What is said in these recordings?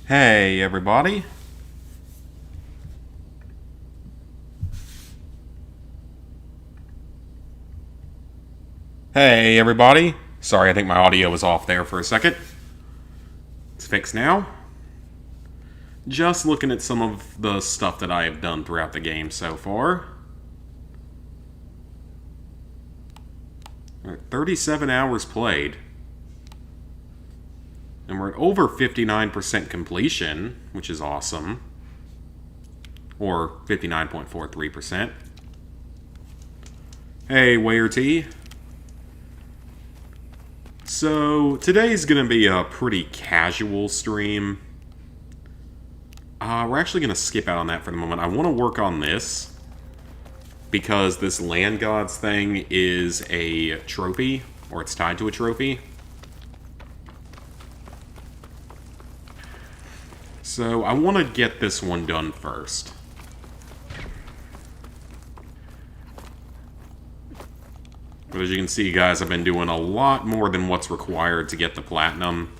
Hey, everybody. Hey, everybody. Sorry, I think my audio was off there for a second. It's fixed now. Just looking at some of the stuff that I have done throughout the game so far. 37 hours played. And we're at over 59% completion, which is awesome. Or 59.43%. Hey, Wayer T. So, today's gonna be a pretty casual stream. We're actually gonna skip out on that for the moment. I want to work on this, because this Land Gods thing is a trophy, or it's tied to a trophy. So, I want to get this one done first. But as you can see, guys, I've been doing a lot more than what's required to get the platinum.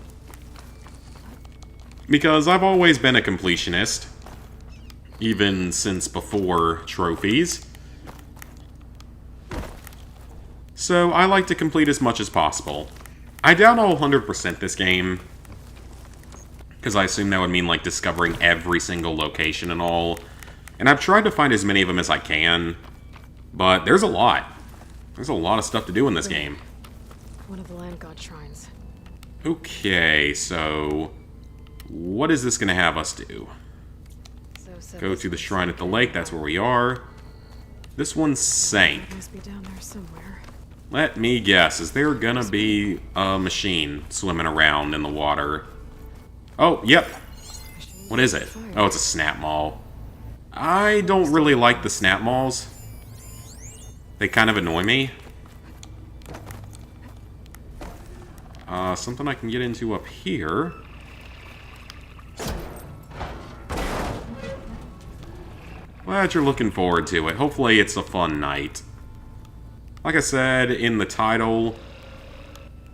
Because I've always been a completionist. Even since before trophies. So I like to complete as much as possible. I doubt I'll 100% this game. Because I assume that would mean, like, discovering every single location and all. And I've tried to find as many of them as I can. But there's a lot. There's a lot of stuff to do in this game. One of the Land God shrines. Okay, so what is this going to have us do? Go to the shrine at the lake, that's where we are. This one sank. Must be down there somewhere. Let me guess, is there gonna be a machine swimming around in the water? Oh, yep. What is it? Oh, it's a snap maul. I don't really like the snap mauls. They kind of annoy me. Something I can get into up here. Glad you're looking forward to it. Hopefully it's a fun night. Like I said in the title,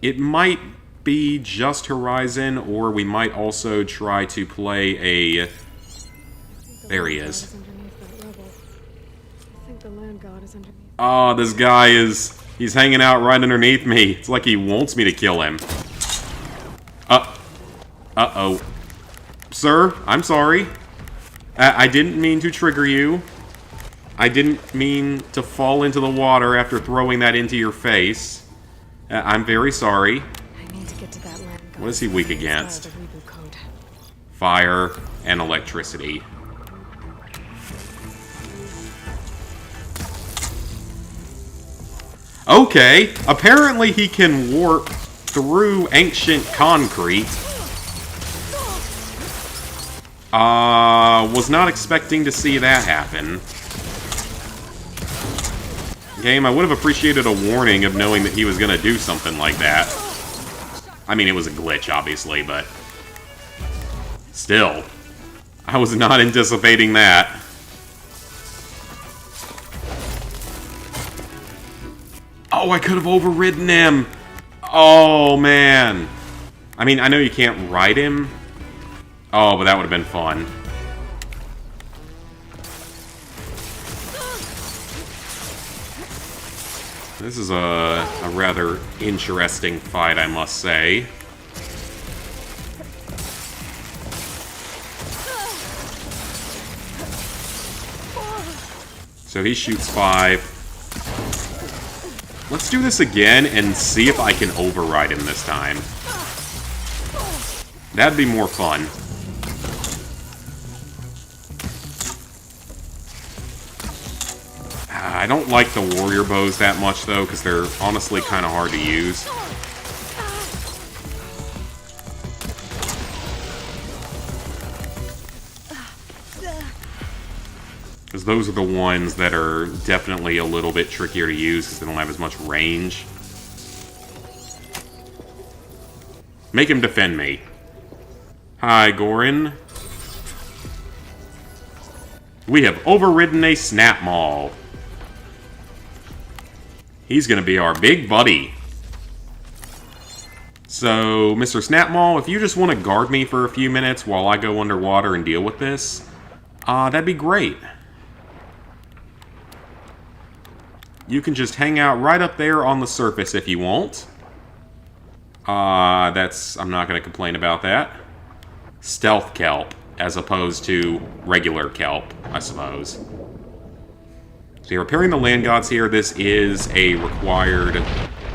it might be just Horizon, or we might also try to play a... There he is. Oh, this guy is... He's hanging out right underneath me. It's like he wants me to kill him. Uh-oh. Sir, I'm sorry. I didn't mean to trigger you. I didn't mean to fall into the water after throwing that into your face. I'm very sorry. I need to get to that Land God. What is he weak against? Fire and electricity. Okay, apparently he can warp through ancient concrete. Was not expecting to see that happen. Game, I would have appreciated a warning of knowing that he was going to do something like that. I mean, it was a glitch, obviously, but... Still. I was not anticipating that. Oh, I could have overridden him! Oh, man. I mean, I know you can't ride him. Oh, but that would have been fun. This is a rather interesting fight, I must say. So he shoots 5. Let's do this again and see if I can override him this time. That'd be more fun. I don't like the warrior bows that much, though, because they're honestly kind of hard to use. Because those are the ones that are definitely a little bit trickier to use, because they don't have as much range. Make him defend me. Hi, Gorin. We have overridden a snap maul. He's gonna be our big buddy. So, Mr. Snapmaw, if you just want to guard me for a few minutes while I go underwater and deal with this, that'd be great. You can just hang out right up there on the surface if you want. I'm not going to complain about that. Stealth kelp, as opposed to regular kelp, I suppose. So you're repairing the land gods here. This is a required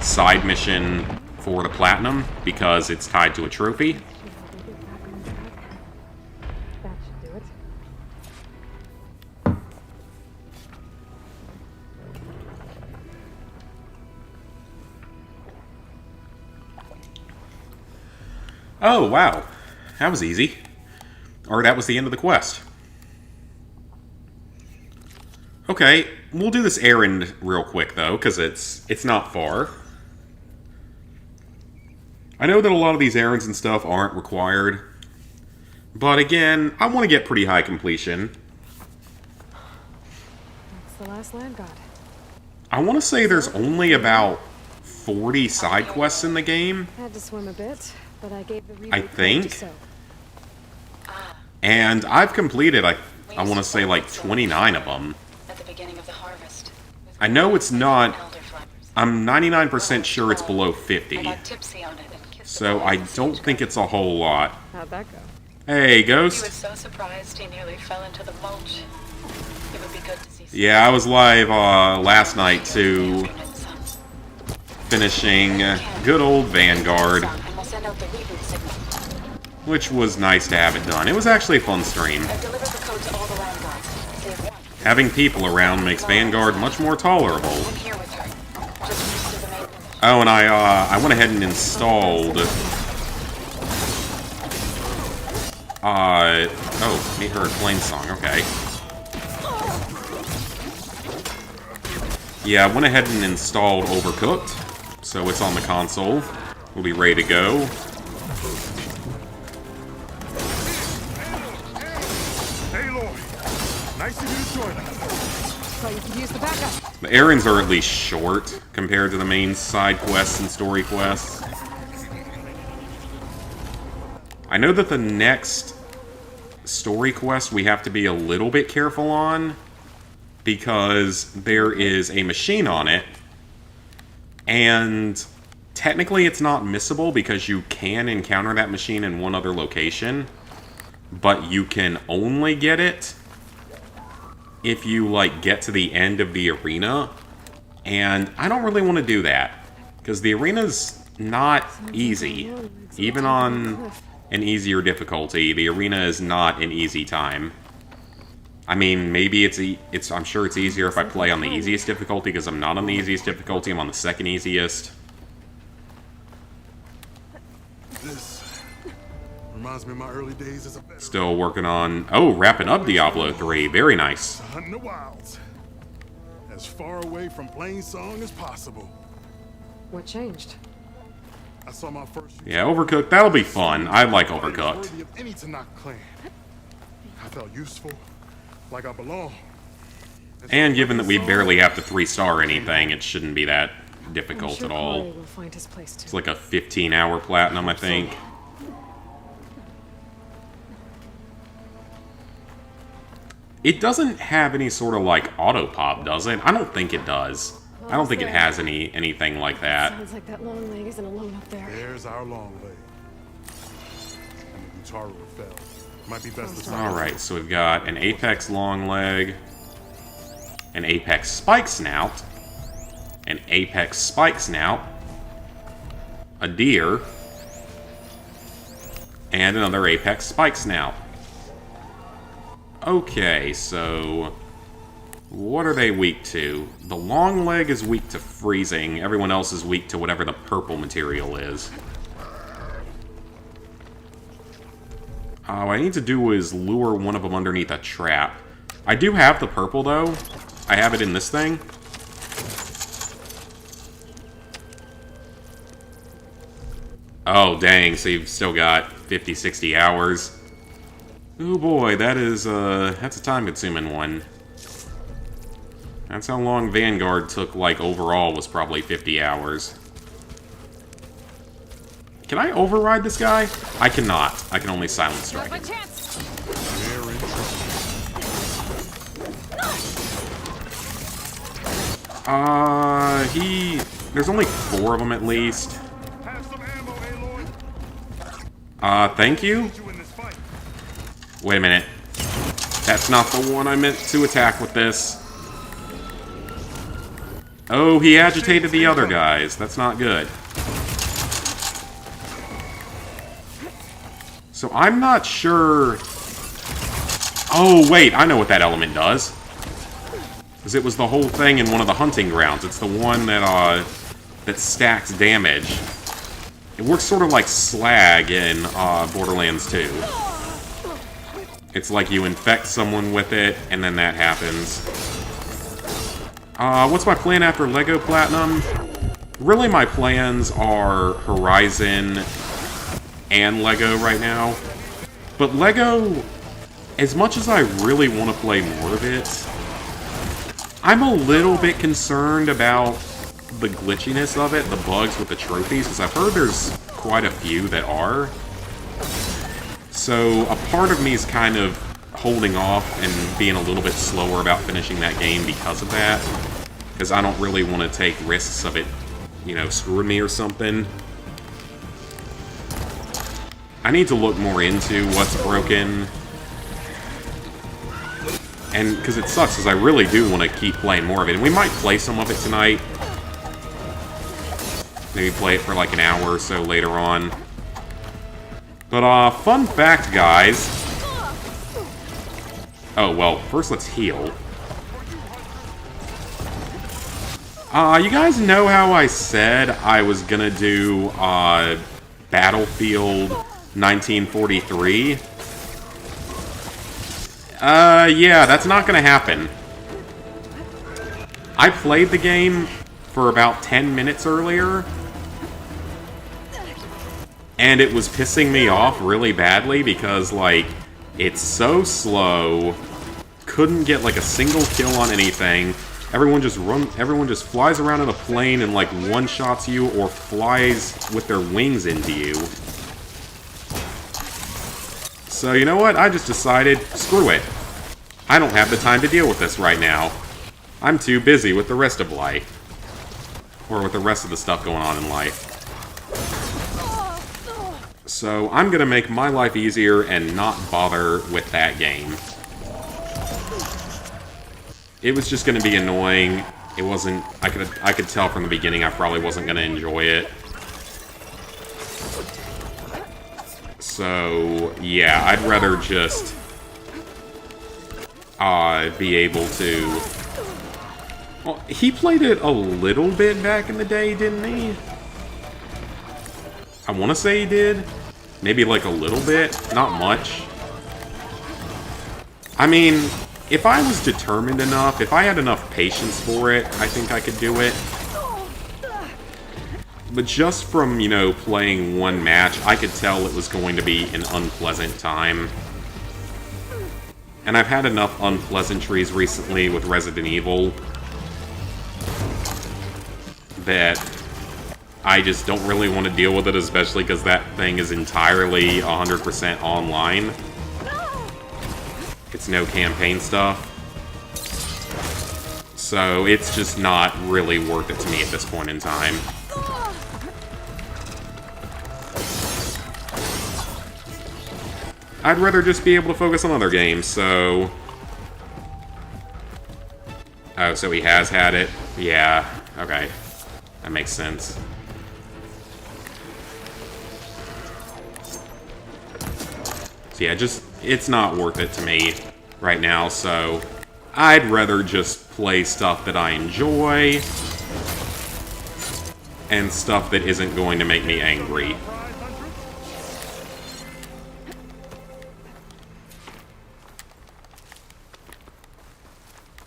side mission for the platinum, because it's tied to a trophy. That should do it. Oh, wow. That was easy. Or that was the end of the quest. Okay, we'll do this errand real quick, though, because it's not far. I know that a lot of these errands and stuff aren't required. But again, I want to get pretty high completion. That's the last land god. I want to say there's only about 40 side quests in the game. Had to swim a bit, but I gave the reboot I think. to soak. And I've completed, I want to say, like 29 of them. At the beginning of the harvest. I know it's not... Elderflowers. I'm 99% sure it's below 50. I got tipsy on it and kissed So the I boys don't think it's a whole lot. How'd that go? Hey, He Ghost. was so surprised he nearly fell into the mulch. It would be good to see some Yeah, I was live last night too, afternoon sun. finishing good old Vanguard, And we'll send out the reboot signal. which was nice to have it done. It was actually a fun stream. I've delivered the code to all the land gods. Save one. Having people around makes Vanguard much more tolerable. I'm here with her. Just east of the main village. Oh, and I went ahead and installed... oh, made her a plain song, okay. Yeah, I went ahead and installed Overcooked, so it's on the console. We'll be ready to go. Hey, Lloyd. Nice of you to join us. Thought you could use the backup. The errands are at least short compared to the main side quests and story quests. I know that the next story quest we have to be a little bit careful on because there is a machine on it, and technically it's not missable because you can encounter that machine in one other location, but you can only get it if you, like, get to the end of the arena, and I don't really want to do that, because the arena's not easy. Even on an easier difficulty, the arena is not an easy time. I mean, maybe it's I'm sure it's easier if I play on the easiest difficulty, because I'm not on the easiest difficulty, I'm on the second easiest. This reminds me of my early days as a veteran. Still working on... Oh, wrapping up Diablo 3. Very nice. Hunting the wilds. As far away from plain song as possible. What changed? I saw my first... Yeah, Overcooked, that'll be fun. I like Overcooked. Worthy of any Tanakh clan. I felt useful, like I belong. And given that we barely have to 3-star anything, it shouldn't be that I'm difficult sure at all. Corey will find his place too. It's like a 15-hour platinum, I think. It doesn't have any sort of, like, auto-pop, does it? I don't think it does. I don't think it has anything like that. Sounds like that long leg isn't alone up there. There's our long leg. And Utaru fell. Might be best to Alright, so we've got an Apex long leg, an Apex spike snout, an Apex spike snout, a deer, and another Apex spike snout. Okay, so what are they weak to? The long leg is weak to freezing. Everyone else is weak to whatever the purple material is. What I need to do is lure one of them underneath a trap. I do have the purple, though. I have it in this thing. Oh, dang, so you've still got 50, 60 hours. Oh boy, that's a time-consuming one. That's how long Vanguard took, like, overall, was probably 50 hours. Can I override this guy? I cannot. I can only silent strike. Not my chance. They're in trouble. There's only 4 of them at least. Have some ammo, Aloy. Thank you? Need you in this fight. Wait a minute. That's not the one I meant to attack with this. Oh, he agitated the other guys. That's not good. So I'm not sure... Oh, wait, I know what that element does. Because it was the whole thing in one of the hunting grounds. It's the one that, that stacks damage. It works sort of like slag in, Borderlands 2. It's like you infect someone with it, and then that happens. What's my plan after LEGO Platinum? Really, my plans are Horizon and LEGO right now. But LEGO, as much as I really want to play more of it, I'm a little bit concerned about the glitchiness of it, the bugs with the trophies, because I've heard there's quite a few that are. So a part of me is kind of holding off and being a little bit slower about finishing that game because of that. Because I don't really want to take risks of it, you know, screwing me or something. I need to look more into what's broken. And because it sucks, because I really do want to keep playing more of it. And we might play some of it tonight. Maybe play it for like an hour or so later on. But, fun fact, guys. Oh, well, first let's heal. You guys know how I said I was gonna do, Battlefield 1943? Yeah, that's not gonna happen. I played the game for about 10 minutes earlier, and it was pissing me off really badly because, like, it's so slow, couldn't get, like, a single kill on anything. Everyone just flies around in a plane and, like, one-shots you or flies with their wings into you. So, you know what? I just decided, screw it. I don't have the time to deal with this right now. I'm too busy with the rest of life. Or with the rest of the stuff going on in life. So, I'm gonna make my life easier and not bother with that game. It was just gonna be annoying. It wasn't... I could tell from the beginning I probably wasn't gonna enjoy it. So, yeah, I'd rather just... be able to... Well, he played it a little bit back in the day, didn't he? I want to say he did. Maybe like a little bit. Not much. I mean... If I was determined enough, if I had enough patience for it, I think I could do it. But just from, you know, playing one match, I could tell it was going to be an unpleasant time. And I've had enough unpleasantries recently with Resident Evil that I just don't really want to deal with it, especially because that thing is entirely 100% online. It's no campaign stuff. So it's just not really worth it to me at this point in time. I'd rather just be able to focus on other games, so... Oh, so he has had it? Yeah, okay. That makes sense. So yeah, just... It's not worth it to me right now, so... I'd rather just play stuff that I enjoy... and stuff that isn't going to make me angry.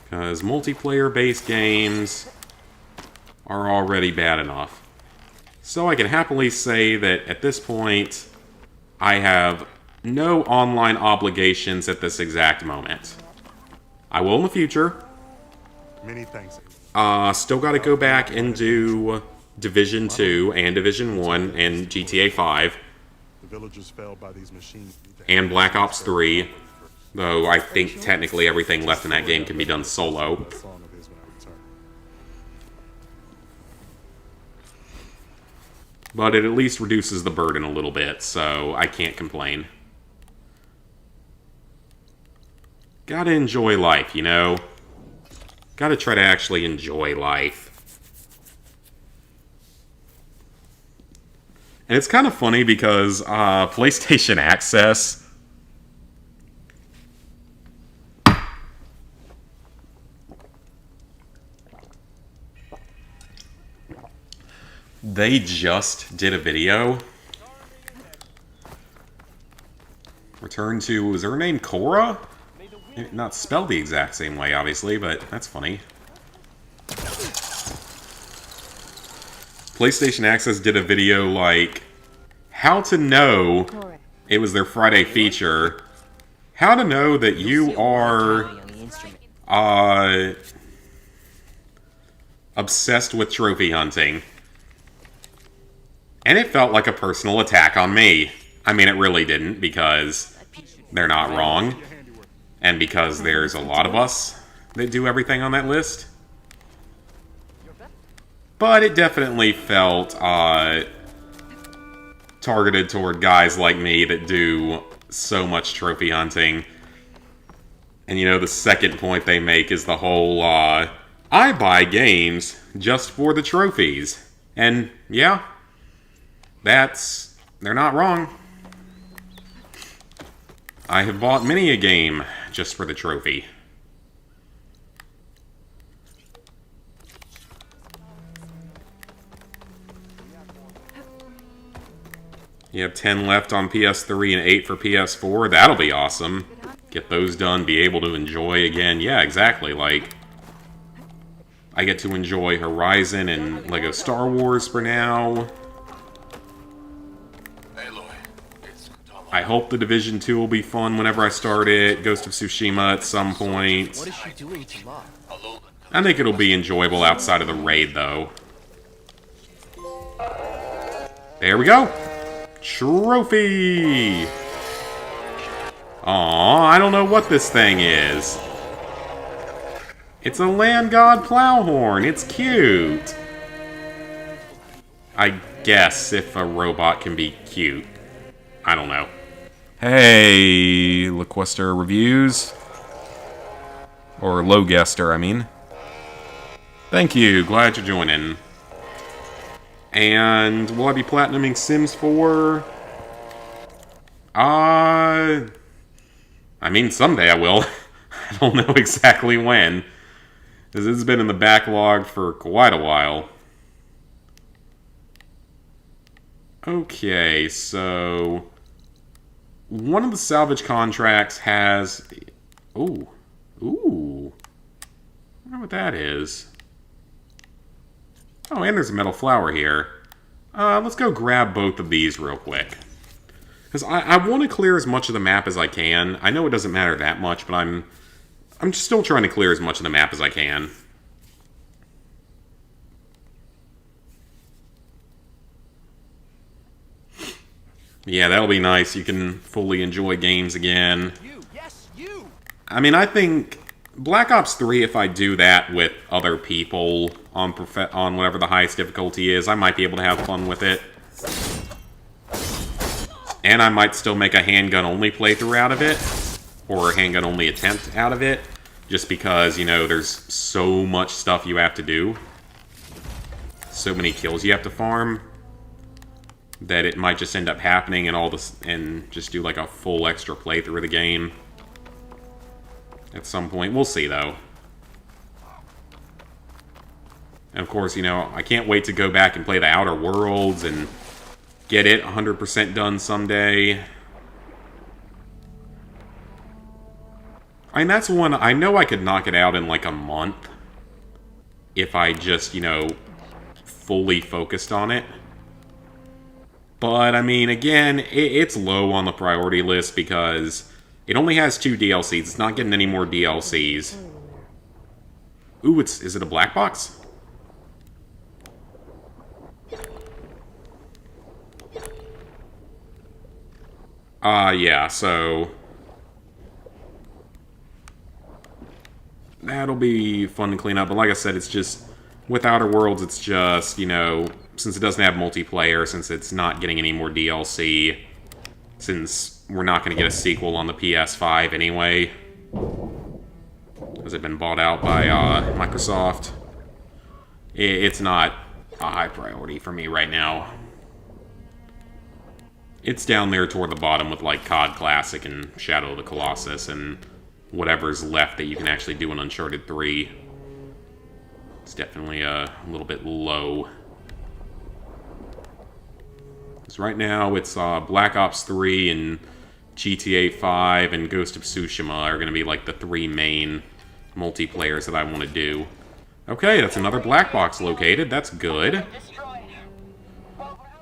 Because multiplayer-based games are already bad enough. So I can happily say that at this point, I have no online obligations at this exact moment. I will in the future. Many thanks. Still gotta go back and do Division 2 and Division 1 and GTA 5 The villagers felled by these machines need to and Black Ops 3, though I think technically everything left in that game can be done solo. a song of his when I return. But it at least reduces the burden a little bit, so I can't complain. Gotta enjoy life, you know? Gotta try to actually enjoy life. And it's kind of funny because PlayStation Access... They just did a video. Return to... Was her name Cora? Not spelled the exact same way, obviously, but that's funny. PlayStation Access did a video like, how to know, it was their Friday feature, how to know that you are obsessed with trophy hunting. And it felt like a personal attack on me. I mean, it really didn't, because they're not wrong. And because there's a lot of us that do everything on that list. But it definitely felt targeted toward guys like me that do so much trophy hunting. And you know, the second point they make is the whole, I buy games just for the trophies. And yeah, they're not wrong. I have bought many a game just for the trophy. You have 10 left on PS3 and 8 for PS4. That'll be awesome. Get those done, be able to enjoy again. Yeah, exactly. Like, I get to enjoy Horizon and Lego Star Wars for now. I hope the Division 2 will be fun whenever I start it. Ghost of Tsushima at some point. What is she doing to Locke? I think it'll be enjoyable outside of the raid, though. There we go! Trophy! Aww, I don't know what this thing is. It's a Land God Plowhorn. It's cute. I guess if a robot can be cute. I don't know. Hey, Laquester Reviews. Or Logester, I mean. Thank you, glad you're joining. And will I be platinuming Sims 4? I mean, someday I will. I don't know exactly when. Because it's been in the backlog for quite a while. Okay, so... one of the salvage contracts has... Ooh. Ooh. I wonder what that is. Oh, and there's a metal flower here. Let's go grab both of these real quick. Because I want to clear as much of the map as I can. I know it doesn't matter that much, but I'm just still trying to clear as much of the map as I can. Yeah, that'll be nice. You can fully enjoy games again. I mean, I think Black Ops 3, if I do that with other people on whatever the highest difficulty is, I might be able to have fun with it. And I might still make a handgun-only playthrough out of it, or a handgun-only attempt out of it, just because, you know, there's so much stuff you have to do. So many kills you have to farm, that it might just end up happening and just do like a full extra playthrough of the game. At some point. We'll see, though. And of course, you know, I can't wait to go back and play the Outer Worlds and get it 100% done someday. I mean, that's one... I know I could knock it out in like a month if I just, you know, fully focused on it. But, I mean, again, it's low on the priority list because it only has 2 DLCs. It's not getting any more DLCs. Ooh, is it a black box? Yeah, so... that'll be fun to clean up, but like I said, it's just... with Outer Worlds, it's just, you know... since it doesn't have multiplayer, since it's not getting any more DLC... since we're not going to get a sequel on the PS5 anyway... has it been bought out by Microsoft? It's not a high priority for me right now. It's down there toward the bottom with like COD Classic and Shadow of the Colossus and whatever's left that you can actually do in Uncharted 3. It's definitely a little bit low. Because right now it's Black Ops 3 and GTA 5 and Ghost of Tsushima are going to be like the 3 main multiplayers that I want to do. Okay, that's another black box located. That's good.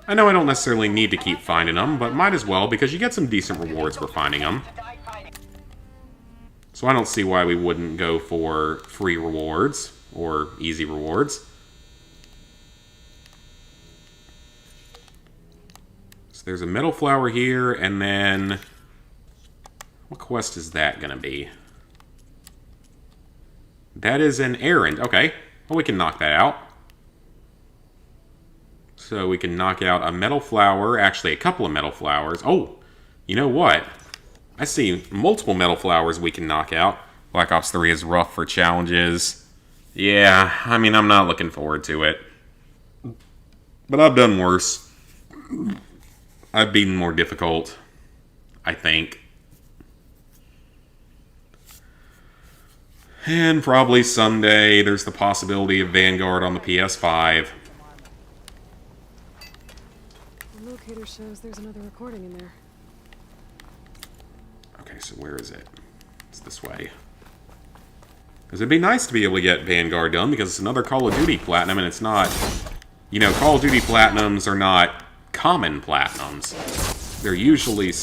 I know I don't necessarily need to keep finding them, but might as well because you get some decent rewards for finding them. So I don't see why we wouldn't go for free rewards or easy rewards. So there's a metal flower here, and then... what quest is that going to be? That is an errand. Okay. Well, we can knock that out. So we can knock out a metal flower. Actually, a couple of metal flowers. Oh, you know what? I see multiple metal flowers we can knock out. Black Ops 3 is rough for challenges. Yeah, I mean, I'm not looking forward to it. But I've done worse. I've been more difficult, I think. And probably someday there's the possibility of Vanguard on the PS5. The locator shows there's another recording in there. Okay, so where is it? It's this way. Because it'd be nice to be able to get Vanguard done, because it's another Call of Duty Platinum, and it's not... you know, Call of Duty Platinums are not common Platinums. They're usually...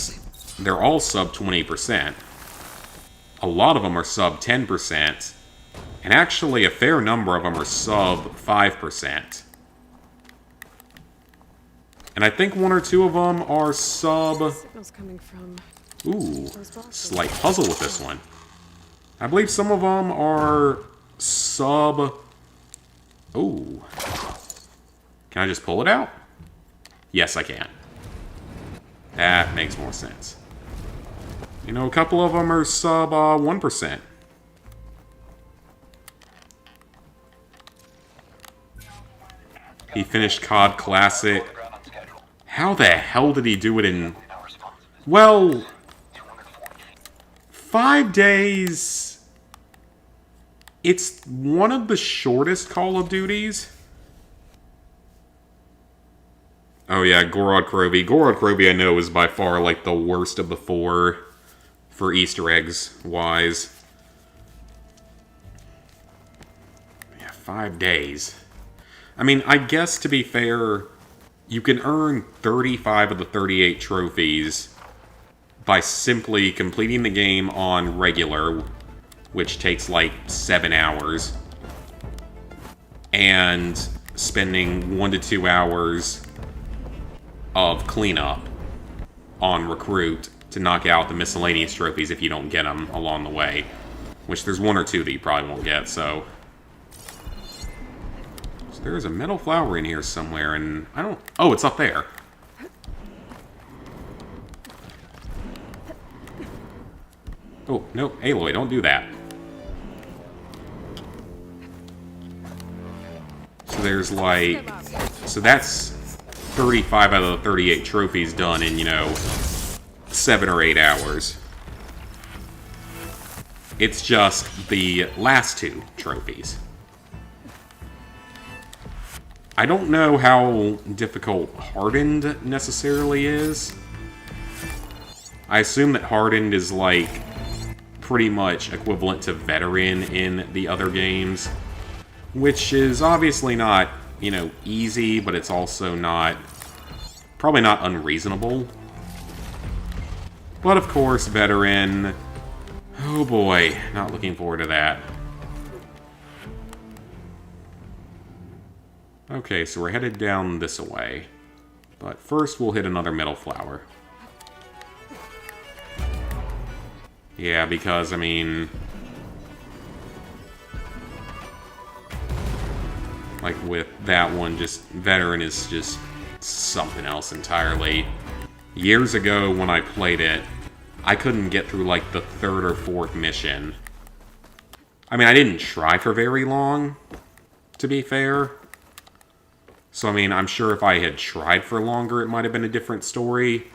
they're all sub 20%. A lot of them are sub 10%, and actually a fair number of them are sub 5%. And I think one or two of them are sub... signals coming from... ooh, slight puzzle with this one. I believe some of them are sub... ooh. Can I just pull it out? Yes, I can. That makes more sense. You know, a couple of them are sub 1%. He finished COD Classic. How the hell did he do it in... well... 5 days... it's one of the shortest Call of Duties. Oh yeah, Gorod Krovi. Gorod Krovi I know is by far like the worst of the 4 for Easter eggs wise. Yeah, 5 days. I mean, I guess to be fair, you can earn 35 of the 38 trophies by simply completing the game on regular, which takes like 7 hours, and spending 1 to 2 hours of cleanup on recruit to knock out the miscellaneous trophies if you don't get them along the way. Which there's 1 or 2 that you probably won't get, so... so there's a metal flower in here somewhere, and I don't... oh, it's up there. Oh, no, Aloy, don't do that. So there's like... so that's 35 out of the 38 trophies done in, you know, 7 or 8 hours. It's just the last 2 trophies. I don't know how difficult Hardened necessarily is. I assume that Hardened is like pretty much equivalent to Veteran in the other games, which is obviously not, you know, easy, but it's also not, probably not unreasonable. But of course, Veteran, oh boy, not looking forward to that. Okay, so we're headed down this way. But first we'll hit another metal flower. Yeah, because, I mean... like, with that one, just... Veteran is just something else entirely. Years ago, when I played it, I couldn't get through, like, the 3rd or 4th mission. I mean, I didn't try for very long, to be fair. So, I mean, I'm sure if I had tried for longer, it might have been a different story.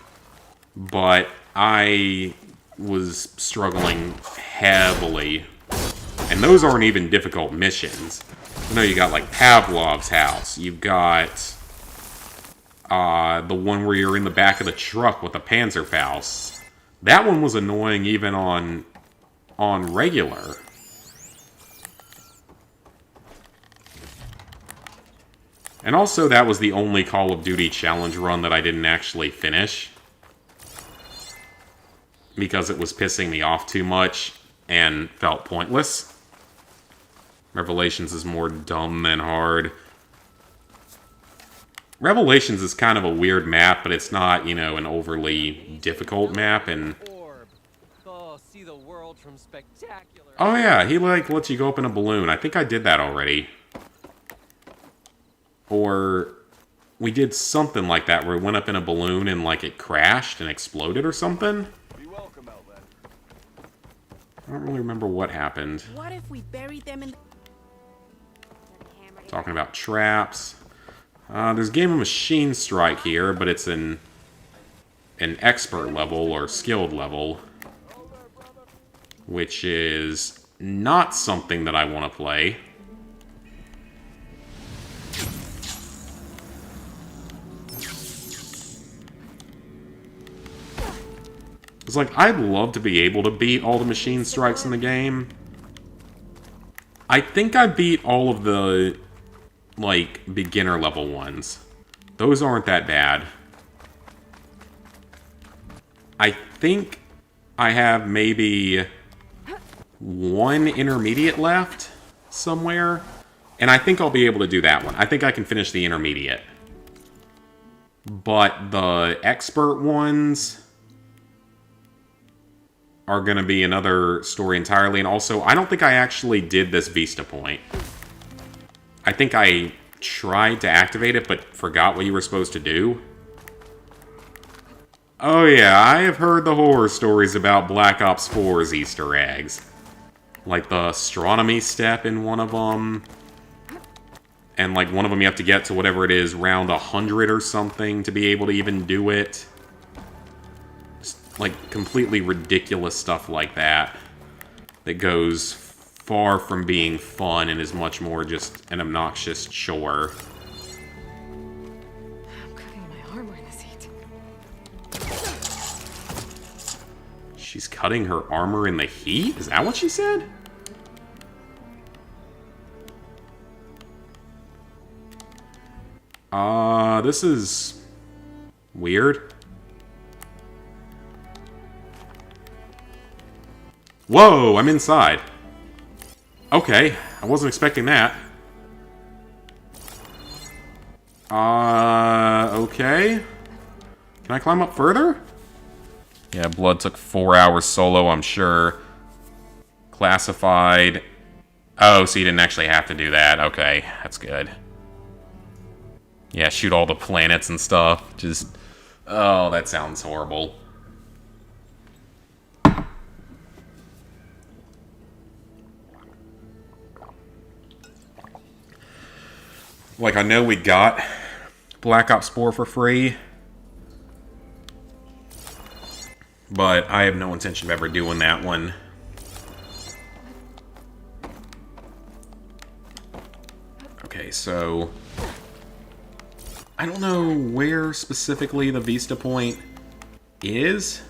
But I was struggling heavily. And those aren't even difficult missions. You know, you got, like, Pavlov's house. You've got the one where you're in the back of the truck with the Panzerfaust. That one was annoying even on regular. And also, that was the only Call of Duty challenge run that I didn't actually finish. Because it was pissing me off too much and felt pointless. Revelations is more dumb than hard. Revelations is kind of a weird map, but it's not, you know, an overly difficult map, and... Oh, see the world from spectacular. Oh yeah, he, like, lets you go up in a balloon. I think I did that already. Or... we did something like that, where it went up in a balloon and, like, it crashed and exploded or something. I don't really remember what happened. What if we buried them in the... Talking about traps. There's Game of Machine Strike here, but it's an expert level or skilled level, which is not something that I want to play. It's like, I'd love to be able to beat all the machine strikes in the game. I think I beat all of the, like, beginner level ones. Those aren't that bad. I think I have maybe one intermediate left somewhere. And I think I'll be able to do that one. I think I can finish the intermediate. But the expert ones are going to be another story entirely. And also, I don't think I actually did this Vista Point. I think I tried to activate it, but forgot what you were supposed to do. Oh yeah, I have heard the horror stories about Black Ops 4's Easter eggs. Like the astronomy step in one of them. And like one of them you have to get to whatever it is, round 100 or something to be able to even do it. Like, completely ridiculous stuff like that. That goes far from being fun and is much more just an obnoxious chore. I'm cutting my armor in this heat. She's cutting her armor in the heat? Is that what she said? This is weird. Whoa, I'm inside. Okay, I wasn't expecting that. Okay. Can I climb up further? Yeah, Blood took 4 hours solo, I'm sure. Classified. Oh, so you didn't actually have to do that. Okay, that's good. Yeah, shoot all the planets and stuff. Just... oh, that sounds horrible. Like, I know we got Black Ops 4 for free, but I have no intention of ever doing that one. Okay, so... I don't know where specifically the Vista Point is.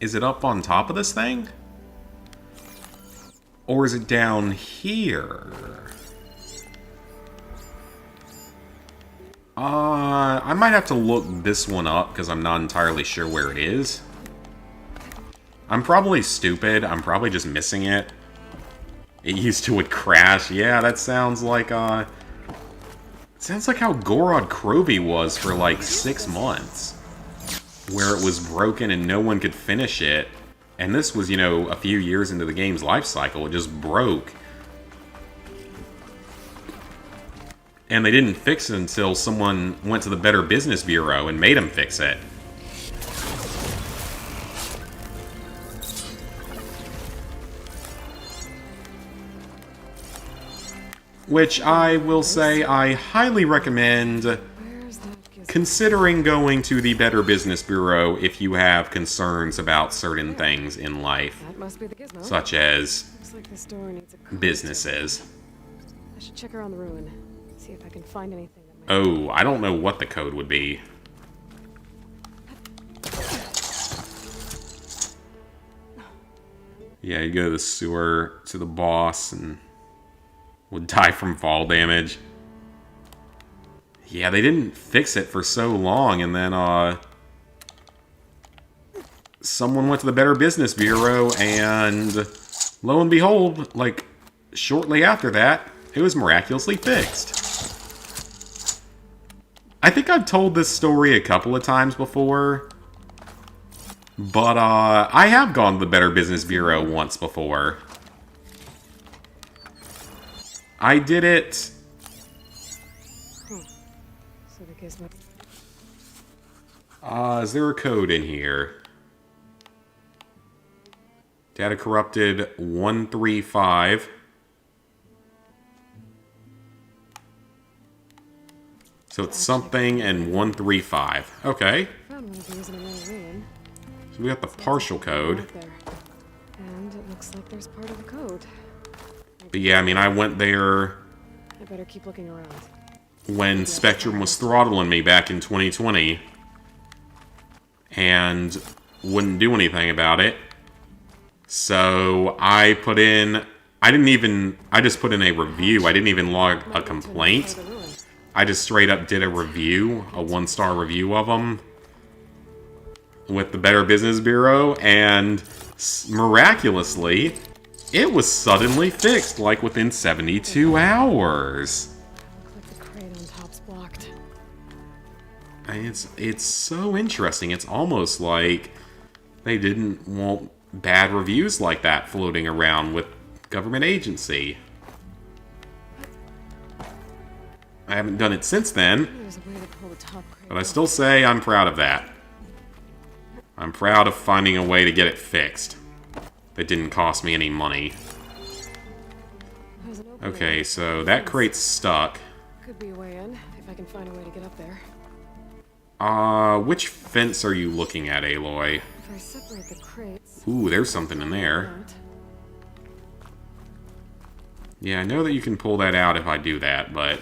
Is it up on top of this thing? Or is it down here? I might have to look this one up, because I'm not entirely sure where it is. I'm probably stupid. I'm probably just missing it. It used to would crash. Yeah, that sounds like, sounds like how Gorod Krovi was for, like, 6 months. Where it was broken and no one could finish it. And this was, you know, a few years into the game's life cycle. It just broke. And they didn't fix it until someone went to the Better Business Bureau and made them fix it. Which I will say I highly recommend Where's that gizmo? considering going to the Better Business Bureau if you have concerns about certain things in life, That must be the gizmo. such as Looks like this door needs a code. businesses. I should check around the ruin. See if I can find anything that might... Oh, I don't know what the code would be. Yeah, you go to the sewer to the boss and would die from fall damage. Yeah, they didn't fix it for so long, and then, someone went to the Better Business Bureau, and lo and behold, like, shortly after that, it was miraculously fixed. I think I've told this story a couple of times before, but, I have gone to the Better Business Bureau once before. I did it... So the gizmo... is there a code in here? Data corrupted 135. So it's something and 135. Okay. Found one of these in another ruin. So we got the partial code. Right there. And it looks like there's part of the code. But yeah, I mean, I went there I better keep looking around. when Spectrum was throttling me back in 2020. And wouldn't do anything about it. So I put in... I just put in a review. I didn't even log a complaint. I just straight up did a review, a 1-star review of them with the Better Business Bureau, and miraculously, it was suddenly fixed, like within 72 hours. Looks like the crate on top's blocked. And it's so interesting. It's almost like they didn't want bad reviews like that floating around with government agency. I haven't done it since then, There's a way to pull the top crate but I off. still say I'm proud of that. I'm proud of finding a way to get it fixed. That didn't cost me any money. There's an opening. Okay, so that crate's stuck. Could be a way in, if I can find a way to get up there. Which fence are you looking at, Aloy? If I separate the crates... Ooh, there's something in there. out, Yeah, I know that you can pull that out if I do that, but...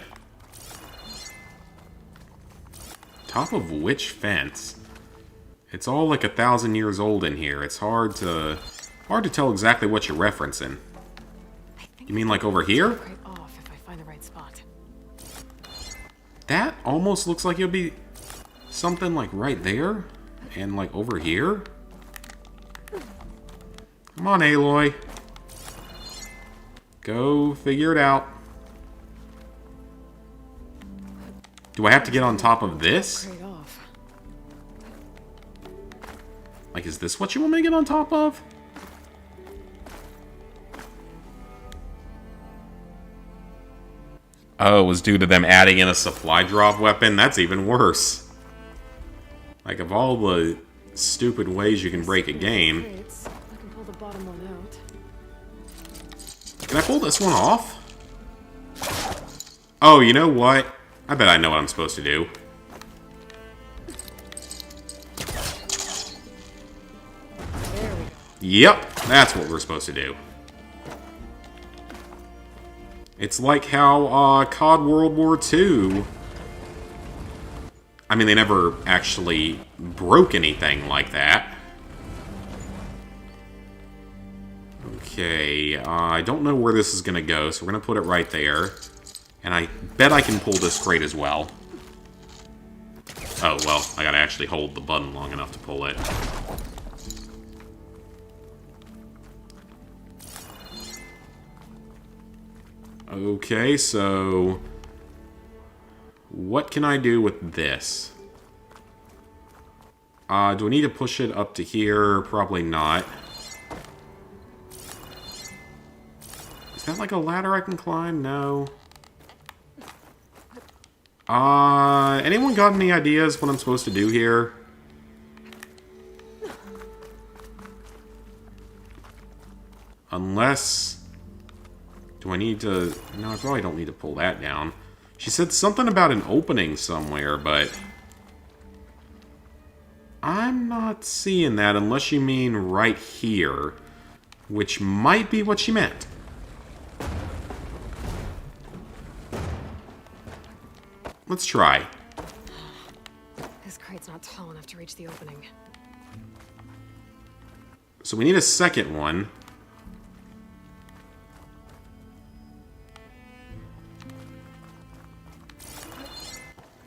Top of which fence? It's all like 1,000 years old in here. It's hard to tell exactly what you're referencing. I think You mean like over here? crate off if I find the right spot. That almost looks like it'll be something like right there. And like over here. Come on, Aloy. Go figure it out. Do I have to get on top of this? Crate off. Like, is this what you want me to get on top of? Oh, it was due to them adding in a supply drop weapon? That's even worse. Like, of all the stupid ways you can break a game... Crates. I can pull the bottom one out. Can I pull this one off? Oh, you know what? I bet I know what I'm supposed to do. There we go. Yep, that's what we're supposed to do. It's like how COD World War II... I mean, they never actually broke anything like that. Okay, I don't know where this is going to go, so we're going to put it right there. And I bet I can pull this crate as well. Oh, well, I gotta actually hold the button long enough to pull it. Okay, so... what can I do with this? Do I need to push it up to here? Probably not. that like a ladder I can climb? No. Anyone got any ideas what I'm supposed to do here? Unless... Do I need to... No, I probably don't need to pull that down. She said something about an opening somewhere, but... I'm not seeing that unless you mean right here. Which might be what she meant. Let's try. This crate's not tall enough to reach the opening. So we need a second one.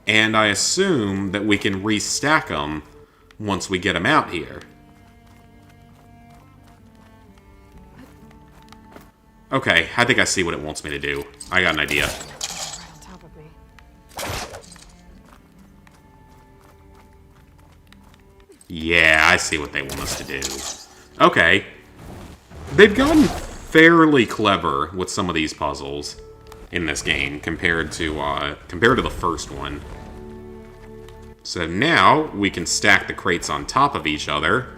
And I assume that we can restack them once we get them out here. Okay, I think I see what it wants me to do. I got an idea. Right on top of me. Yeah, I see what they want us to do. Okay. They've gotten fairly clever with some of these puzzles in this game compared to the first one. So now we can stack the crates on top of each other.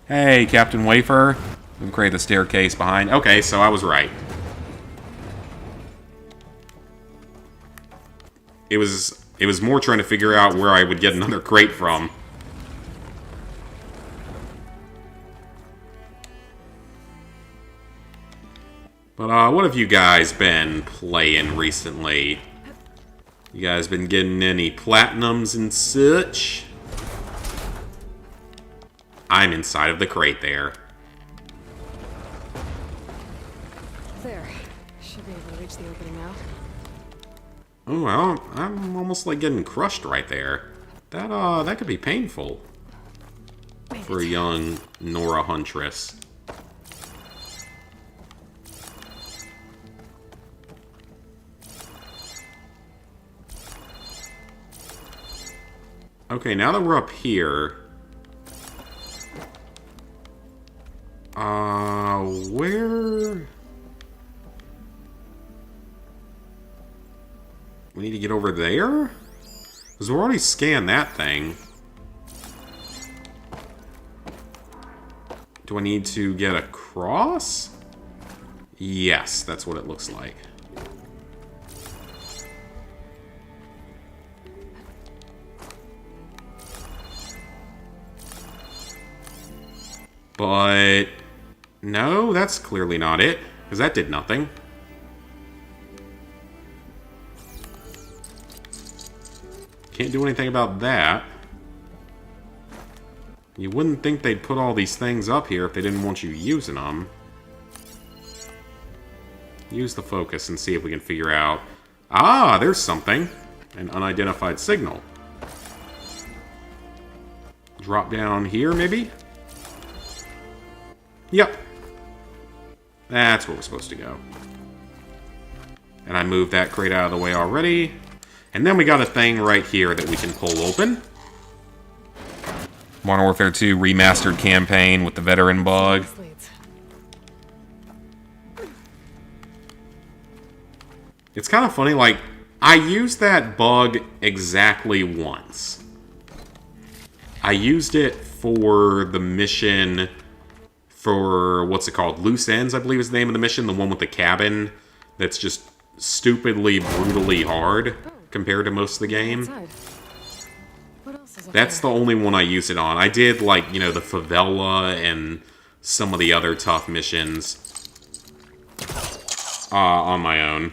Hey, Captain Wafer. We can create the staircase behind. Okay, so I was right. It was more trying to figure out where I would get another crate from. But what have you guys been playing recently? You guys been getting any platinums and such? I'm inside of the crate there. There. Should be able to reach the opening now. Oh, well, I'm almost like getting crushed right there. That could be painful for a young Nora Huntress. Okay, now that we're up here... where... We need to get over there? Because we already scanned that thing. Do I need to get across? Yes, that's what it looks like. But... no, that's clearly not it. Because that did nothing. Can't do anything about that. You wouldn't think they'd put all these things up here if they didn't want you using them. Use the focus and see if we can figure out... Ah, there's something. An unidentified signal. Drop down here, maybe? Yep. That's where we're supposed to go. And I moved that crate out of the way already. And then we got a thing right here that we can pull open. Modern Warfare 2 Remastered Campaign with the veteran bug. It's kind of funny, like, I used that bug exactly once. I used it for the mission for, what's it called? Loose Ends, I believe is the name of the mission. The one with the cabin that's just stupidly, brutally hard compared to most of the game. That's the only one I use it on. I did, like, you know, the favela and some of the other tough missions on my own.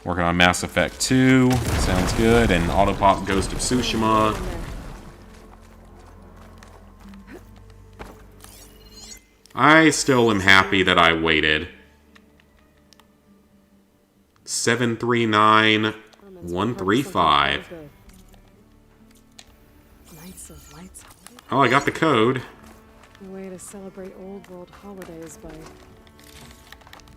Working on Mass Effect 2. Sounds good. And Autopop Ghost of Tsushima. I still am happy that I waited. 739135. Oh, I got the code. A way to celebrate old world holidays by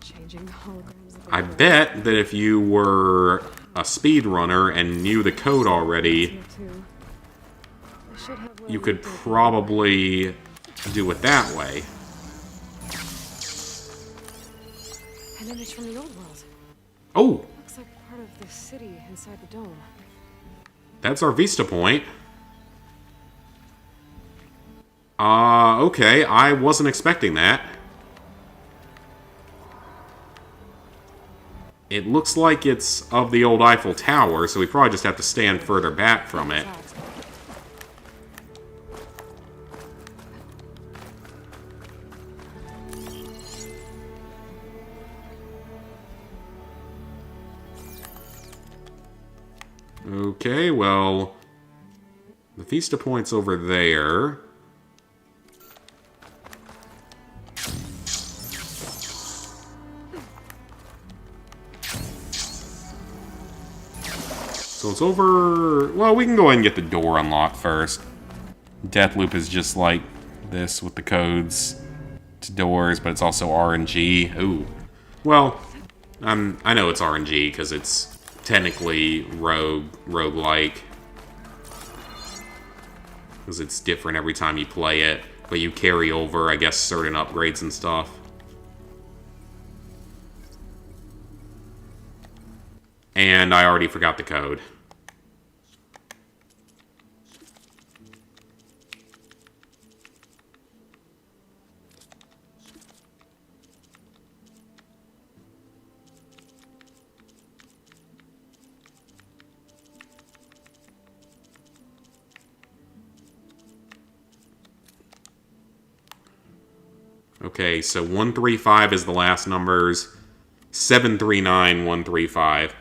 changing the holograms of the I world. bet that if you were a speedrunner and knew the code already, you could probably do it that way. An image from the old world. Oh! Looks like part of the city inside the dome. That's our Vista Point. Okay. I wasn't expecting that. It looks like it's of the old Eiffel Tower, so we probably just have to stand further back from it. Okay, well... the Vista Point's over there. So it's over... well, we can go ahead and get the door unlocked first. Deathloop is just like this with the codes to doors, but it's also RNG. Ooh. Well, I know it's RNG because it's technically roguelike. Because it's different every time you play it, but you carry over, I guess, certain upgrades and stuff. And I already forgot the code. Okay, so 135 is the last numbers. 739, 135.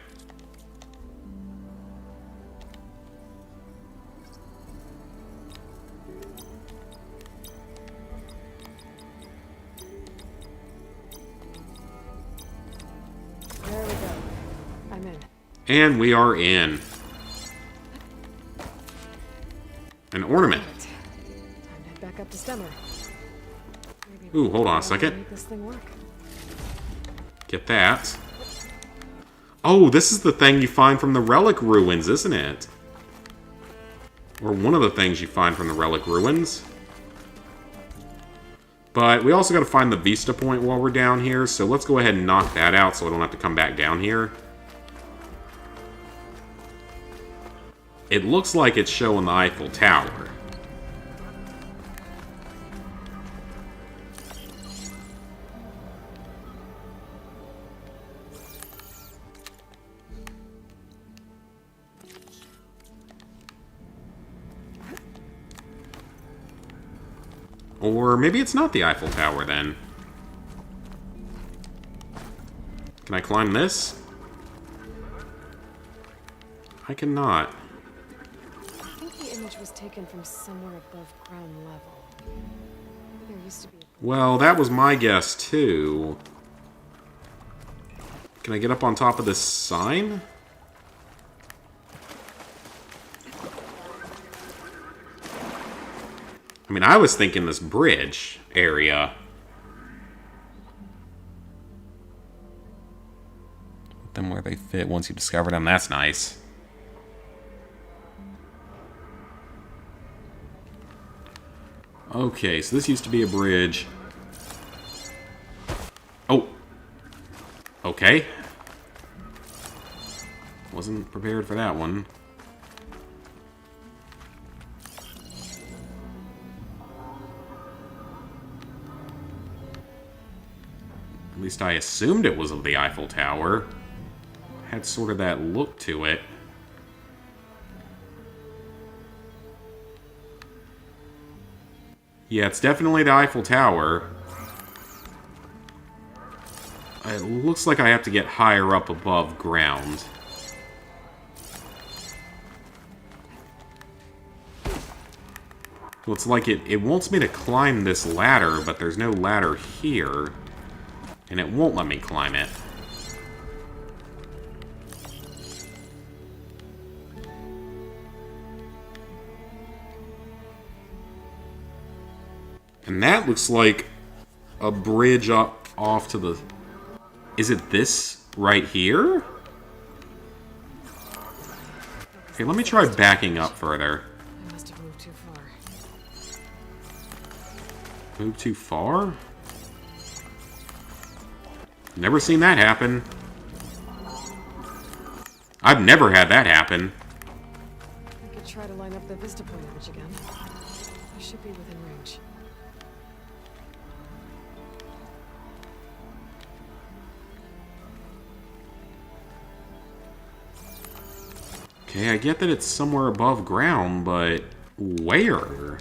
There we go. I'm in. And we are in. An ornament. Perfect. Time to head back up to Stemmer. Maybe Ooh, hold on a I'll second. make this thing work. Get that. Oh, this is the thing you find from the Relic ruins, isn't it? Or one of the things you find from the Relic ruins. But we also got to find the Vista Point while we're down here, so let's go ahead and knock that out so I don't have to come back down here. It looks like it's showing the Eiffel Tower. Or maybe it's not the Eiffel Tower, then. Can I climb this? I cannot. I think the image was taken from somewhere above ground level. There used to be. Well, that was my guess, too. Can I get up on top of this sign? I mean, I was thinking this bridge area. Put them where they fit once you discover them. That's nice. Okay, so this used to be a bridge. Oh. Okay. Wasn't prepared for that one. At least I assumed it was of the Eiffel Tower. Had sort of that look to it. Yeah, it's definitely the Eiffel Tower. It looks like I have to get higher up above ground. Well, it's like it wants me to climb this ladder, but there's no ladder here. And it won't let me climb it. And that looks like a bridge up off to the... Is it this right here? Okay, let me try backing up further. I must have moved too far. Move too far? Never seen that happen. I've never had that happen. I could try to line up the Vista Point image again. I should be within range. Okay, I get that it's somewhere above ground, but where?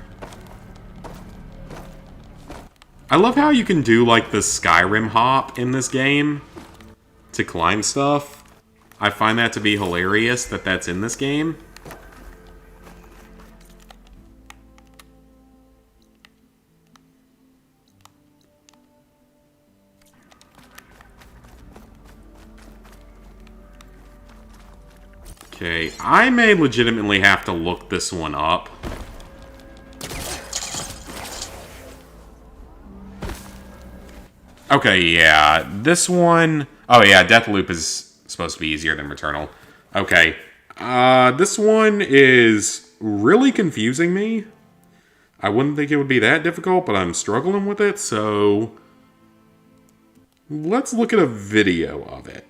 I love how you can do, like, the Skyrim hop in this game to climb stuff. I find that to be hilarious that that's in this game. Okay, I may legitimately have to look this one up. Okay, yeah, this one... Oh yeah, Deathloop is supposed to be easier than Returnal. Okay, this one is really confusing me. I wouldn't think it would be that difficult, but I'm struggling with it, so... Let's look at a video of it.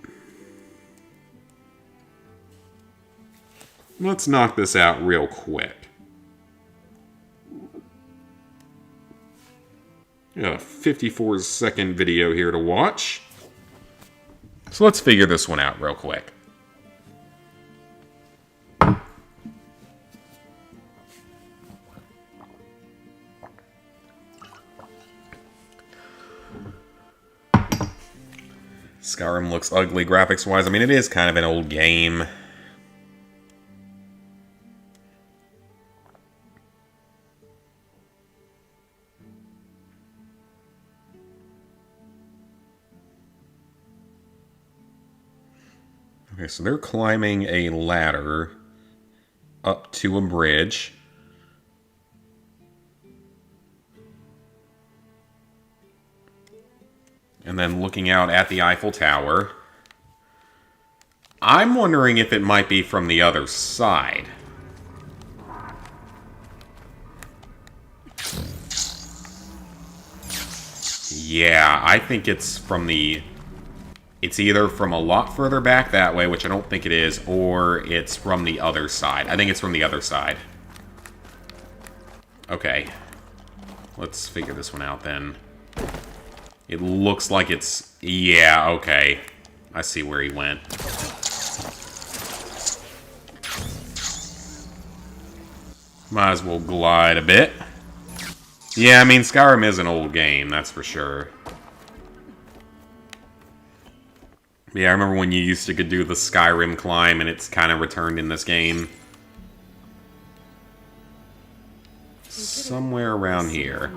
Let's knock this out real quick. Got a 54-second video here to watch. So let's figure this one out real quick. Skyrim looks ugly graphics-wise. I mean, it is kind of an old game. Okay, so they're climbing a ladder up to a bridge. And then looking out at the Eiffel Tower. I'm wondering if it might be from the other side. Yeah, I think it's from the... It's either from a lot further back that way, which I don't think it is, or it's from the other side. I think it's from the other side. Okay. Let's figure this one out then. It looks like it's... Yeah, okay. I see where he went. Might as well glide a bit. Yeah, I mean, Skyrim is an old game, that's for sure. Yeah, I remember when you used to could do the Skyrim climb, and it's kind of returned in this game. Somewhere around here.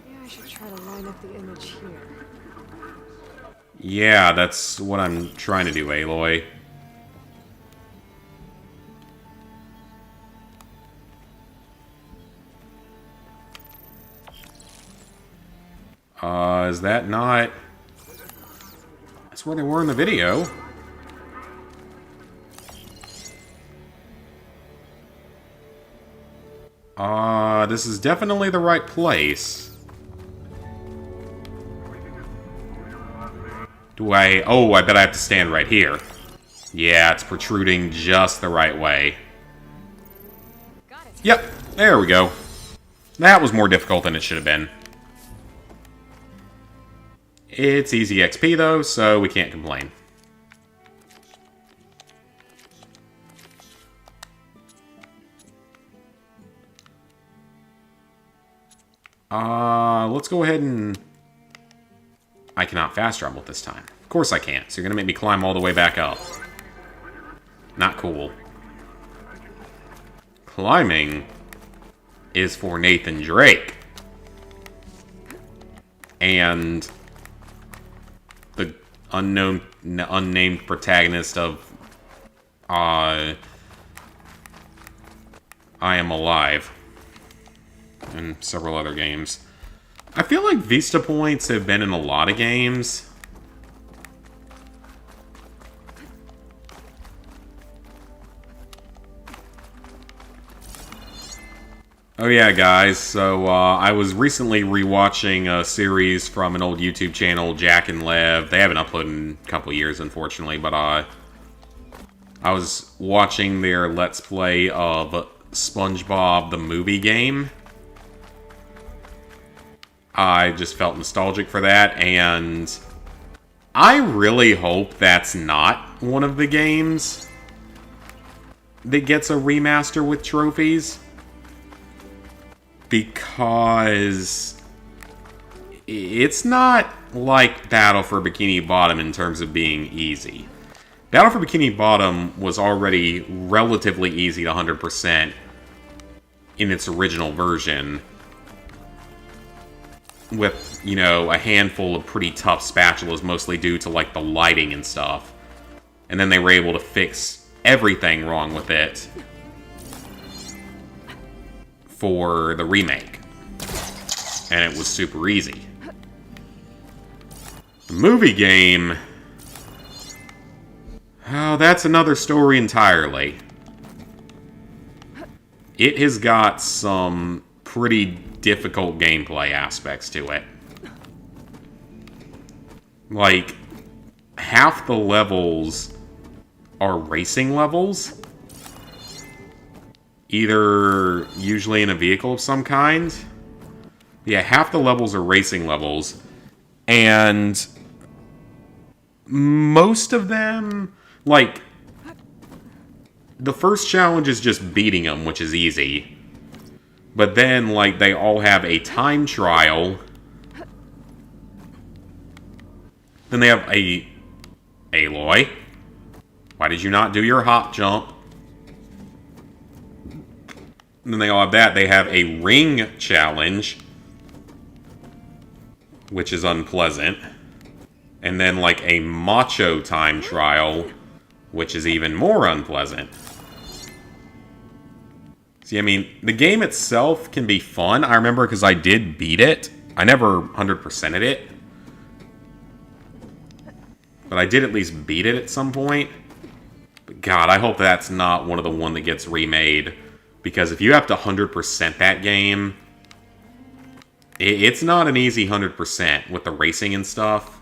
Yeah, I should try to line up the image here. Yeah, that's what I'm trying to do, Aloy. Is that not... That's where they were in the video. This is definitely the right place. Do I... Oh, I bet I have to stand right here. Yeah, it's protruding just the right way. Yep, there we go. That was more difficult than it should have been. It's easy XP, though, so we can't complain. Let's go ahead and... I cannot fast travel this time. Of course I can't, so you're gonna make me climb all the way back up. Not cool. Climbing is for Nathan Drake. And... the unnamed protagonist of I Am Alive and several other games. I feel like Vista Points have been in a lot of games. Oh yeah, guys, so I was recently rewatching a series from an old YouTube channel, Jack and Lev. They haven't uploaded in a couple years, unfortunately, but I was watching their Let's Play of SpongeBob the movie game. I just felt nostalgic for that, and I really hope that's not one of the games that gets a remaster with trophies. Because it's not like Battle for Bikini Bottom in terms of being easy. Battle for Bikini Bottom was already relatively easy to 100% in its original version, with, you know, a handful of pretty tough spatulas, mostly due to, like, the lighting and stuff. And then they were able to fix everything wrong with it for the remake. And it was super easy. The movie game... oh, that's another story entirely. It has got some pretty difficult gameplay aspects to it. Like, half the levels are racing levels. Either usually in a vehicle of some kind. Yeah, half the levels are racing levels. And most of them, like, the first challenge is just beating them, which is easy. But then, like, they all have a time trial. Then they have a... Aloy, why did you not do your hop jump? And then they all have that. They have a ring challenge, which is unpleasant. And then, like, a macho time trial, which is even more unpleasant. See, I mean, the game itself can be fun. I remember because I did beat it. I never 100%ed it. But I did at least beat it at some point. But God, I hope that's not one of the one that gets remade. Because if you have to 100% that game, it's not an easy 100% with the racing and stuff.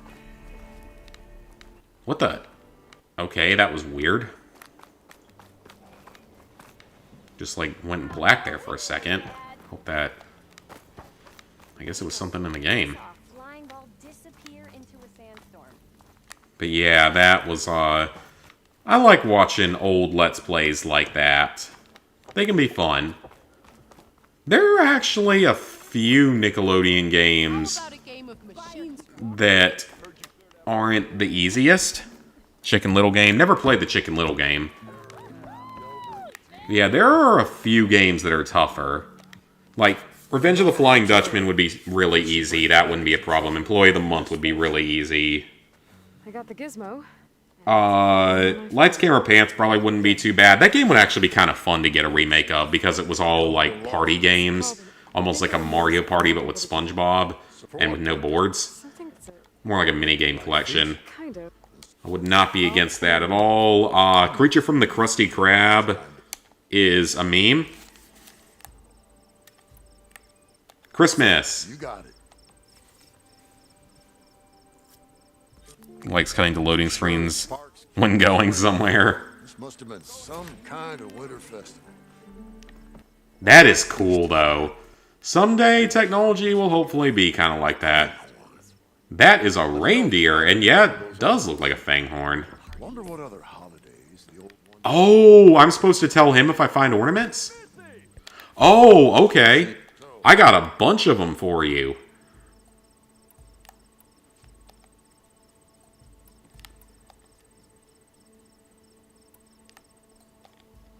What the? Okay, that was weird. Just, like, went black there for a second. Hope that... I guess it was something in the game. But yeah, that was, I like watching old Let's Plays like that. They can be fun. There are actually a few Nickelodeon games that aren't the easiest. Chicken Little game. Never played the Chicken Little game. Yeah, there are a few games that are tougher. Like, Revenge of the Flying Dutchman would be really easy. That wouldn't be a problem. Employee of the Month would be really easy. I got the gizmo. Lights, Camera, Pants probably wouldn't be too bad. That game would actually be kind of fun to get a remake of because it was all, like, party games. Almost like a Mario Party, but with SpongeBob and with no boards. More like a minigame collection. I would not be against that at all. Creature from the Krusty Krab is a meme. Christmas. You got it. Likes cutting to loading screens when going somewhere. This must have been some kind of winter festival. That is cool, though. Someday, technology will hopefully be kind of like that. That is a reindeer, and yeah, it does look like a fanghorn. Wonder what other holidays the old one. Oh, I'm supposed to tell him if I find ornaments? Oh, okay. I got a bunch of them for you.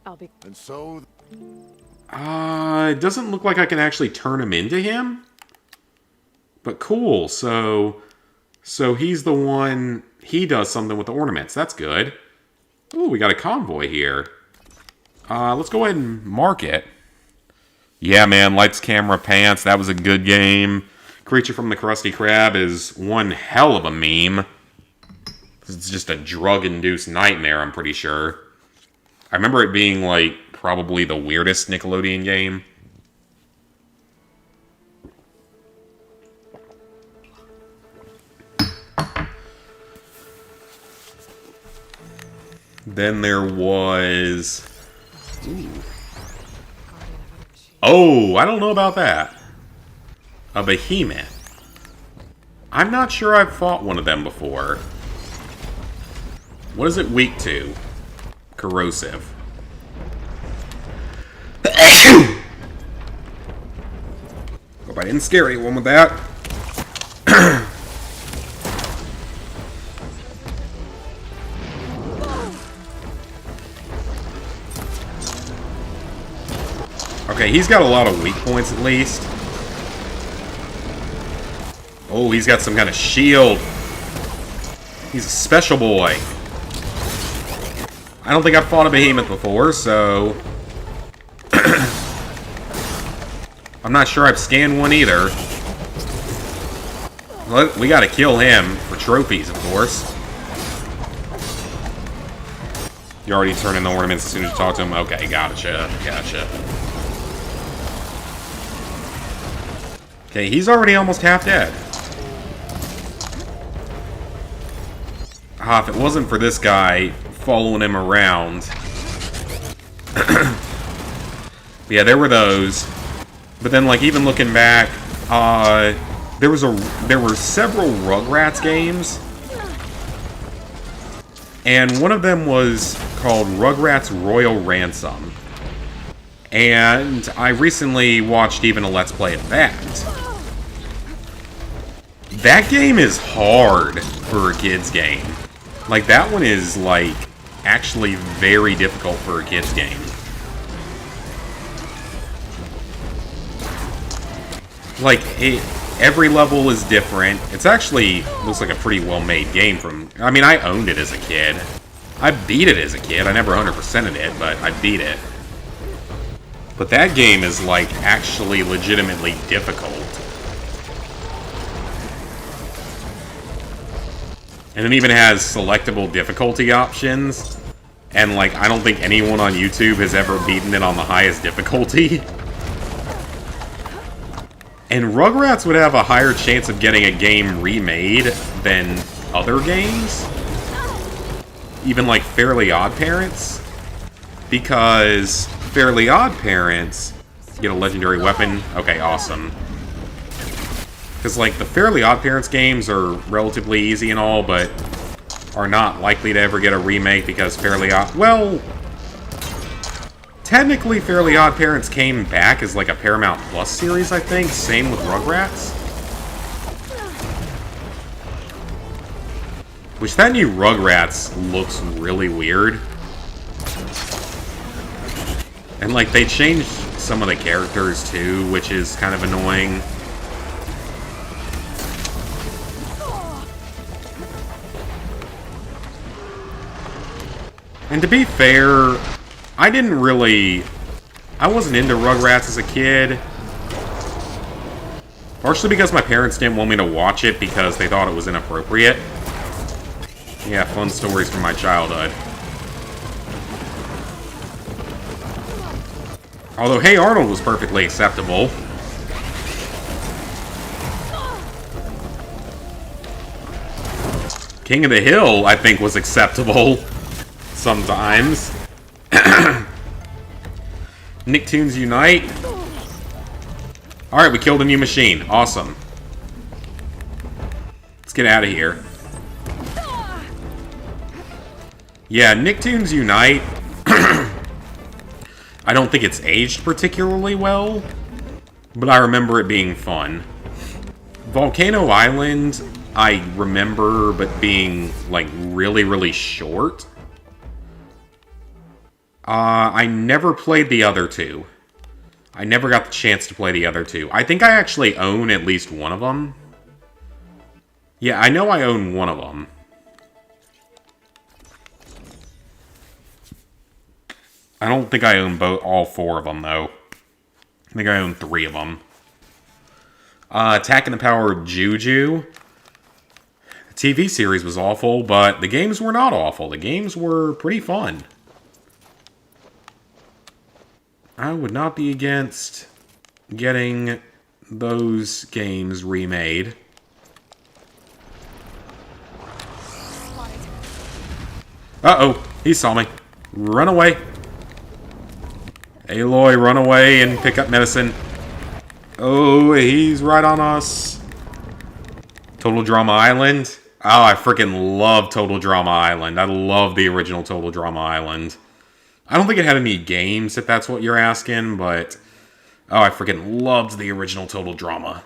I'll be... And so It doesn't look like I can actually turn him into him. But cool, so he's the one, he does something with the ornaments. That's good. Ooh, we got a convoy here. Let's go ahead and mark it. Yeah, man, Lights, Camera, Pants, that was a good game. Creature from the Krusty Krab is one hell of a meme. It's just a drug-induced nightmare, I'm pretty sure. I remember it being, like, probably the weirdest Nickelodeon game. Then there was... Ooh. Oh, I don't know about that. A behemoth. I'm not sure I've fought one of them before. What is it weak to? Corrosive. Hope I didn't scare anyone with that. Okay, he's got a lot of weak points at least. Oh, he's got some kind of shield. He's a special boy. I don't think I've fought a behemoth before, so... I'm not sure I've scanned one either. We gotta kill him for trophies, of course. You already turn in the ornaments as soon as you talk to him? Okay, gotcha. Gotcha. Okay, he's already almost half dead. Ah, if it wasn't for this guy following him around. Yeah, there were those. But then, like, even looking back, there were several Rugrats games. And one of them was called Rugrats Royal Ransom. And I recently watched even a Let's Play of that. That game is hard for a kid's game. Like, that one is, like, actually very difficult for a kid's game. Like, every level is different. It's actually looks like a pretty well-made game from... I mean, I owned it as a kid. I beat it as a kid. I never 100%ed it, but I beat it. But that game is, like, actually legitimately difficult. And it even has selectable difficulty options. And, like, I don't think anyone on YouTube has ever beaten it on the highest difficulty. And Rugrats would have a higher chance of getting a game remade than other games. Even, like, Fairly Odd Parents. Because Fairly Odd Parents get a legendary weapon. Okay, awesome. Because, like, the Fairly Odd Parents games are relatively easy and all, but are not likely to ever get a remake because Fairly Odd... Well, technically Fairly Odd Parents came back as, like, a Paramount Plus series, I think. Same with Rugrats. Which, that new Rugrats looks really weird. And, like, they changed some of the characters, too, which is kind of annoying. And to be fair, I wasn't into Rugrats as a kid. Partially because my parents didn't want me to watch it because they thought it was inappropriate. Yeah, fun stories from my childhood. Although Hey Arnold was perfectly acceptable. King of the Hill, I think, was acceptable. Sometimes. Nicktoons Unite. Alright, we killed a new machine. Awesome. Let's get out of here. Yeah, Nicktoons Unite. I don't think it's aged particularly well, but I remember it being fun. Volcano Island, I remember, but being, like, really, really short. I never played the other two. I never got the chance to play the other two. I think I actually own at least one of them. Yeah, I know I own one of them. I don't think I own all four of them, though. I think I own 3 of them. Attack and the Power of Juju. The TV series was awful, but the games were not awful. The games were pretty fun. I would not be against getting those games remade. Uh-oh. He saw me. Run away. Aloy, run away and pick up medicine. Oh, he's right on us. Total Drama Island. Oh, I freaking love Total Drama Island. I love the original Total Drama Island. I don't think it had any games, if that's what you're asking, but... Oh, I freaking loved the original Total Drama.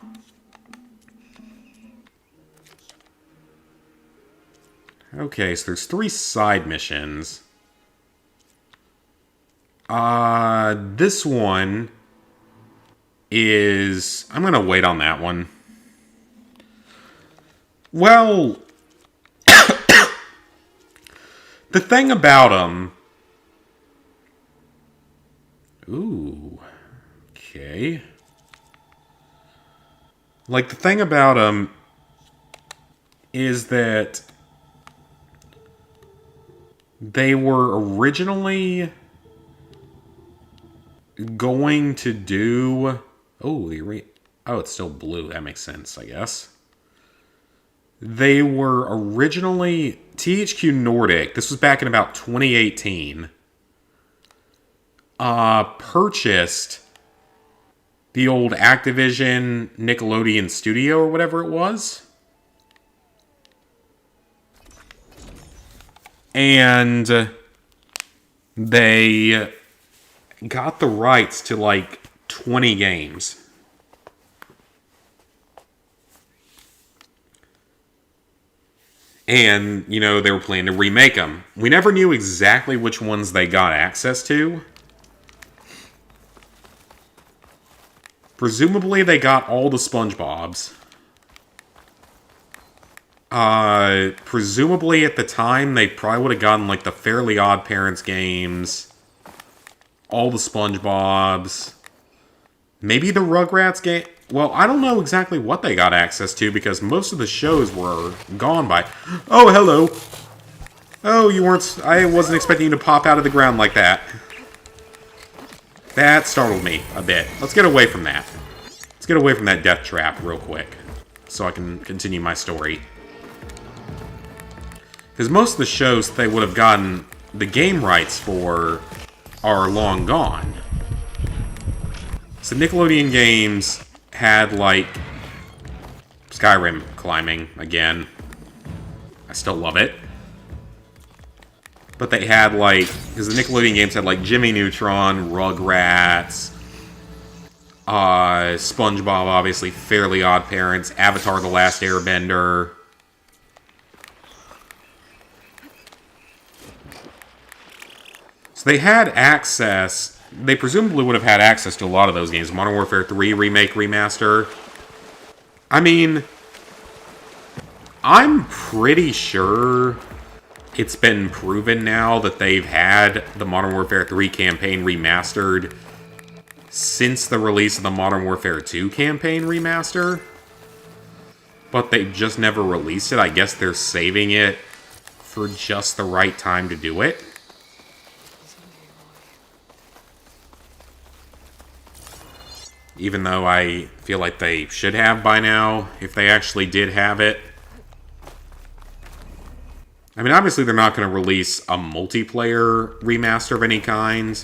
Okay, so there's 3 side missions. This one is... I'm gonna wait on that one. Well... the thing about them... Ooh... Okay. Like, the thing about them is that they were originally going to do... Oh, it's still blue. That makes sense, I guess. They were originally... THQ Nordic, this was back in about 2018, purchased the old Activision Nickelodeon studio or whatever it was. And they got the rights to like 20 games. And, you know, they were planning to remake them. We never knew exactly which ones they got access to. Presumably they got all the SpongeBobs. Presumably at the time they probably would have gotten like the Fairly Odd Parents games. All the SpongeBobs. Maybe the Rugrats game. Well, I don't know exactly what they got access to because most of the shows were gone by... Oh, hello. Oh, you weren't... I wasn't expecting you to pop out of the ground like that. That startled me a bit. Let's get away from that. Let's get away from that death trap real quick. So I can continue my story. Because most of the shows they would have gotten the game rights for are long gone. So Nickelodeon games had, like, Skyrim climbing again. I still love it. But they had, like... Because the Nickelodeon games had, like, Jimmy Neutron, Rugrats, SpongeBob, obviously, Fairly Odd Parents, Avatar The Last Airbender. So they had access... They presumably would have had access to a lot of those games. Modern Warfare 3 Remake, Remaster. I mean... I'm pretty sure... It's been proven now that they've had the Modern Warfare 3 campaign remastered since the release of the Modern Warfare 2 campaign remaster. But they just never released it. I guess they're saving it for just the right time to do it. Even though I feel like they should have by now, if they actually did have it. I mean, obviously they're not going to release a multiplayer remaster of any kind,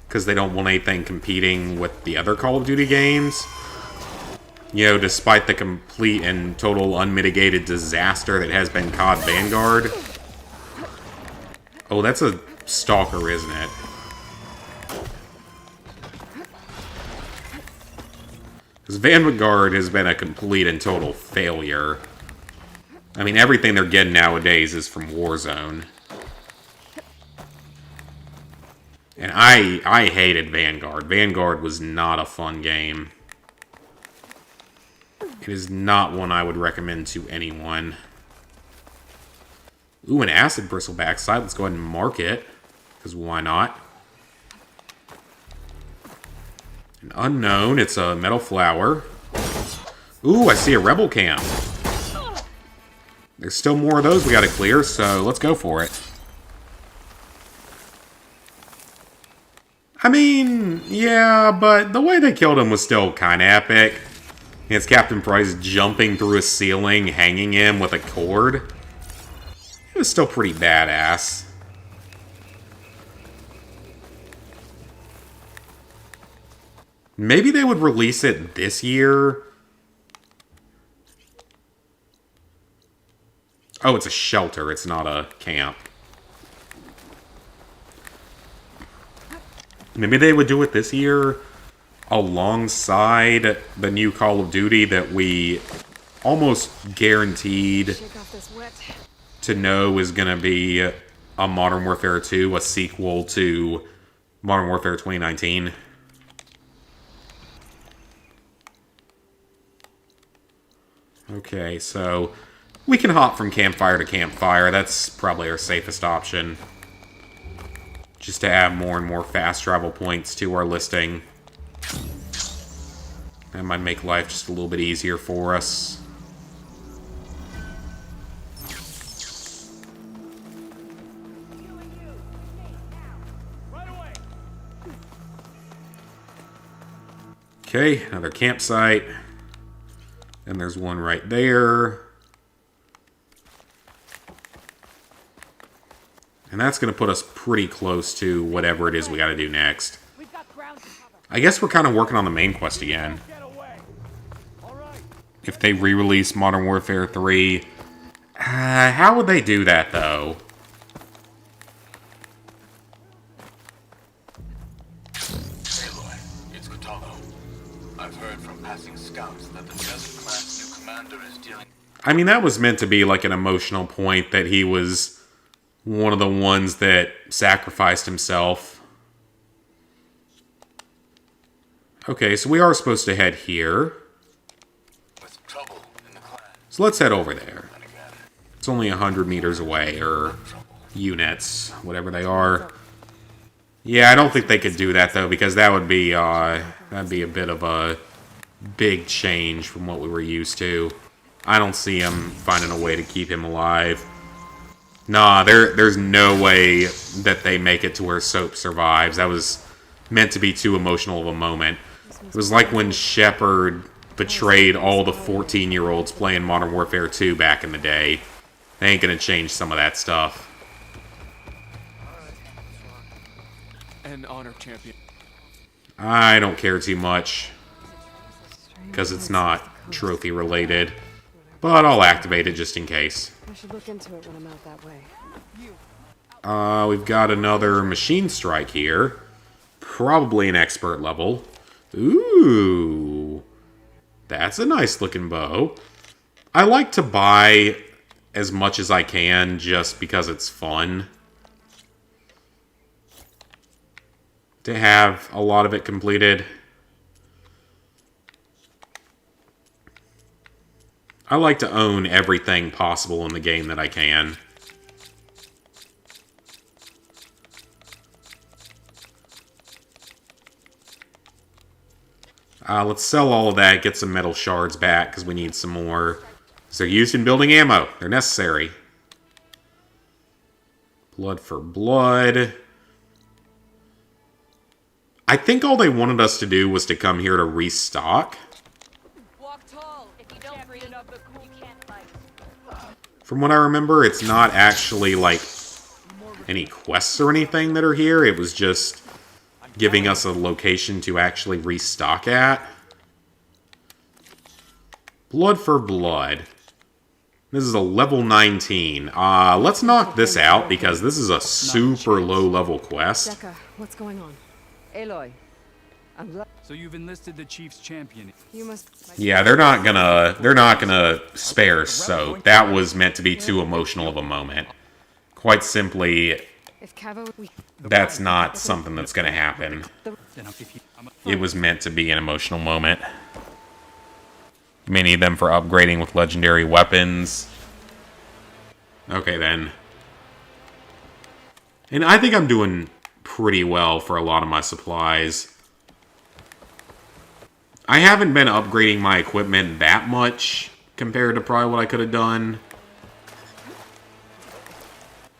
because they don't want anything competing with the other Call of Duty games. You know, despite the complete and total unmitigated disaster that has been COD Vanguard. Oh, that's a stalker, isn't it? Because Vanguard has been a complete and total failure. I mean, everything they're getting nowadays is from Warzone. And I hated Vanguard. Vanguard was not a fun game. It is not one I would recommend to anyone. Ooh, an acid bristleback side. Let's go ahead and mark it. Because why not? An unknown. It's a metal flower. Ooh, I see a rebel camp. There's still more of those we gotta clear, so let's go for it. I mean, yeah, but the way they killed him was still kinda epic. It's Captain Price jumping through a ceiling, hanging him with a cord. It was still pretty badass. Maybe they would release it this year. Oh, it's a shelter. It's not a camp. Maybe they would do it this year alongside the new Call of Duty that we almost guaranteed Shake off this wet. to know is going to be a Modern Warfare 2, a sequel to Modern Warfare 2019. Okay, so we can hop from campfire to campfire. That's probably our safest option. Just to add more and more fast travel points to our listing. That might make life just a little bit easier for us. Okay, another campsite. And there's one right there. And that's going to put us pretty close to whatever it is we got to do next. I guess we're kind of working on the main quest again. If they re-release Modern Warfare 3, how would they do that, though? Aloy, it's Kotallo. I've heard from passing scouts that the Desert Clan's new commander is dealing... I mean, that was meant to be like an emotional point that he was one of the ones that sacrificed himself. Okay, so we are supposed to head here. with trouble in the clan. So let's head over there. And again, It's only 100 meters away, or units, whatever they are. Yeah, I don't think they could do that, though, because that'd be a bit of a big change from what we were used to. I don't see him finding a way to keep him alive. Nah, there's no way that they make it to where Soap survives. That was meant to be too emotional of a moment. It was like when Shepard betrayed all the 14-year-olds playing Modern Warfare 2 back in the day. They ain't gonna change some of that stuff. An honor champion. I don't care too much, because it's not trophy related. But I'll activate it just in case. I should look into it when I'm out that way. We've got another machine strike here. Probably an expert level. Ooh. That's a nice looking bow. I like to buy as much as I can just because it's fun. To have a lot of it completed. I like to own everything possible in the game that I can. Let's sell all of that, get some metal shards back, because we need some more. Because they're used in building ammo. They're necessary. Blood for blood. I think all they wanted us to do was to come here to restock. Walk tall. If you don't breathe, you can't fight. From what I remember, it's not actually, like, any quests or anything that are here. It was just giving us a location to actually restock at. Blood for blood. This is a level 19. Let's knock this out, because this is a super low-level quest. Becca, what's going on? Aloy, So you've enlisted the Chief's champion. You must... Yeah, they're not gonna spare Soap. That was meant to be too emotional of a moment. Quite simply, If Cavo... that's not something that's gonna happen. Then I'll give you. It was meant to be an emotional moment. You may need them for upgrading with legendary weapons. Okay, then. And I think I'm doing pretty well for a lot of my supplies. I haven't been upgrading my equipment that much compared to probably what I could have done.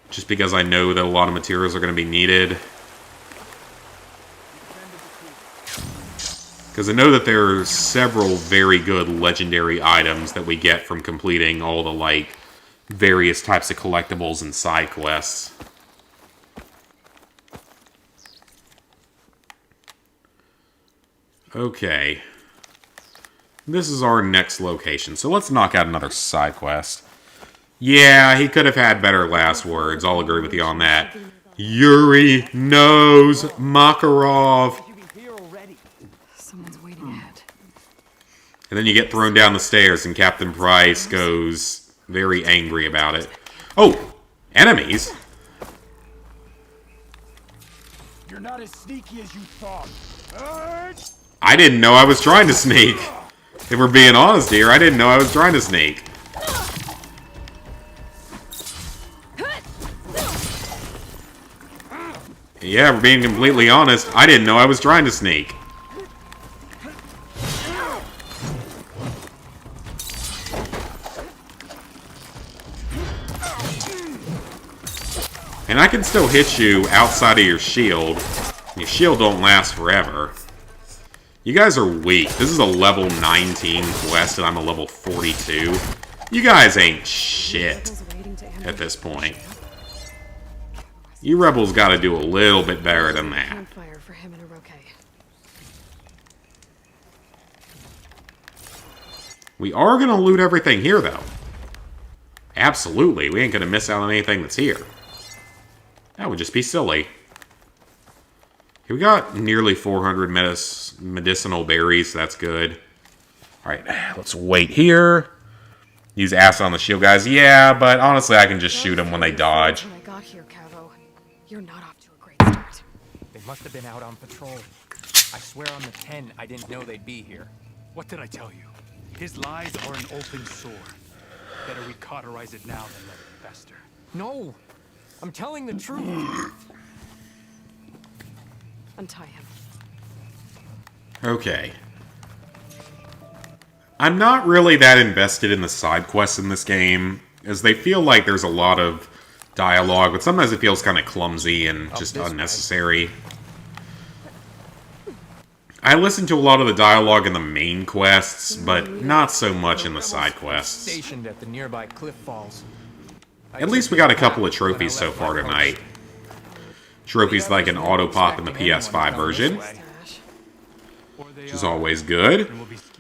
Just because I know that a lot of materials are going to be needed. Because I know that there are several very good legendary items that we get from completing all the, like, various types of collectibles and side quests. Okay. This is our next location, so let's knock out another side quest. Yeah, he could have had better last words. I'll agree with you on that. Yuri knows Makarov. Someone's waiting ahead. And then you get thrown down the stairs, and Captain Price goes very angry about it. Oh, enemies? You're not as sneaky as you thought. I didn't know I was trying to sneak. If we're being honest here, I didn't know I was trying to sneak. Yeah, if we're being completely honest, I didn't know I was trying to sneak. And I can still hit you outside of your shield. Your shield don't last forever. You guys are weak. This is a level 19 quest and I'm a level 42. You guys ain't shit at this point. You rebels gotta do a little bit better than that. Campfire for him and Hiroke. We are gonna loot everything here, though. Absolutely. We ain't gonna miss out on anything that's here. That would just be silly. Here we got nearly 400 medicinal berries, so that's good. Alright, let's wait here. Use acid on the shield guys. Yeah, but honestly, I can just shoot them when they dodge. When I got here, Cavo, you're not off to a great start. They must have been out on patrol. I swear on the 10, I didn't know they'd be here. What did I tell you? His lies are an open sore. Better we cauterize it now than let it fester. No! I'm telling the truth. Untie him. Okay. I'm not really that invested in the side quests in this game, as they feel like there's a lot of dialogue, but sometimes it feels kind of clumsy and just unnecessary. I listen to a lot of the dialogue in the main quests, but not so much in the side quests. Stationed at the nearby cliff falls. At least we got a couple of trophies so far tonight. Trophies like an auto pop in the PS5 version, which is always good.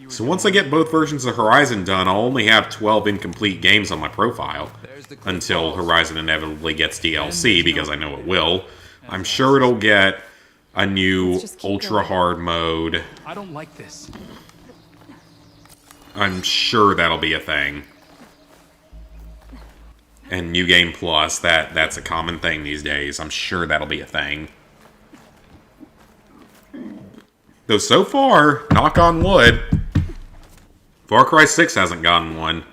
So once I get both versions of Horizon done, I'll only have 12 incomplete games on my profile. Until Horizon inevitably gets DLC, because I know it will. I'm sure it'll get a new ultra hard mode. I don't like this. I'm sure that'll be a thing. And New Game Plus, that's a common thing these days. I'm sure that'll be a thing. Though so far, knock on wood, Far Cry 6 hasn't gotten one.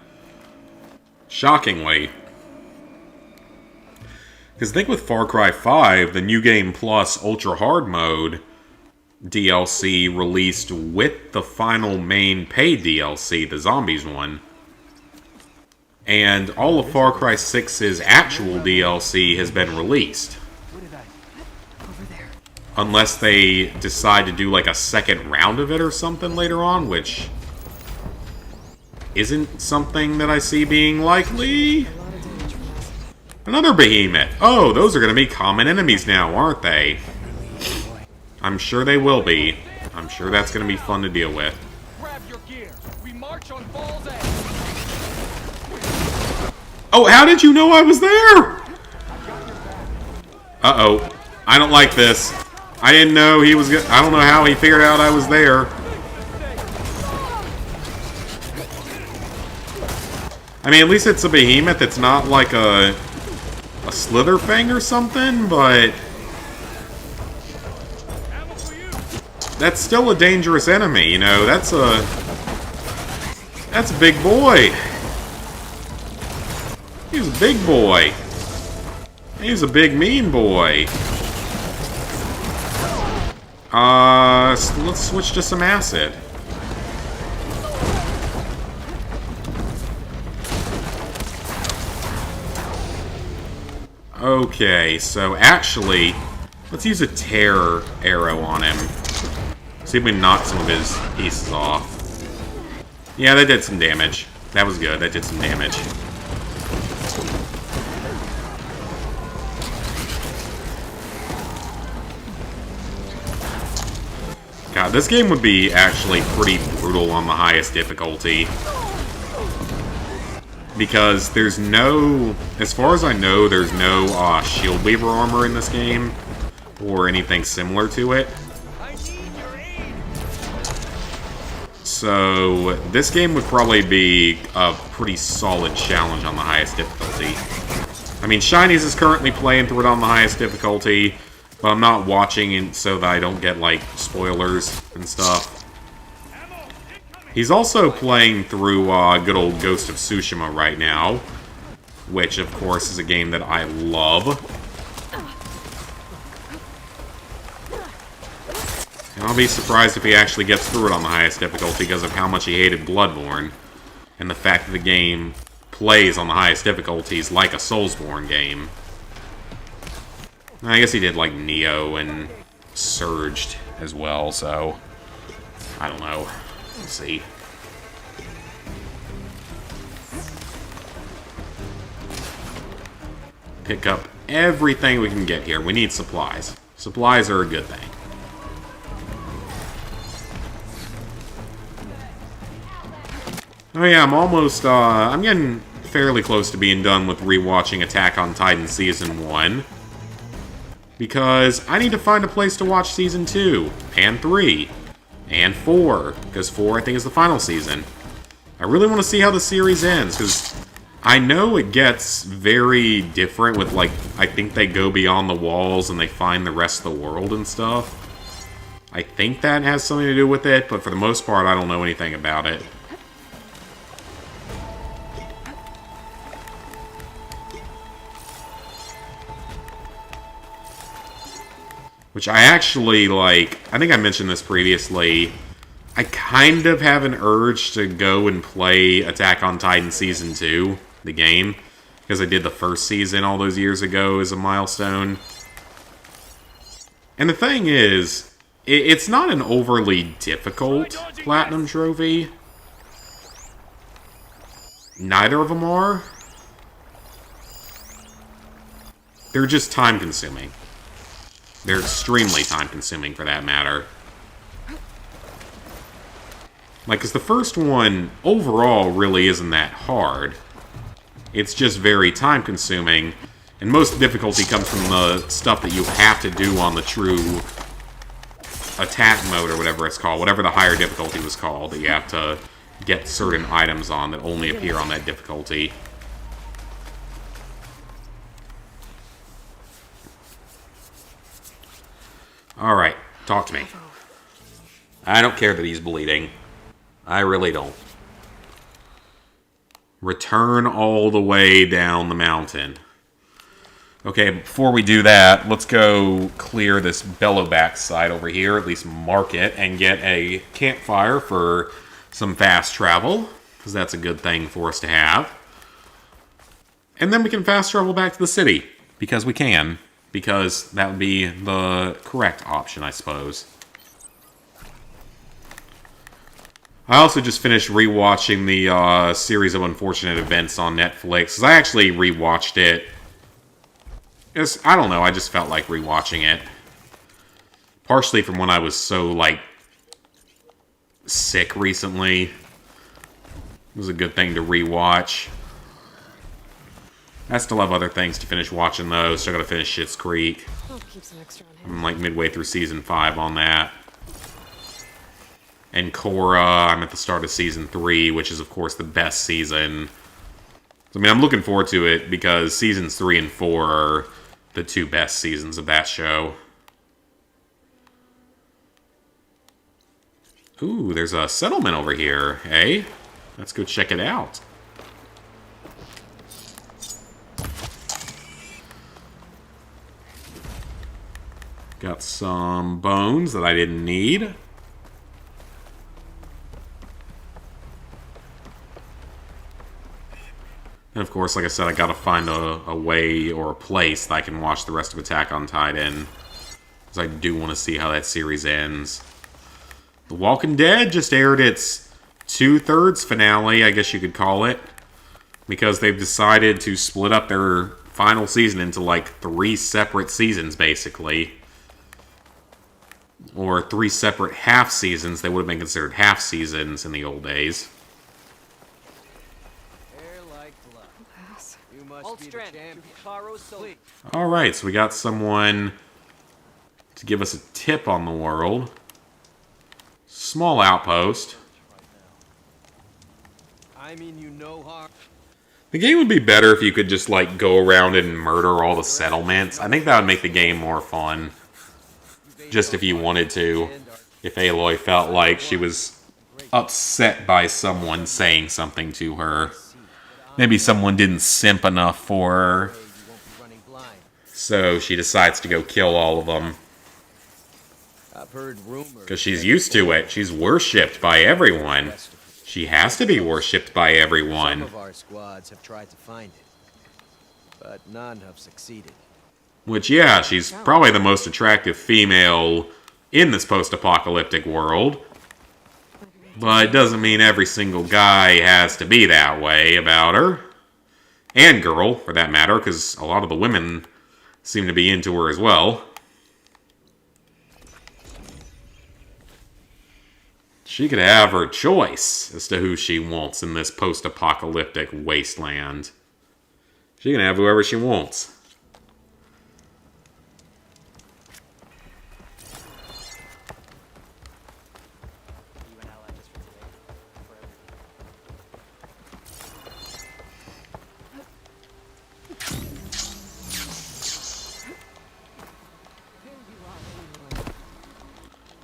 Shockingly. Because think with Far Cry 5, the New Game Plus Ultra Hard Mode DLC released with the final main paid DLC, the Zombies one. And all of Far Cry 6's actual DLC has been released. Over there. Unless they decide to do like a second round of it or something later on, which isn't something that I see being likely. Another behemoth. Oh, those are going to be common enemies now, aren't they? I'm sure they will be. I'm sure that's going to be fun to deal with. Grab your gear. We march on Falls Edge. Oh, how did you know I was there? Uh-oh. I don't like this. I didn't know he was... I don't know how he figured out I was there. I mean, at least it's a behemoth. It's not like a slither fang or something, but... That's still a dangerous enemy, you know? That's a big boy. He's a big boy. He's a big mean boy. Let's switch to some acid. Okay, so actually, let's use a terror arrow on him. See if we can knock some of his pieces off. Yeah, that did some damage. That was good, that did some damage. God, this game would be actually pretty brutal on the highest difficulty. Because there's no... As far as I know, there's no shield weaver armor in this game. Or anything similar to it. So, this game would probably be a pretty solid challenge on the highest difficulty. I mean, Shinies is currently playing through it on the highest difficulty, but I'm not watching it so that I don't get, like, spoilers and stuff. He's also playing through good old Ghost of Tsushima right now, which, of course, is a game that I love. And I'll be surprised if he actually gets through it on the highest difficulty because of how much he hated Bloodborne. And the fact that the game plays on the highest difficulties like a Soulsborne game. I guess he did like Neo and Surged as well, so... I don't know. We'll see. Pick up everything we can get here. We need supplies. Supplies are a good thing. Oh yeah, I'm almost, I'm getting fairly close to being done with rewatching Attack on Titan Season 1. Because I need to find a place to watch Season 2, and 3, and 4. Because 4, I think, is the final season. I really want to see how the series ends, because I know it gets very different with, like, I think they go beyond the walls and they find the rest of the world and stuff. I think that has something to do with it, but for the most part, I don't know anything about it. Which I actually, like, I think I mentioned this previously, I kind of have an urge to go and play Attack on Titan Season 2, the game, because I did the first season all those years ago as a milestone. And the thing is, it's not an overly difficult Platinum Trophy. Neither of them are. They're just time-consuming. They're extremely time-consuming, for that matter. Like, because the first one, overall, really isn't that hard. It's just very time-consuming, and most difficulty comes from the stuff that you have to do on the true attack mode, or whatever it's called. Whatever the higher difficulty was called, that you have to get certain items on that only appear on that difficulty. Alright, talk to me. I don't care that he's bleeding. I really don't. Return all the way down the mountain. Okay, before we do that, let's go clear this Bellowback side over here, at least mark it, and get a campfire for some fast travel, because that's a good thing for us to have. And then we can fast travel back to the city, because we can. Because that would be the correct option, I suppose. I also just finished rewatching the series of unfortunate events on Netflix. Because I actually rewatched it. I don't know, I just felt like rewatching it. Partially from when I was so, like, sick recently. It was a good thing to rewatch. I still have other things to finish watching, though. Still gotta finish Schitt's Creek. I'll keep some extra on hand. I'm like midway through Season 5 on that. And Korra, I'm at the start of Season 3, which is, of course, the best season. I mean, I'm looking forward to it because Seasons 3 and 4 are the two best seasons of that show. Ooh, there's a settlement over here, eh? Let's go check it out. Got some bones that I didn't need. And of course, like I said, I gotta find a way or a place that I can watch the rest of Attack on Titan. Because I do want to see how that series ends. The Walking Dead just aired its 2/3 finale, I guess you could call it. Because they've decided to split up their final season into like 3 separate seasons, basically. or 3 separate half seasons. They would have been considered half seasons in the old days. Alright, so we got someone to give us a tip on the world. Small outpost. The game would be better if you could just, like, go around and murder all the settlements. I think that would make the game more fun. Just if you wanted to. If Aloy felt like she was upset by someone saying something to her. Maybe someone didn't simp enough for her. So she decides to go kill all of them. Because she's used to it. She's worshipped by everyone. She has to be worshipped by everyone. Some of our squads have tried to find it, but none have succeeded. Which, yeah, she's probably the most attractive female in this post-apocalyptic world. But it doesn't mean every single guy has to be that way about her. And girl, for that matter, because a lot of the women seem to be into her as well. She could have her choice as to who she wants in this post-apocalyptic wasteland. She can have whoever she wants.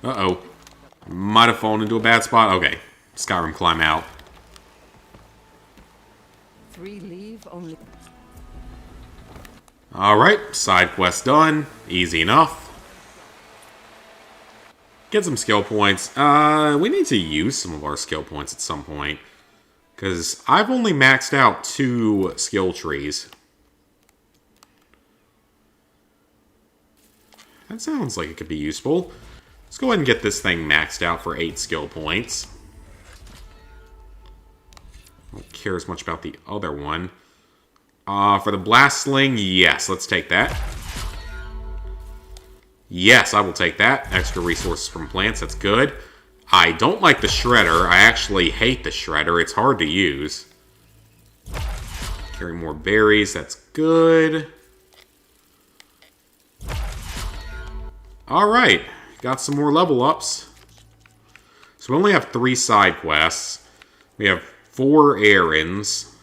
Uh-oh. Might have fallen into a bad spot. Okay. Skyrim climb out. 3 leave only. Alright, side quest done. Easy enough. Get some skill points. We need to use some of our skill points at some point. Because I've only maxed out 2 skill trees. That sounds like it could be useful. Let's go ahead and get this thing maxed out for 8 skill points. Don't care as much about the other one. For the blast sling, yes, let's take that. Yes, I will take that. Extra resources from plants, that's good. I don't like the shredder. I actually hate the shredder. It's hard to use. Carry more berries, that's good. Alright. Got some more level ups. So we only have 3 side quests. We have 4 errands.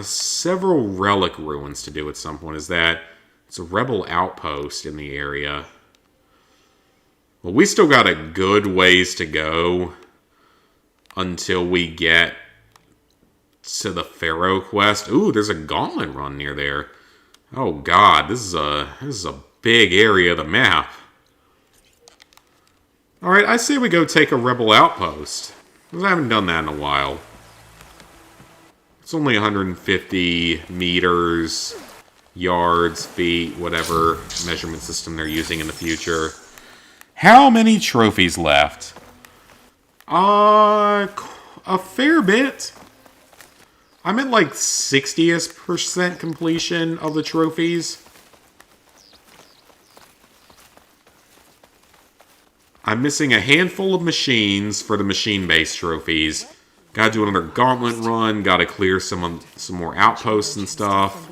Several relic ruins to do at some point. Is that... It's a rebel outpost in the area. Well, we still got a good ways to go until we get to the Pharaoh quest. Ooh, there's a gauntlet run near there. Oh god, this is a big area of the map. Alright, I say we go take a rebel outpost. Because I haven't done that in a while. It's only 150 meters, yards, feet, whatever measurement system they're using in the future. How many trophies left? A fair bit. I'm at like 60th% completion of the trophies. I'm missing a handful of machines for the machine-based trophies. Gotta do another gauntlet run, gotta clear some more outposts and stuff.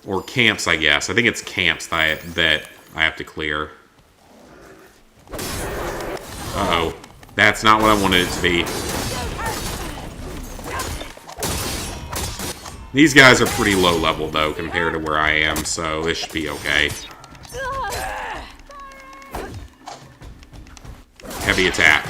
Or camps, I guess. I think it's camps that I have to clear. Uh-oh. That's not what I wanted it to be. These guys are pretty low level, though, compared to where I am, so this should be okay. Heavy attack.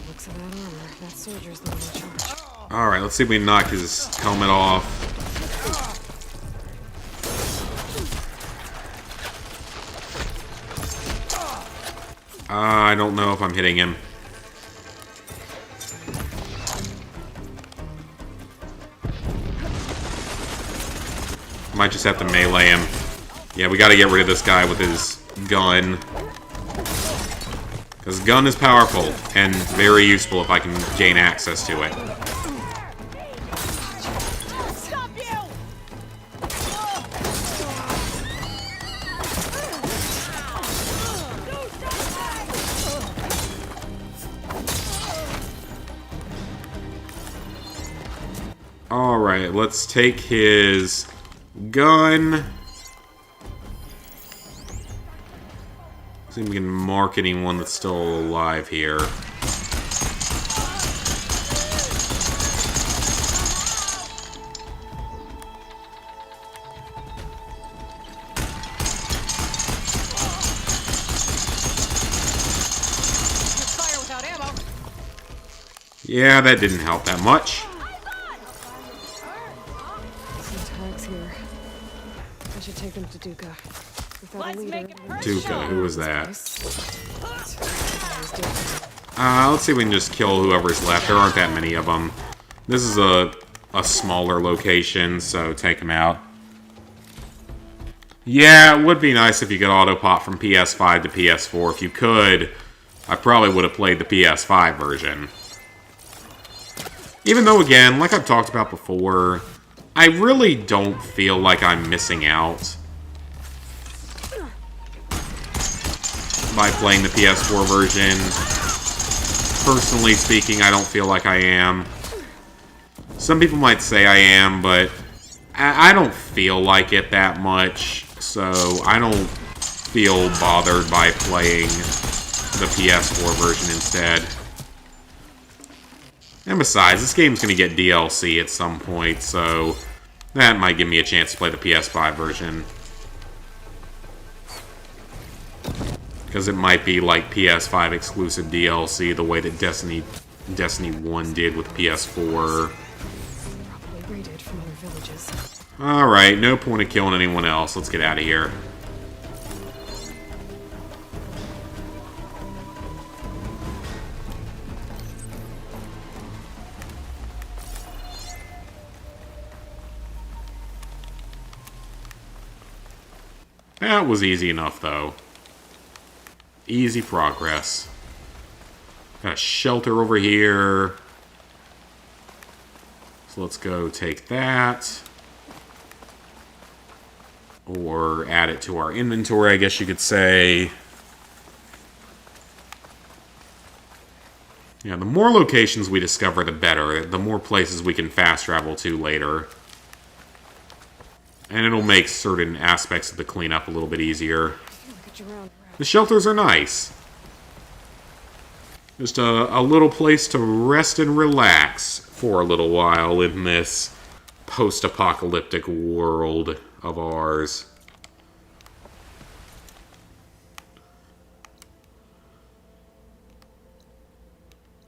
Looks of that armor. That soldier's the one in charge. Alright, let's see if we can knock his helmet off. I don't know if I'm hitting him. Might just have to melee him. Yeah, we gotta get rid of this guy with his gun. This gun is powerful and very useful if I can gain access to it. Alright, let's take his gun. See if we can mark anyone that's still alive here. Fire without ammo. Yeah, that didn't help that much. Some tags here. I should take them to Duca. Without a leader. Duca, who was that? Nice. Let's see if we can just kill whoever's left. There aren't that many of them. This is a smaller location, so take them out. Yeah, it would be nice if you could auto-pop from PS5 to PS4. If you could, I probably would have played the PS5 version. Even though, again, like I've talked about before, I really don't feel like I'm missing out by playing the PS4 version. Personally speaking, I don't feel like I am. Some people might say I am, but I don't feel like it that much, so I don't feel bothered by playing the PS4 version instead. And besides, this game's going to get DLC at some point, so that might give me a chance to play the PS5 version. Because it might be like PS5 exclusive DLC, the way that Destiny 1 did with PS4. Probably raided from other villages. Alright, no point of killing anyone else. Let's get out of here. That was easy enough, though. Easy progress. Got a shelter over here. So let's go take that. Or add it to our inventory, I guess you could say. Yeah, the more locations we discover, the better. The more places we can fast travel to later. And it'll make certain aspects of the cleanup a little bit easier. The shelters are nice. Just a little place to rest and relax for a little while in this post-apocalyptic world of ours.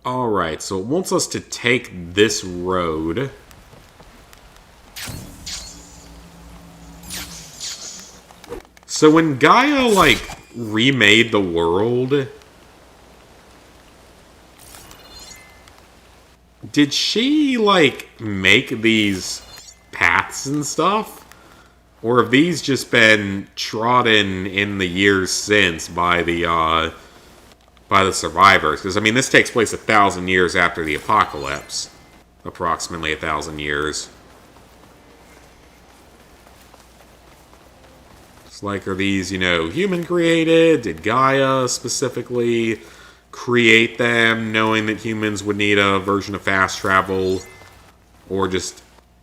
Alright, so it wants us to take this road. So when Gaia, like, remade the world, did she, like, make these paths and stuff? Or have these just been trodden in the years since by the survivors? Because, I mean, this takes place 1,000 years after the apocalypse. Approximately 1,000 years. Like, are these, you know, human-created? Did Gaia specifically create them, knowing that humans would need a version of fast travel? Or just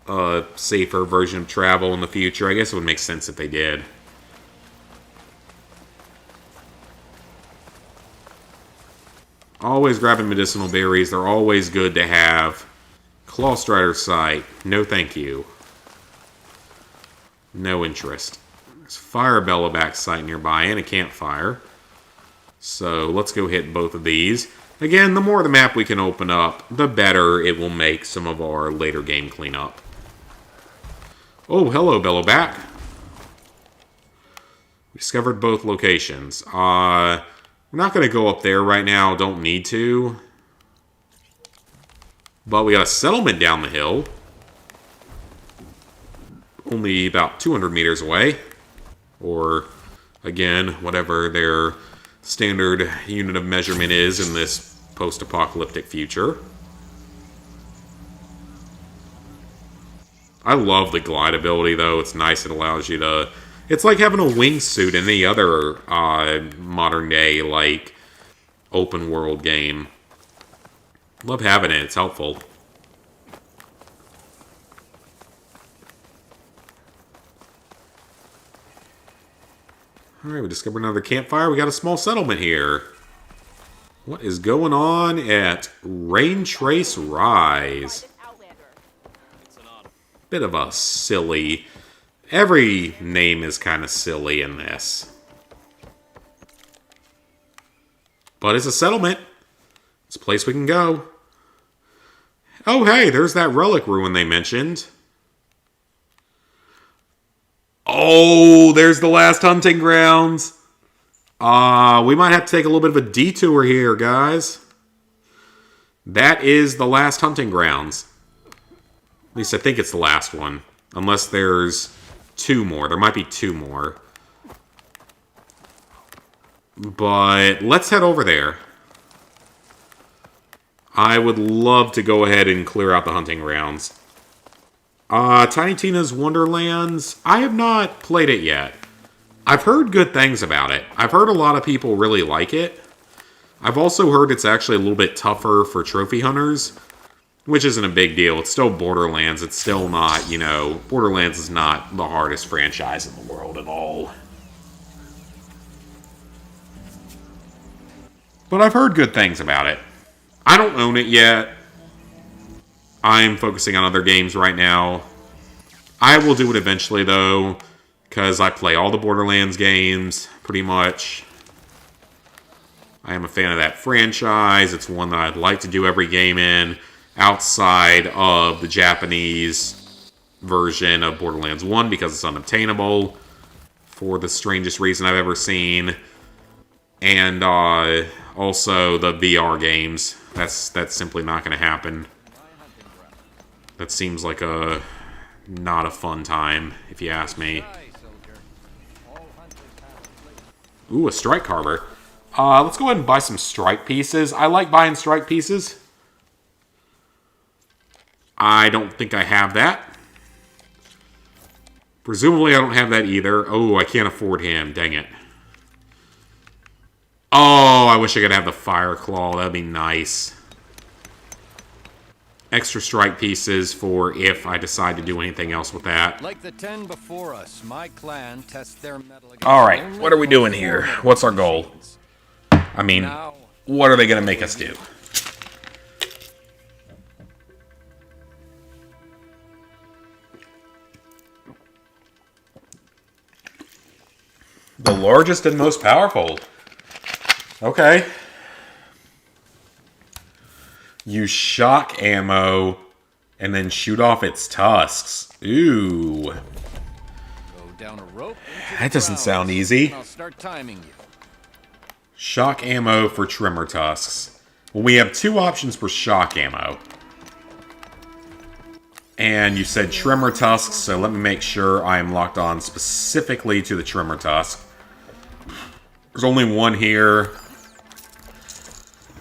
a safer version of travel in the future? I guess it would make sense if they did. Always grabbing medicinal berries. They're always good to have. Claw Strider Sight. No thank you. No interest. There's Fire Bellowback Sight nearby and a campfire. So let's go hit both of these. Again, the more the map we can open up, the better it will make some of our later game cleanup. Oh, hello, Bellowback. We discovered both locations. We're not going to go up there right now. Don't need to. But we got a settlement down the hill. Only about 200 meters away. Or, again, whatever their standard unit of measurement is in this post-apocalyptic future. I love the glide ability, though. It's nice. It allows you to... It's like having a wingsuit in any other modern-day, like, open-world game. Love having it. It's helpful. Alright, we discovered another campfire. We got a small settlement here. What is going on at Raintrace Rise? Bit of a silly... Every name is kind of silly in this. But it's a settlement. It's a place we can go. Oh, hey, there's that relic ruin they mentioned. Oh, there's the last hunting grounds. We might have to take a little bit of a detour here, guys. That is the last hunting grounds. At least I think it's the last one. Unless there's 2 more. There might be 2 more. But let's head over there. I would love to go ahead and clear out the hunting grounds. Tiny Tina's Wonderlands. I have not played it yet. I've heard good things about it. I've heard a lot of people really like it. I've also heard it's actually a little bit tougher for trophy hunters, which isn't a big deal. It's still Borderlands. It's still not, you know, Borderlands is not the hardest franchise in the world at all. But I've heard good things about it. I don't own it yet. I'm focusing on other games right now. I will do it eventually, though, because I play all the Borderlands games, pretty much. I am a fan of that franchise. It's one that I'd like to do every game in, outside of the Japanese version of Borderlands 1, because it's unobtainable, for the strangest reason I've ever seen. And also the VR games. That's simply not going to happen. That seems like not a fun time, if you ask me. Ooh, a strike carver. Let's go ahead and buy some strike pieces. I like buying strike pieces. I don't think I have that. Presumably I don't have that either. Oh, I can't afford him. Dang it. Oh, I wish I could have the fire claw. That'd be nice. Extra strike pieces for if I decide to do anything else with that. Like the 10 before us, my clan tests their metal against... Alright, what are we doing here? What's our goal? I mean, what are they going to make us do? The largest and most powerful. Okay. Use shock ammo and then shoot off its tusks. Ooh. Go down a rope. That doesn't sound easy. I'll start timing you. Shock ammo for trimmer tusks. Well, we have 2 options for shock ammo. And you said trimmer tusks, so let me make sure I am locked on specifically to the trimmer tusk. There's only one here.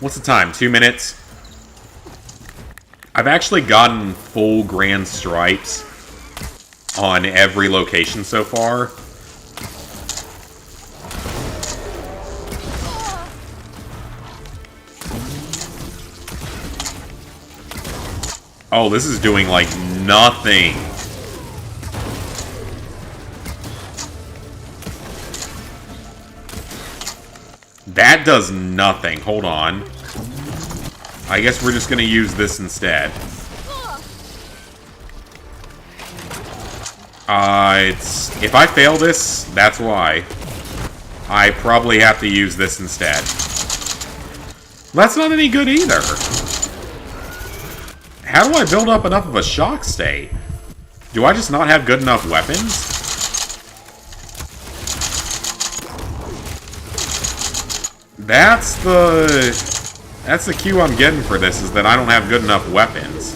What's the time? 2 minutes? I've actually gotten full grand stripes on every location so far. Oh, this is doing, like, nothing. That does nothing. Hold on. I guess we're just going to use this instead. If I fail this, that's why. I probably have to use this instead. That's not any good either. How do I build up enough of a shock state? Do I just not have good enough weapons? That's the cue I'm getting for this, is that I don't have good enough weapons.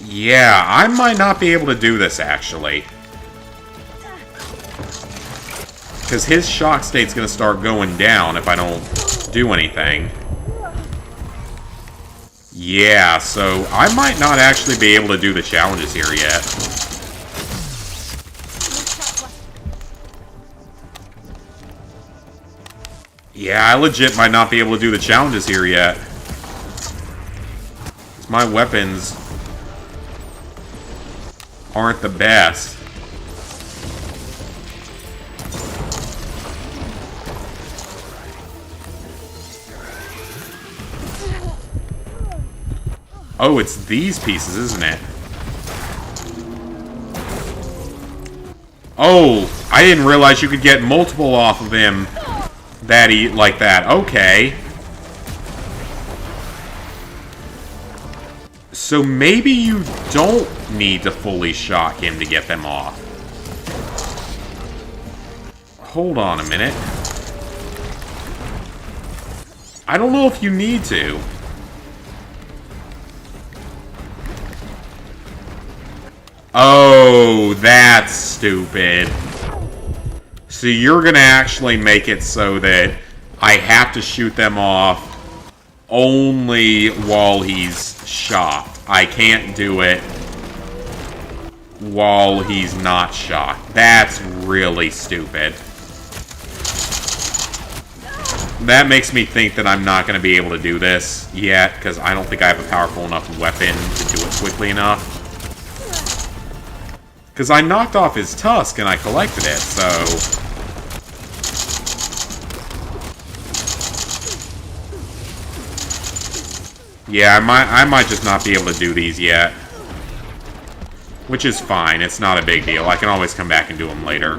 Yeah, I might not be able to do this, actually. Because his shock state's going to start going down if I don't do anything. Yeah, so I might not actually be able to do the challenges here yet. Yeah, I legit might not be able to do the challenges here yet. My weapons aren't the best. Oh, it's these pieces, isn't it? Oh, I didn't realize you could get multiple off of him like that. Okay. So maybe you don't need to fully shock him to get them off. Hold on a minute. I don't know if you need to. Oh, that's stupid. So you're gonna actually make it so that I have to shoot them off only while he's shocked. I can't do it while he's not shocked. That's really stupid. That makes me think that I'm not going to be able to do this yet, because I don't think I have a powerful enough weapon to do it quickly enough. Because I knocked off his tusk and I collected it, so... Yeah, I might just not be able to do these yet. Which is fine, it's not a big deal. I can always come back and do them later.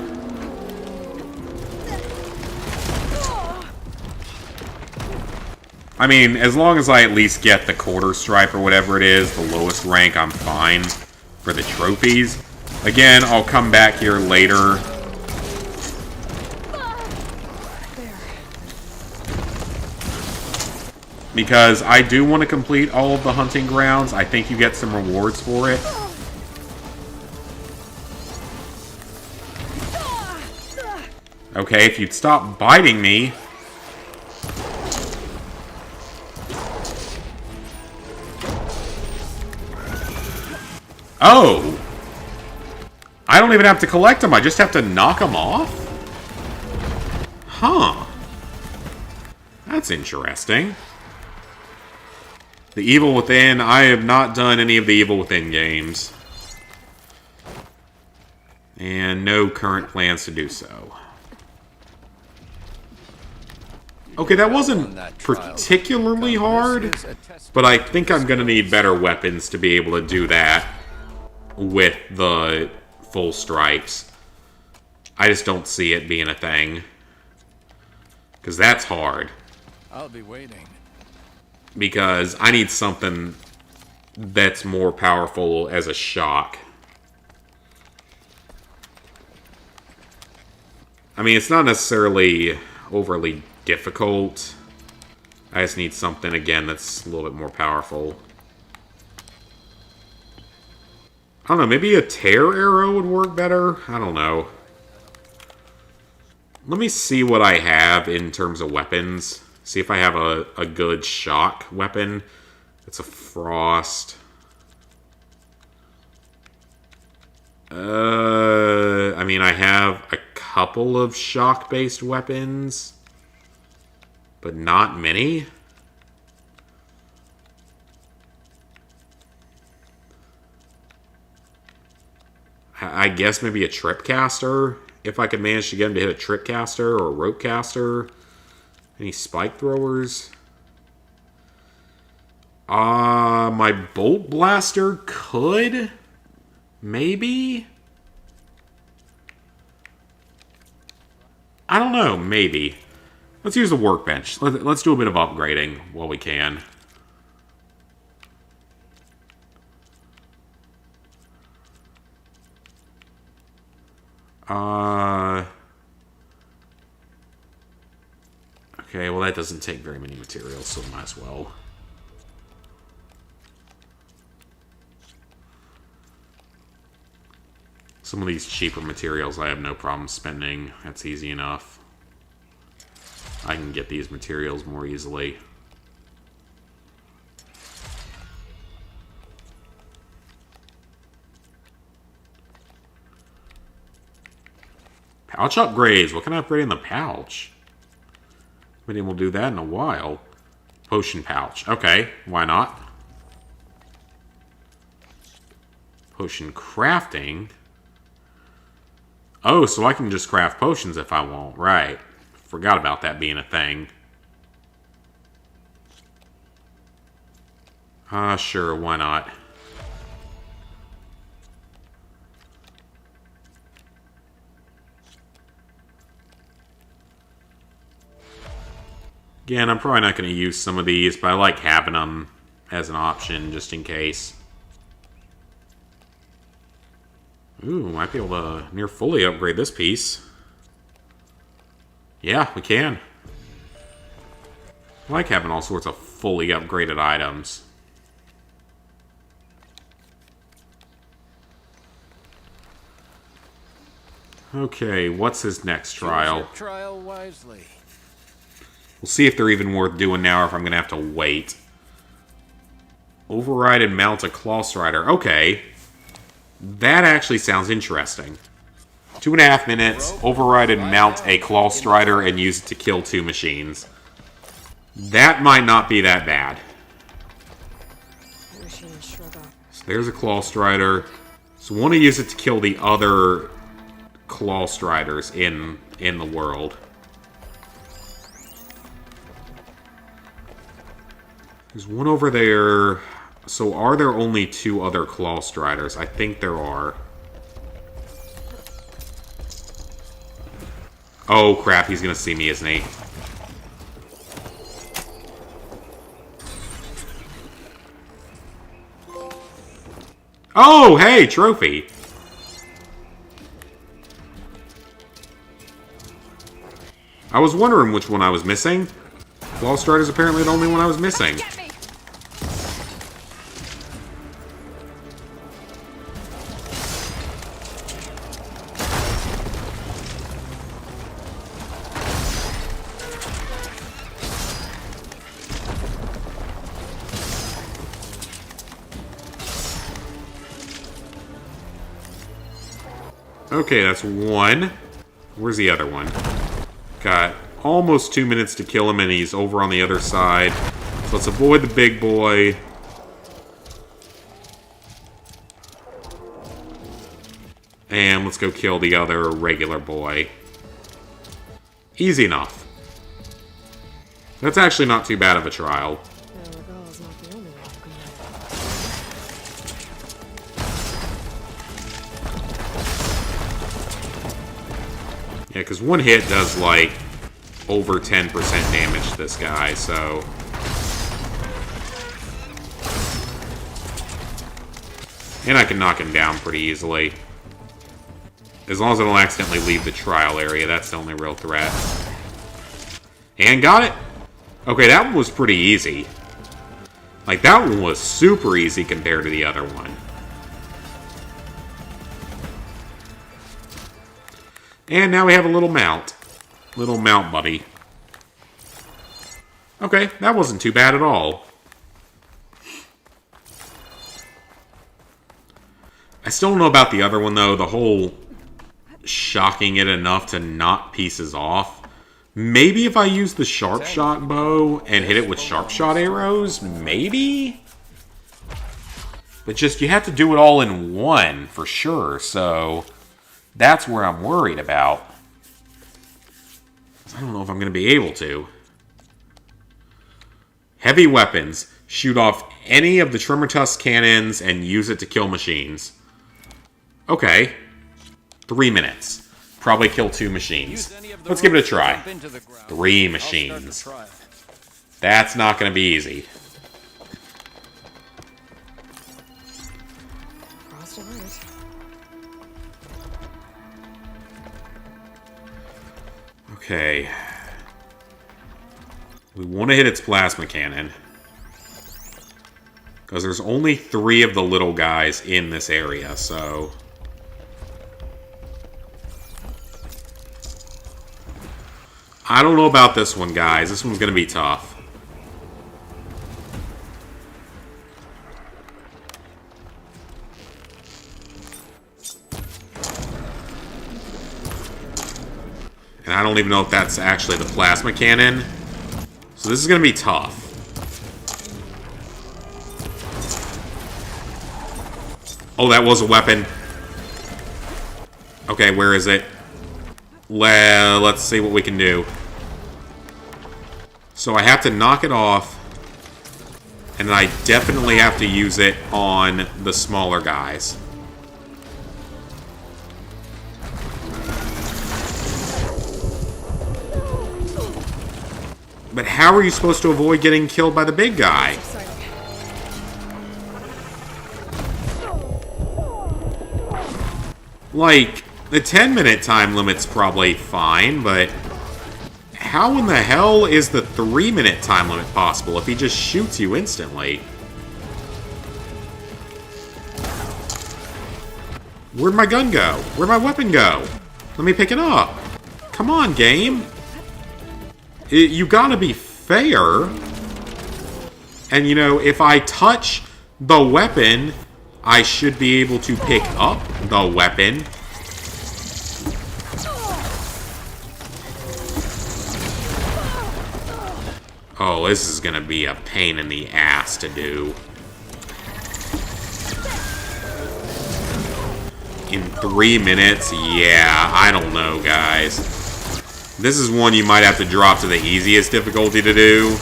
I mean, as long as I at least get the quarter stripe or whatever it is, the lowest rank, I'm fine for the trophies. Again, I'll come back here later. Because I do want to complete all of the hunting grounds. I think you get some rewards for it. Okay, if you'd stop biting me. Oh! I don't even have to collect them, I just have to knock them off? Huh. That's interesting. The Evil Within, I have not done any of the Evil Within games. And no current plans to do so. Okay, that wasn't particularly hard, but I think I'm going to need better weapons to be able to do that with the full stripes. I just don't see it being a thing. Because that's hard. I'll be waiting. Because I need something that's more powerful as a shock. I mean, it's not necessarily overly difficult. I just need something, again, that's a little bit more powerful. I don't know, maybe a tear arrow would work better? I don't know. Let me see what I have in terms of weapons. See if I have a good shock weapon. It's a frost. I mean, I have a couple of shock-based weapons, but not many. I guess maybe a trip caster, if I could manage to get him to hit a trip caster or a rope caster. Any spike throwers? My bolt blaster could? Maybe? I don't know, maybe. Let's use the workbench. Let's do a bit of upgrading while we can. Okay, well that doesn't take very many materials, so might as well. Some of these cheaper materials I have no problem spending. That's easy enough. I can get these materials more easily. Pouch upgrades. What can I upgrade in the pouch? Haven't been able to do that in a while. Potion pouch. Okay, why not? Potion crafting. Oh, so I can just craft potions if I want. Right. Forgot about that being a thing. Sure, why not? Again, I'm probably not going to use some of these, but I like having them as an option just in case. Ooh, might be able to near fully upgrade this piece. Yeah, we can. I like having all sorts of fully upgraded items. Okay, what's his next trial? Choose your trial wisely. We'll see if they're even worth doing now or if I'm going to have to wait. Override and mount a Claw Strider. Okay. That actually sounds interesting. 2.5 minutes, override and mount a Claw Strider and use it to kill 2 machines. That might not be that bad. So there's a Claw Strider. So we want to use it to kill the other Claw Striders in the world. There's one over there. So are there only 2 other Claw Striders? I think there are. Oh crap, he's gonna see me, isn't he? Oh, hey, trophy! I was wondering which one I was missing. Claw Strider's apparently the only one I was missing. Okay, that's one. Where's the other one? Got almost 2 minutes to kill him, and he's over on the other side. So let's avoid the big boy. And let's go kill the other regular boy. Easy enough. That's actually not too bad of a trial. Yeah, because one hit does, like, over 10% damage to this guy, so... And I can knock him down pretty easily. As long as I don't accidentally leave the trial area, that's the only real threat. And got it! Okay, that one was pretty easy. Like, that one was super easy compared to the other one. And now we have a little mount. Little mount buddy. Okay, that wasn't too bad at all. I still don't know about the other one, though. The whole shocking it enough to knock pieces off. Maybe if I use the sharp shot bow and hit it with sharp shot arrows, maybe? But just, you have to do it all in one, for sure, so... That's where I'm worried about. I don't know if I'm going to be able to. Heavy weapons. Shoot off any of the Tremor Tusk cannons and use it to kill machines. Okay. 3 minutes. Probably kill 2 machines. Let's give it a try. 3 machines. That's not going to be easy. Okay. We want to hit its plasma cannon. Because there's only 3 of the little guys in this area, so... I don't know about this one, guys. This one's going to be tough. And I don't even know if that's actually the plasma cannon. So this is going to be tough. Oh, that was a weapon. Okay, where is it? Let's see what we can do. So I have to knock it off. And I definitely have to use it on the smaller guys. But how are you supposed to avoid getting killed by the big guy? Like, the 10-minute time limit's probably fine, but how in the hell is the 3-minute time limit possible if he just shoots you instantly? Where'd my gun go? Where'd my weapon go? Let me pick it up. Come on, game. You gotta be fair. And, you know, if I touch the weapon, I should be able to pick up the weapon. Oh, this is gonna be a pain in the ass to do. In 3 minutes? Yeah, I don't know, guys. This is one you might have to drop to the easiest difficulty to do.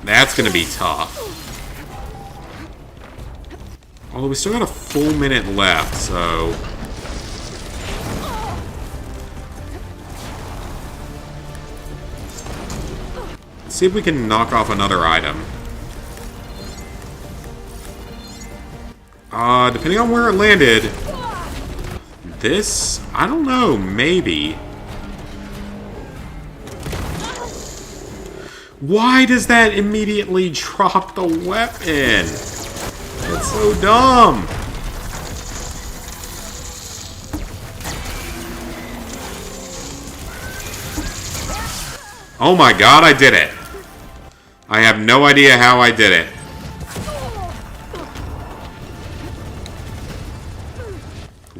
That's gonna be tough. Although we still got a full minute left, so... Let's see if we can knock off another item. Depending on where it landed... This... I don't know, maybe. Why does that immediately drop the weapon? That's so dumb. Oh my god, I did it. I have no idea how I did it.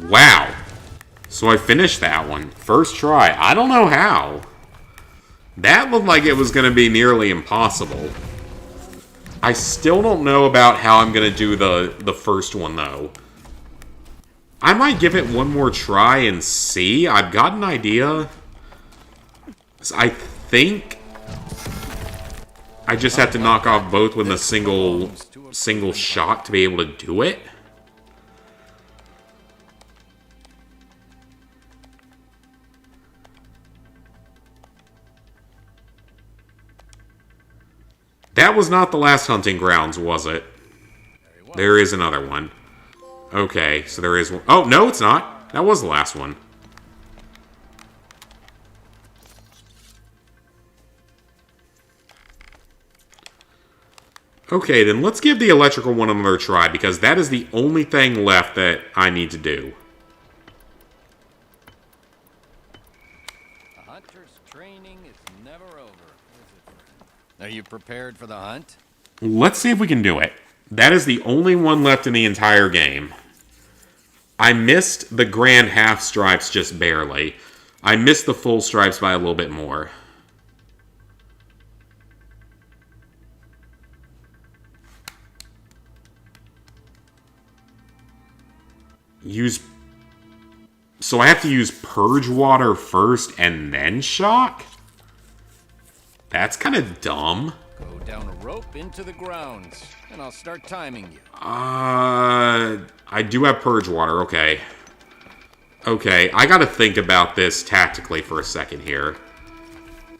Wow. So I finished that one. First try. I don't know how. That looked like it was going to be nearly impossible. I still don't know about how I'm going to do the first one, though. I might give it one more try and see. I've got an idea. I think I just have to knock off both with a single shot to be able to do it. That was not the last hunting grounds, was it? There is another one. Okay, so there is one. Oh, no, it's not. That was the last one. Okay, then let's give the electrical one another try, because that is the only thing left that I need to do. The hunter's training is never over. Are you prepared for the hunt? Let's see if we can do it. That is the only one left in the entire game. I missed the grand half stripes just barely. I missed the full stripes by a little bit more. So I have to use purge water first and then shock? That's kind of dumb. Go down a rope into the grounds, and I'll start timing you. I do have purge water, okay. Okay, I gotta think about this tactically for a second here.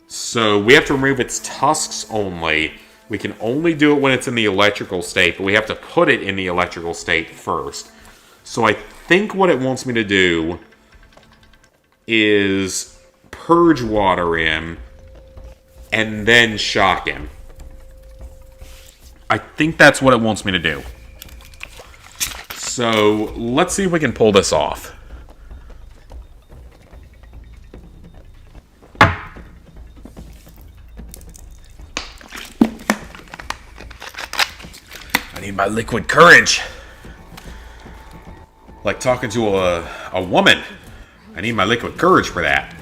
So, we have to remove its tusks only. We can only do it when it's in the electrical state, but we have to put it in the electrical state first. So I think what it wants me to do is purge water him and then shock him. I think that's what it wants me to do. So, let's see if we can pull this off. I need my liquid courage. Like talking to a woman. I need my liquid courage for that.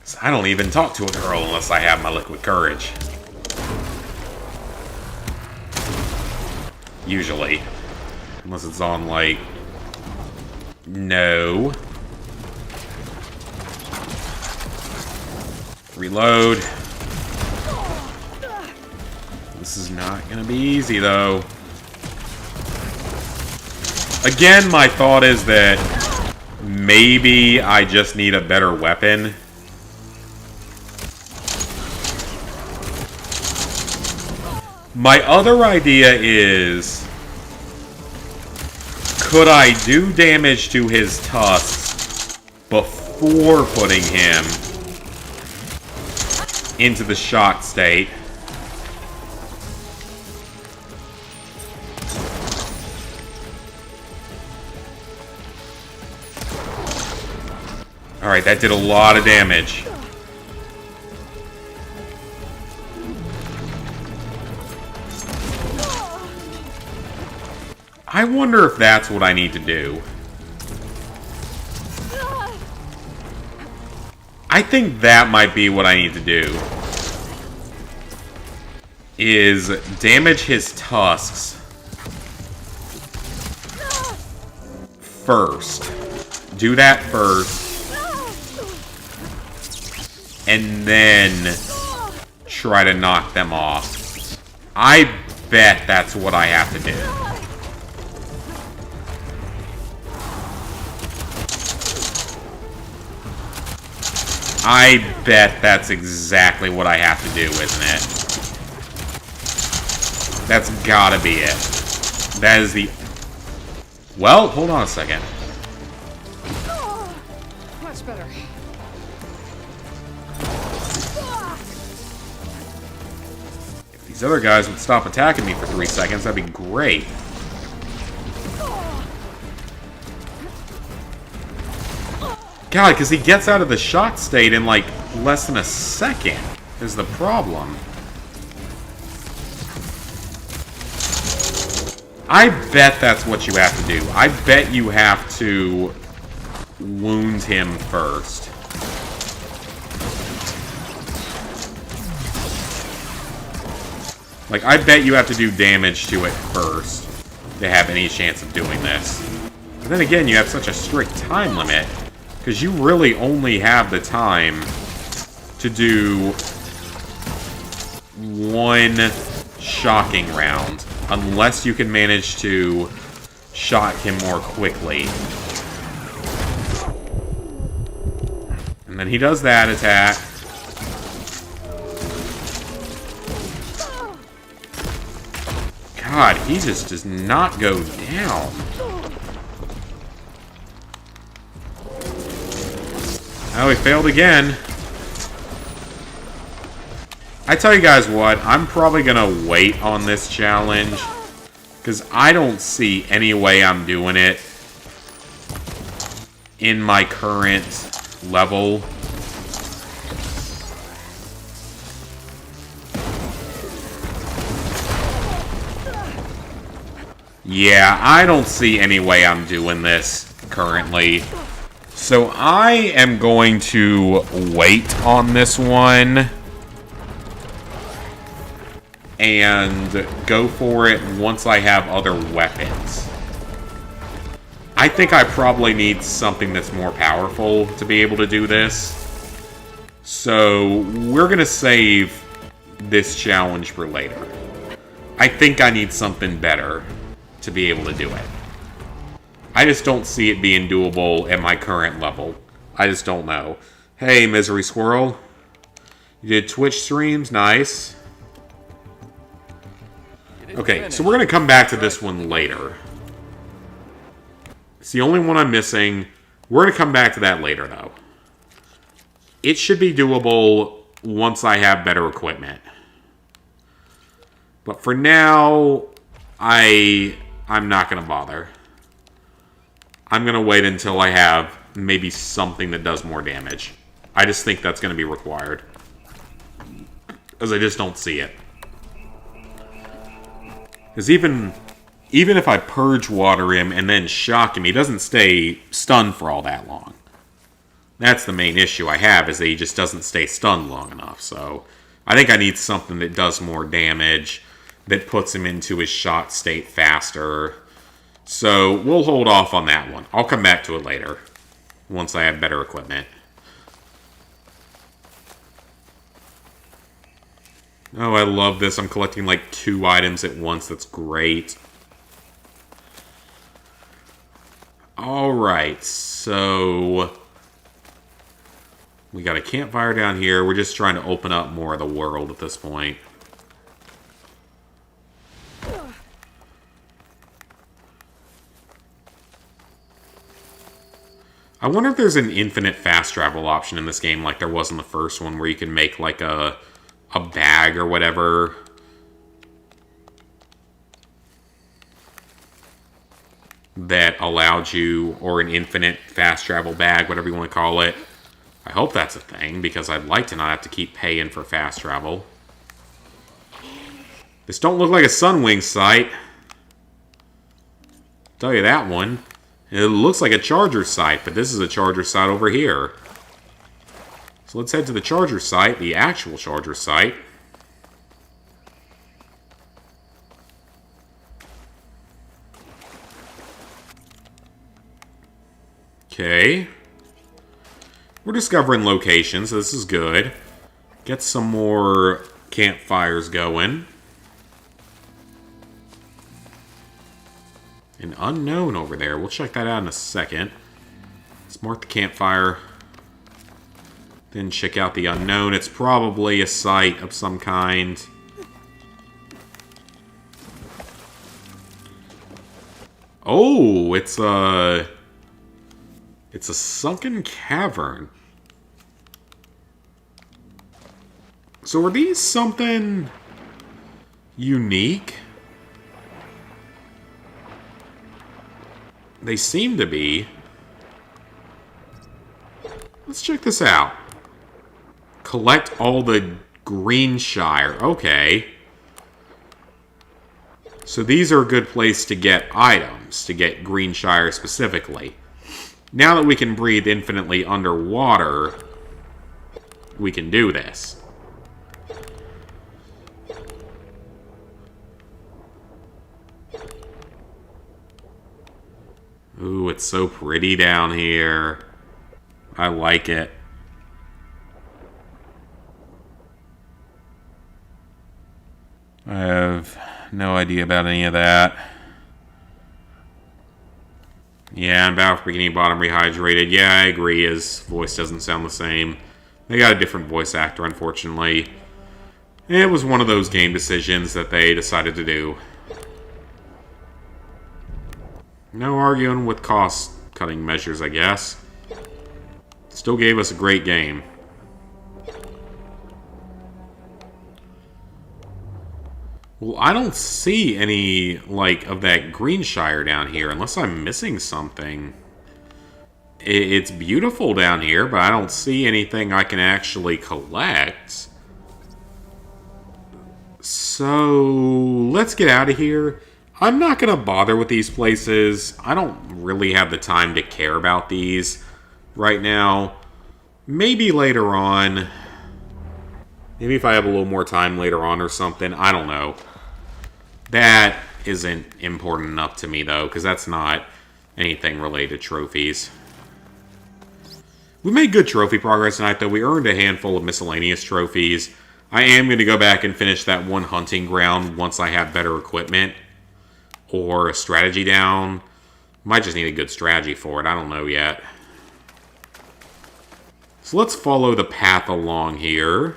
So I don't even talk to a girl unless I have my liquid courage. Usually. Unless it's on, like... No. Reload. This is not gonna be easy, though. Again, my thought is that maybe I just need a better weapon. My other idea is, could I do damage to his tusks before putting him into the shock state? Alright, that did a lot of damage. I wonder if that's what I need to do. I think that might be what I need to do. Is damage his tusks first. Do that first. And then try to knock them off. I bet that's what I have to do. I bet that's exactly what I have to do, isn't it? That's gotta be it. That is the... Well, hold on a second. Much better. If these other guys would stop attacking me for 3 seconds, that'd be great. God, because he gets out of the shock state in, like, less than a second, is the problem. I bet that's what you have to do. I bet you have to wound him first. Like, I bet you have to do damage to it first to have any chance of doing this. But then again, you have such a strict time limit. Because you really only have the time to do one shocking round. Unless you can manage to shock him more quickly. And then he does that attack. God, he just does not go down. Oh, he failed again. I tell you guys what, I'm probably gonna wait on this challenge. Because I don't see any way I'm doing it in my current level. Yeah, I don't see any way I'm doing this currently. So I am going to wait on this one and go for it once I have other weapons. I think I probably need something that's more powerful to be able to do this. So we're going to save this challenge for later. I think I need something better to be able to do it. I just don't see it being doable at my current level. I just don't know. Hey, Misery Squirrel. You did Twitch streams? Nice. Okay, so we're going to come back to this one later. It's the only one I'm missing. We're going to come back to that later, though. It should be doable once I have better equipment. But for now, I'm not going to bother. I'm going to wait until I have maybe something that does more damage. I just think that's going to be required. Because I just don't see it. Because even if I purge water him and then shock him, he doesn't stay stunned for all that long. That's the main issue I have, is that he just doesn't stay stunned long enough. So I think I need something that does more damage, that puts him into his shot state faster. So we'll hold off on that one. I'll come back to it later, once I have better equipment. Oh, I love this. I'm collecting like 2 items at once. That's great. Alright, so we got a campfire down here. We're just trying to open up more of the world at this point. I wonder if there's an infinite fast travel option in this game like there was in the first one, where you can make like a bag or whatever. That allowed you, or an infinite fast travel bag, whatever you want to call it. I hope that's a thing, because I'd like to not have to keep paying for fast travel. This don't look like a Sunwing site. Tell you that one. It looks like a charger site, but this is a charger site over here. So let's head to the charger site, the actual charger site. Okay. We're discovering locations, so this is good. Get some more campfires going. An unknown over there. We'll check that out in a second. Let's mark the campfire. Then check out the unknown. It's probably a site of some kind. Oh, it's a sunken cavern. So are these something unique? They seem to be. Let's check this out. Collect all the Greenshire. Okay. So these are a good place to get items, to get Greenshire specifically. Now that we can breathe infinitely underwater, we can do this. Ooh, it's so pretty down here. I like it. I have no idea about any of that. Yeah, and Battle for Bikini Bottom rehydrated. Yeah, I agree. His voice doesn't sound the same. They got a different voice actor, unfortunately. It was one of those game decisions that they decided to do. No arguing with cost-cutting measures, I guess. Still gave us a great game. Well, I don't see any, like, of that Greenshire down here, unless I'm missing something. It's beautiful down here, but I don't see anything I can actually collect. So, let's get out of here. I'm not going to bother with these places. I don't really have the time to care about these right now. Maybe later on. Maybe if I have a little more time later on or something. I don't know. That isn't important enough to me, though, because that's not anything related to trophies. We made good trophy progress tonight, though. We earned a handful of miscellaneous trophies. I am going to go back and finish that one hunting ground once I have better equipment. Or a strategy down. Might just need a good strategy for it. I don't know yet. So let's follow the path along here.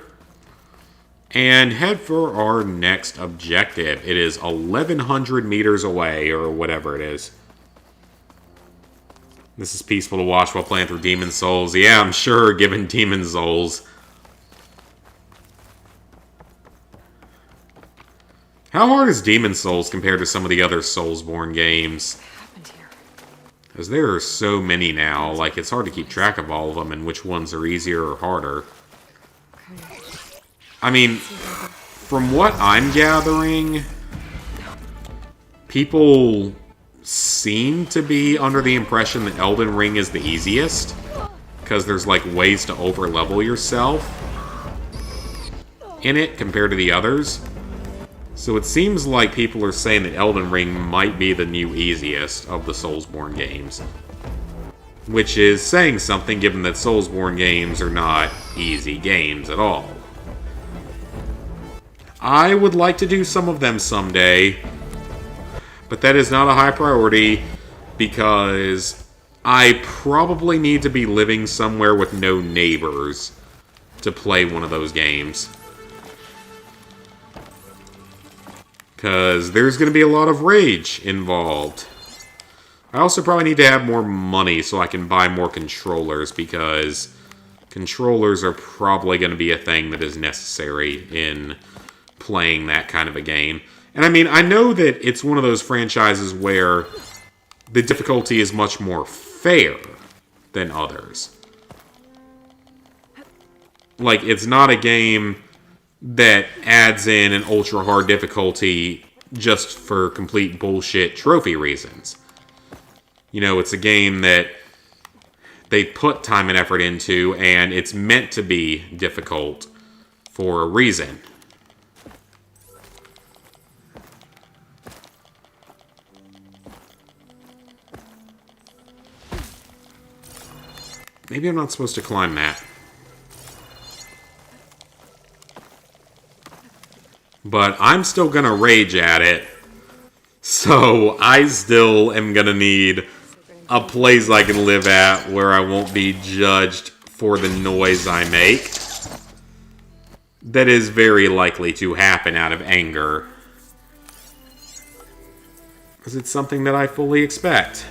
And head for our next objective. It is 1,100 meters away, or whatever it is. This is peaceful to watch while playing through Demon Souls. Yeah, I'm sure, given Demon Souls. How hard is Demon Souls compared to some of the other Soulsborne games? What happened here? Because there are so many now, like, it's hard to keep track of all of them and which ones are easier or harder. Okay. I mean, from what I'm gathering, people seem to be under the impression that Elden Ring is the easiest, because there's, like, ways to over-level yourself in it compared to the others. So it seems like people are saying that Elden Ring might be the new easiest of the Soulsborne games. Which is saying something, given that Soulsborne games are not easy games at all. I would like to do some of them someday, but that is not a high priority, because I probably need to be living somewhere with no neighbors to play one of those games. Because there's going to be a lot of rage involved. I also probably need to have more money so I can buy more controllers, because controllers are probably going to be a thing that is necessary in playing that kind of a game. And I mean, I know that it's one of those franchises where the difficulty is much more fair than others. Like, it's not a game that adds in an ultra-hard difficulty just for complete bullshit trophy reasons. You know, it's a game that they put time and effort into, and it's meant to be difficult for a reason. Maybe I'm not supposed to climb that. But I'm still gonna rage at it. So I still am gonna need a place I can live at where I won't be judged for the noise I make. That is very likely to happen out of anger. Because it's something that I fully expect.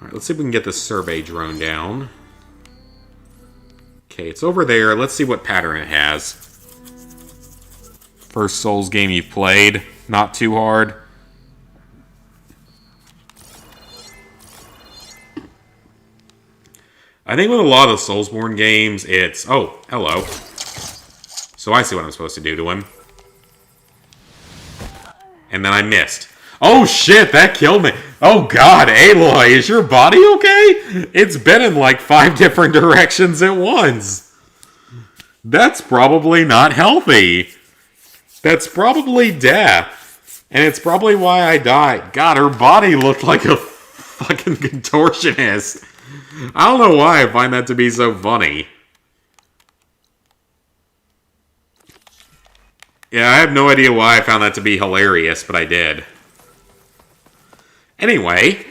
Alright, let's see if we can get the survey drone down. Okay, it's over there. Let's see what pattern it has. First Souls game you've played. Not too hard. I think with a lot of Soulsborne games, it's... Oh, hello. So I see what I'm supposed to do to him. And then I missed. Oh shit, that killed me. Oh god, Aloy, is your body okay? It's been in like 5 different directions at once. That's probably not healthy. That's probably death. And it's probably why I died. God, her body looked like a fucking contortionist. I don't know why I find that to be so funny. Yeah, I have no idea why I found that to be hilarious, but I did. Anyway.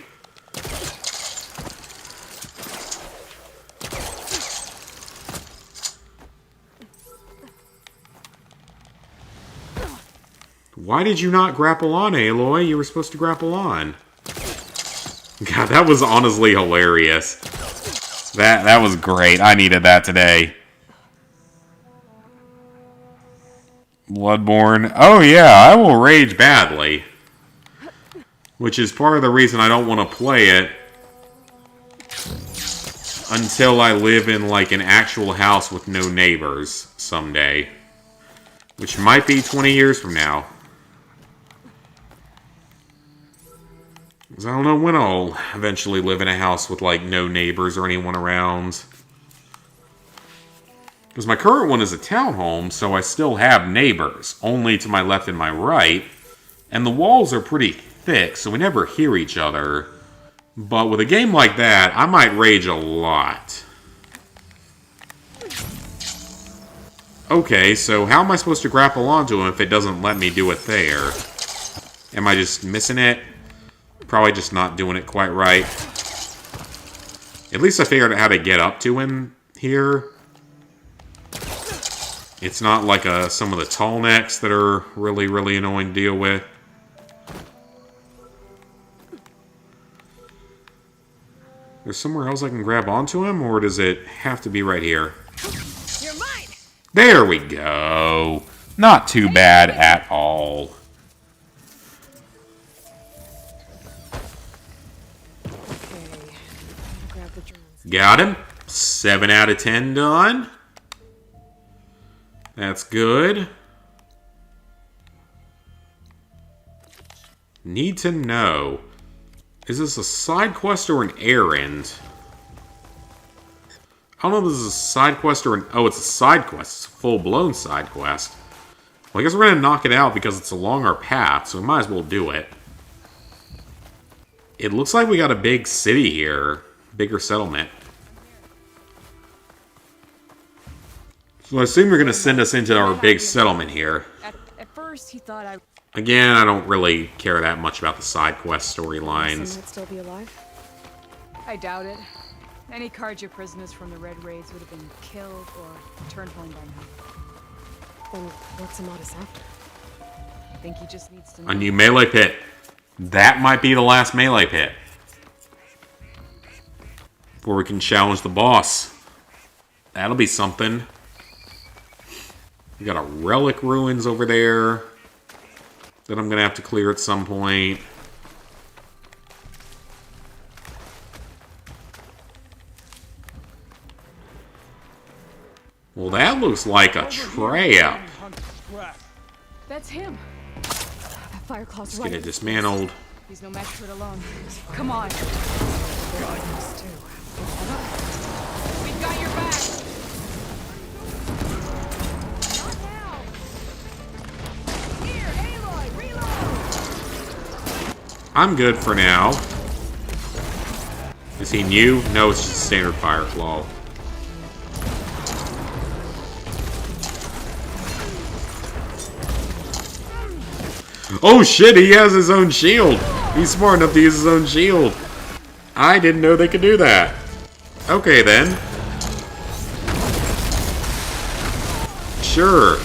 Why did you not grapple on, Aloy? You were supposed to grapple on. God, that was honestly hilarious. That was great. I needed that today. Bloodborne. Oh yeah, I will rage badly. Which is part of the reason I don't want to play it until I live in like an actual house with no neighbors someday. Which might be 20 years from now. Because I don't know when I'll eventually live in a house with like no neighbors or anyone around. Because my current one is a townhome, so I still have neighbors, only to my left and my right. And the walls are pretty thick, so we never hear each other. But with a game like that, I might rage a lot. Okay, so how am I supposed to grapple onto him if it doesn't let me do it there? Am I just missing it? Probably just not doing it quite right. At least I figured out how to get up to him here. It's not like some of the tall necks that are really, really annoying to deal with. There's somewhere else I can grab onto him, or does it have to be right here? There we go. Not too bad at all. Okay. Grab the drones. Got him. 7 out of 10 done. That's good. Need to know. Is this a side quest or an errand? I don't know if this is a side quest or an... Oh, it's a side quest. It's a full-blown side quest. Well, I guess we're going to knock it out because it's along our path, so we might as well do it. It looks like we got a big city here. Bigger settlement. So I assume you're going to send us into our big settlement here. At first, he thought I... Again, I don't really care that much about the side quest storylines. Someone might still be alive? I doubt it. Any Carja prisoners from the Red Raids would have been killed or turned home by now. Then what's Amatis after? I think he just needs to know. A new melee pit. That might be the last melee pit. Before we can challenge the boss. That'll be something. We got a Relic ruins over there that I'm going to have to clear at some point. Well, that looks like a trap. That's him. That fire claw's Let's right. get it dismantled. He's no match for it alone. Come on. We've got your back. Not now. Here, Aloy, reload. I'm good for now. Is he new? No, it's just a standard fire claw. Oh shit, he has his own shield! He's smart enough to use his own shield. I didn't know they could do that. Okay then. Sure.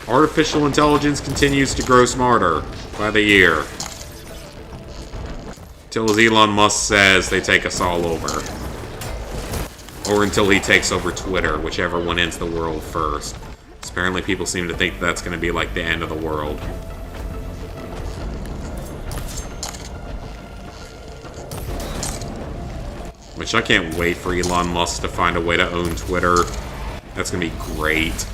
Artificial intelligence continues to grow smarter by the year. Till, as Elon Musk says, they take us all over. Or until he takes over Twitter, whichever one ends the world first. Apparently people seem to think that's going to be like the end of the world. Which I can't wait for Elon Musk to find a way to own Twitter. That's going to be great.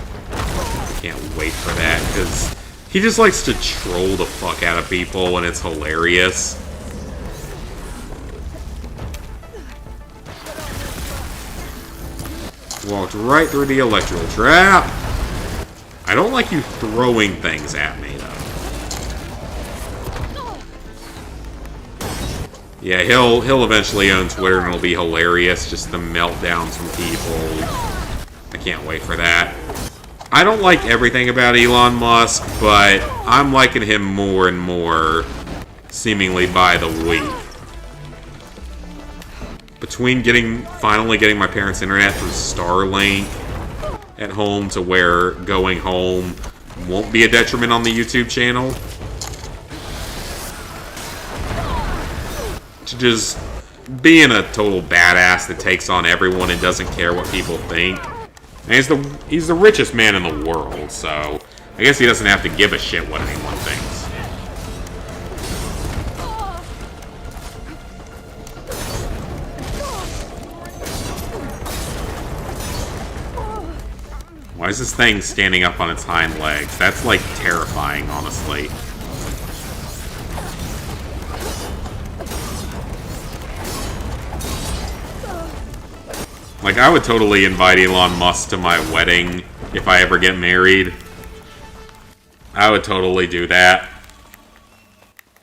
Can't wait for that, because he just likes to troll the fuck out of people, and it's hilarious. Walked right through the electrical trap. I don't like you throwing things at me, though. Yeah, he'll eventually own Twitter, and it'll be hilarious, just the meltdowns from people. I can't wait for that. I don't like everything about Elon Musk, but I'm liking him more and more, seemingly by the week. Between finally getting my parents' internet through Starlink at home to where going home won't be a detriment on the YouTube channel, to just being a total badass that takes on everyone and doesn't care what people think. And he's the richest man in the world, so I guess he doesn't have to give a shit what anyone thinks. Why is this thing standing up on its hind legs? That's, like, terrifying, honestly. Like, I would totally invite Elon Musk to my wedding if I ever get married. I would totally do that.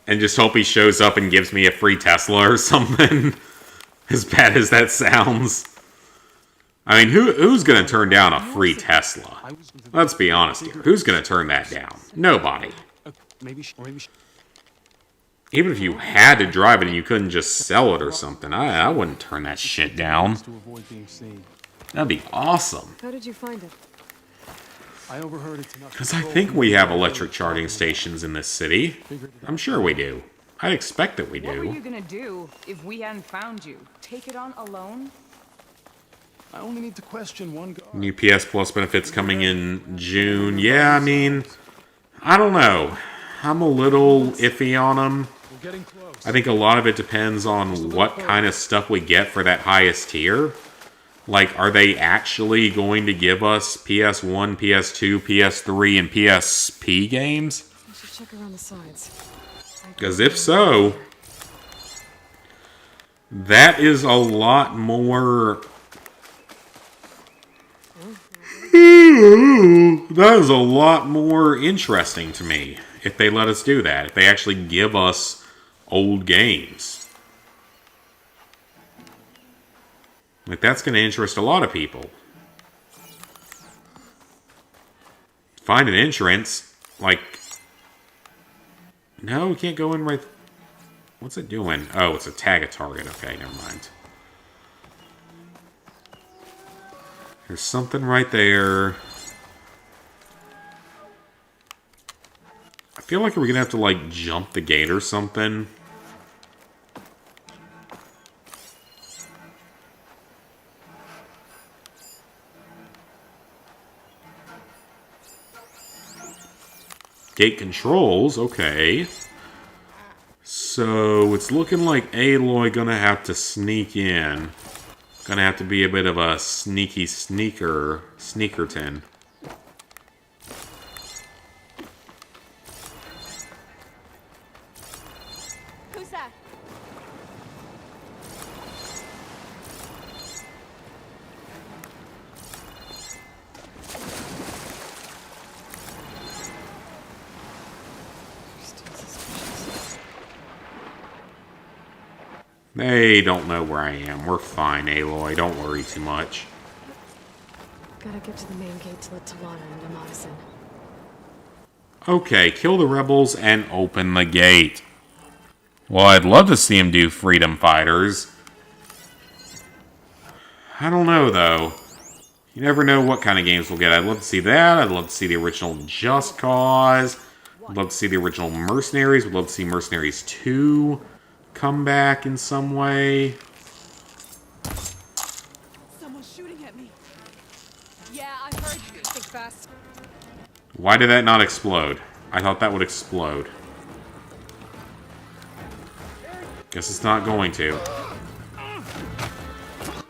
And just hope he shows up and gives me a free Tesla or something. As bad as that sounds. I mean, who's gonna turn down a free Tesla? Let's be honest here. Who's gonna turn that down? Nobody. Even if you had to drive it and you couldn't just sell it or something, I wouldn't turn that shit down. That'd be awesome. How did you find it? Because I think we have electric charging stations in this city. I'm sure we do. I'd expect that we What were you do. gonna do if we hadn't found you? Take it on alone? I only need to question one guard. New PS Plus benefits coming in June. Yeah, I mean, I don't know. I'm a little iffy on them. We're getting close. I think a lot of it depends on what kind of stuff we get for that highest tier. Like, are they actually going to give us PS1, PS2, PS3, and PSP games? I should check around the sides. Because if so, that is a lot more... That is a lot more interesting to me if they let us do that. If they actually give us old games. Like, that's going to interest a lot of people. Find an entrance. Like... No, we can't go in right... What's it doing? Oh, it's a tag a target. Okay, never mind. There's something right there. I feel like we're gonna have to, like, jump the gate or something. Gate controls, okay. So, it's looking like Aloy gonna have to sneak in. Gonna have to be a bit of a sneaky sneakerton. Who's that? They don't know where I am. We're fine, Aloy. Don't worry too much. Gotta get to the main gate to let Talana into Madison. Okay, kill the rebels and open the gate. Well, I'd love to see him do Freedom Fighters. I don't know, though. You never know what kind of games we'll get. I'd love to see that. I'd love to see the original Just Cause. I'd love to see the original Mercenaries. I'd love to see Mercenaries 2 come back in some way. Someone's shooting at me. Yeah, I heard you. Think fast. Why did that not explode? I thought that would explode. Guess it's not going to.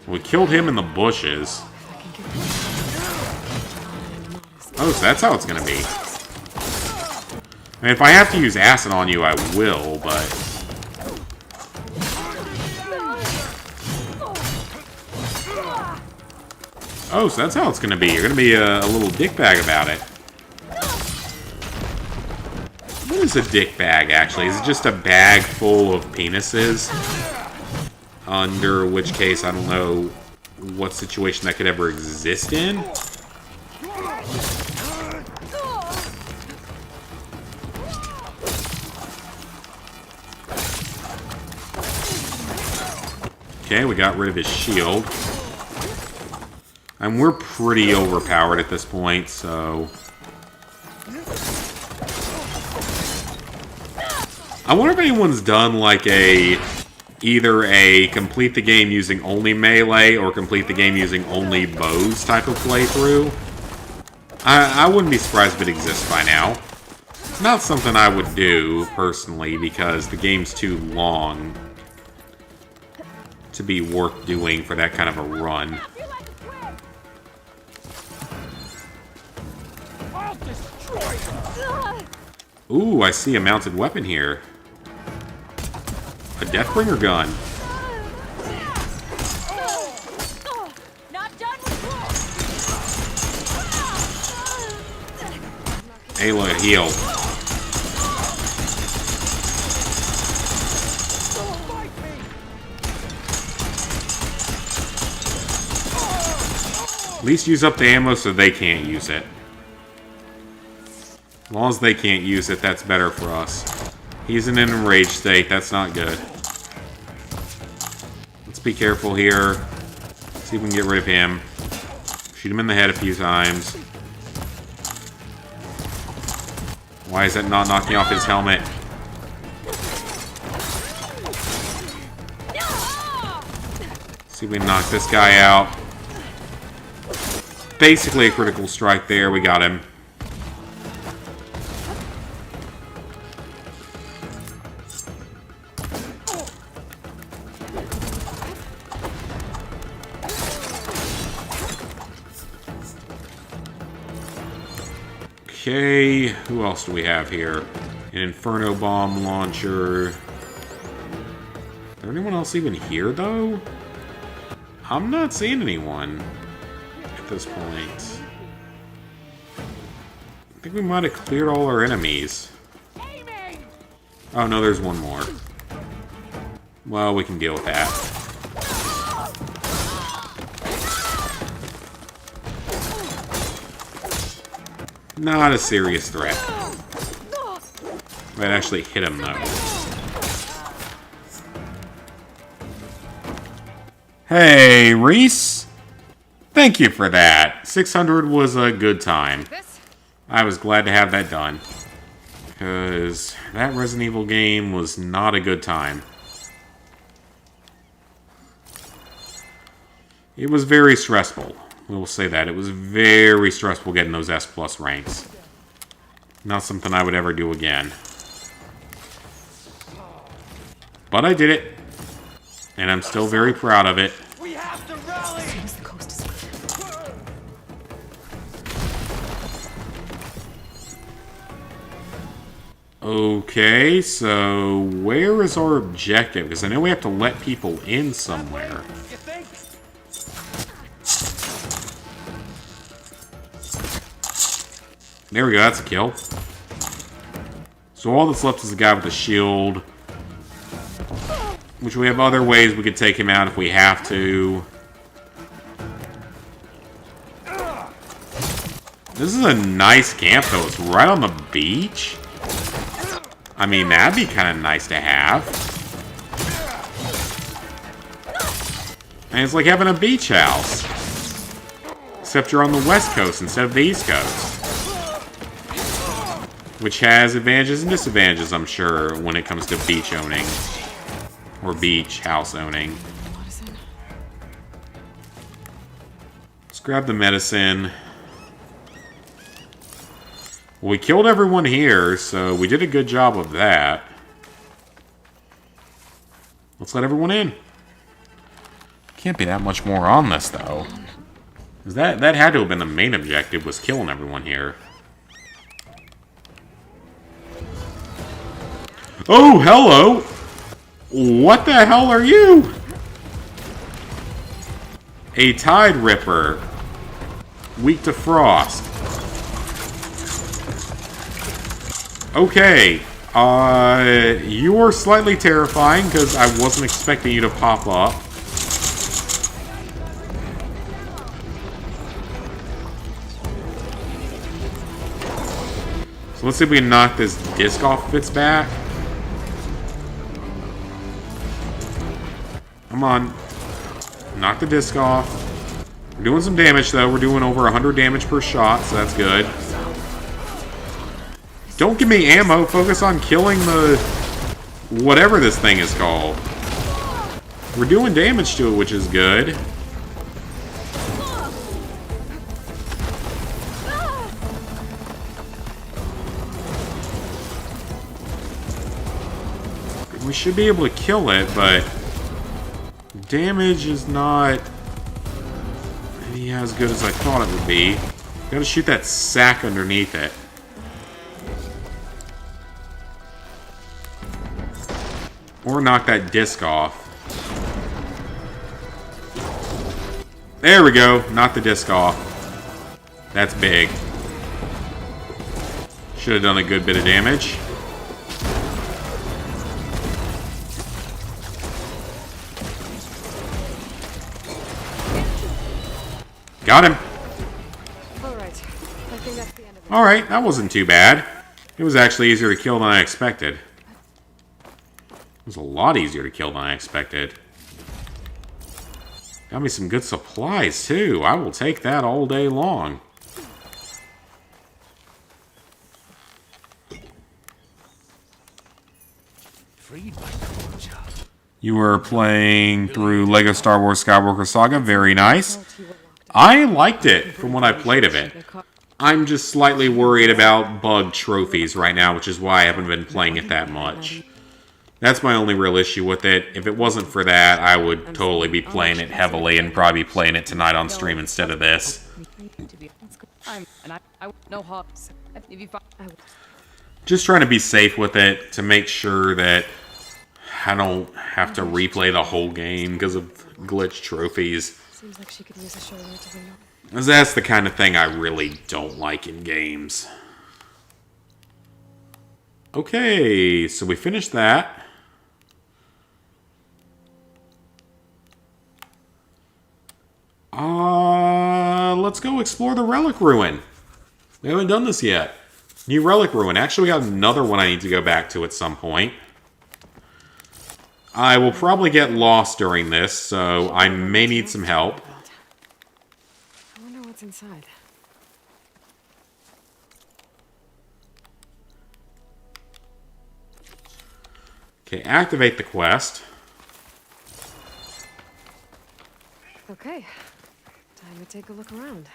We killed him in the bushes. Oh, so that's how it's gonna be. I mean, if I have to use acid on you, I will, but... Oh, so that's how it's gonna be. You're gonna be a little dickbag about it. What is a dickbag, actually? Is it just a bag full of penises? Under which case, I don't know what situation that could ever exist in. Okay, we got rid of his shield. And we're pretty overpowered at this point, so... I wonder if anyone's done, like, either a complete the game using only melee or complete the game using only bows type of playthrough. I wouldn't be surprised if it exists by now. Not something I would do, personally, because the game's too long to be worth doing for that kind of a run. Ooh, I see a mounted weapon here. A Deathbringer gun. Ayla, heal. At least use up the ammo so they can't use it. As long as they can't use it, that's better for us. He's in an enraged state. That's not good. Let's be careful here. See if we can get rid of him. Shoot him in the head a few times. Why is that not knocking off his helmet? See if we can knock this guy out. Basically a critical strike there. We got him. Okay, who else do we have here? An Inferno bomb launcher. Is there anyone else even here, though? I'm not seeing anyone at this point. I think we might have cleared all our enemies. Oh, no, there's one more. Well, we can deal with that. Not a serious threat. Might actually hit him, though. Hey, Reese! Thank you for that. 600 was a good time. I was glad to have that done. Because that Resident Evil game was not a good time. It was very stressful. We will say that. It was very stressful getting those S+ ranks. Not something I would ever do again. But I did it. And I'm still very proud of it. We have to rally! As soon as the coast is clear. Okay, so where is our objective? Because I know we have to let people in somewhere. You think? There we go, that's a kill. So all that's left is the guy with the shield. Which we have other ways we could take him out if we have to. This is a nice camp, though. It's right on the beach. I mean, that'd be kind of nice to have. And it's like having a beach house. Except you're on the West Coast instead of the East Coast. Which has advantages and disadvantages, I'm sure, when it comes to beach owning. Or beach house owning. Let's grab the medicine. Well, we killed everyone here, so we did a good job of that. Let's let everyone in. Can't be that much more on this, though. 'Cause that had to have been the main objective, was killing everyone here. Oh, hello! What the hell are you? A Tide Ripper. Weak to frost. Okay. You are slightly terrifying because I wasn't expecting you to pop up. So let's see if we can knock this disc off of its back. Come on. Knock the disc off. We're doing some damage, though. We're doing over 100 damage per shot, so that's good. Don't give me ammo. Focus on killing the... whatever this thing is called. We're doing damage to it, which is good. We should be able to kill it, but... damage is not maybe as good as I thought it would be. Gotta shoot that sack underneath it. Or knock that disc off. There we go. Knock the disc off. That's big. Should have done a good bit of damage. Got him. Alright. I think that's the end of it. Alright, that wasn't too bad. It was actually easier to kill than I expected. It was a lot easier to kill than I expected. Got me some good supplies, too. I will take that all day long. You were playing through LEGO Star Wars Skywalker Saga. Very nice. I liked it from what I played of it. I'm just slightly worried about bug trophies right now, which is why I haven't been playing it that much. That's my only real issue with it. If it wasn't for that, I would totally be playing it heavily and probably be playing it tonight on stream instead of this. Just trying to be safe with it to make sure that I don't have to replay the whole game because of glitch trophies. Seems like she could use a shoulder to lean on. 'Cause that's the kind of thing I really don't like in games. Okay, so we finished that. Let's go explore the Relic Ruin. We haven't done this yet. New Relic Ruin. Actually, we got another one I need to go back to at some point. I will probably get lost during this, so I may need some help. I wonder what's inside. Okay, activate the quest. Okay, time to take a look around.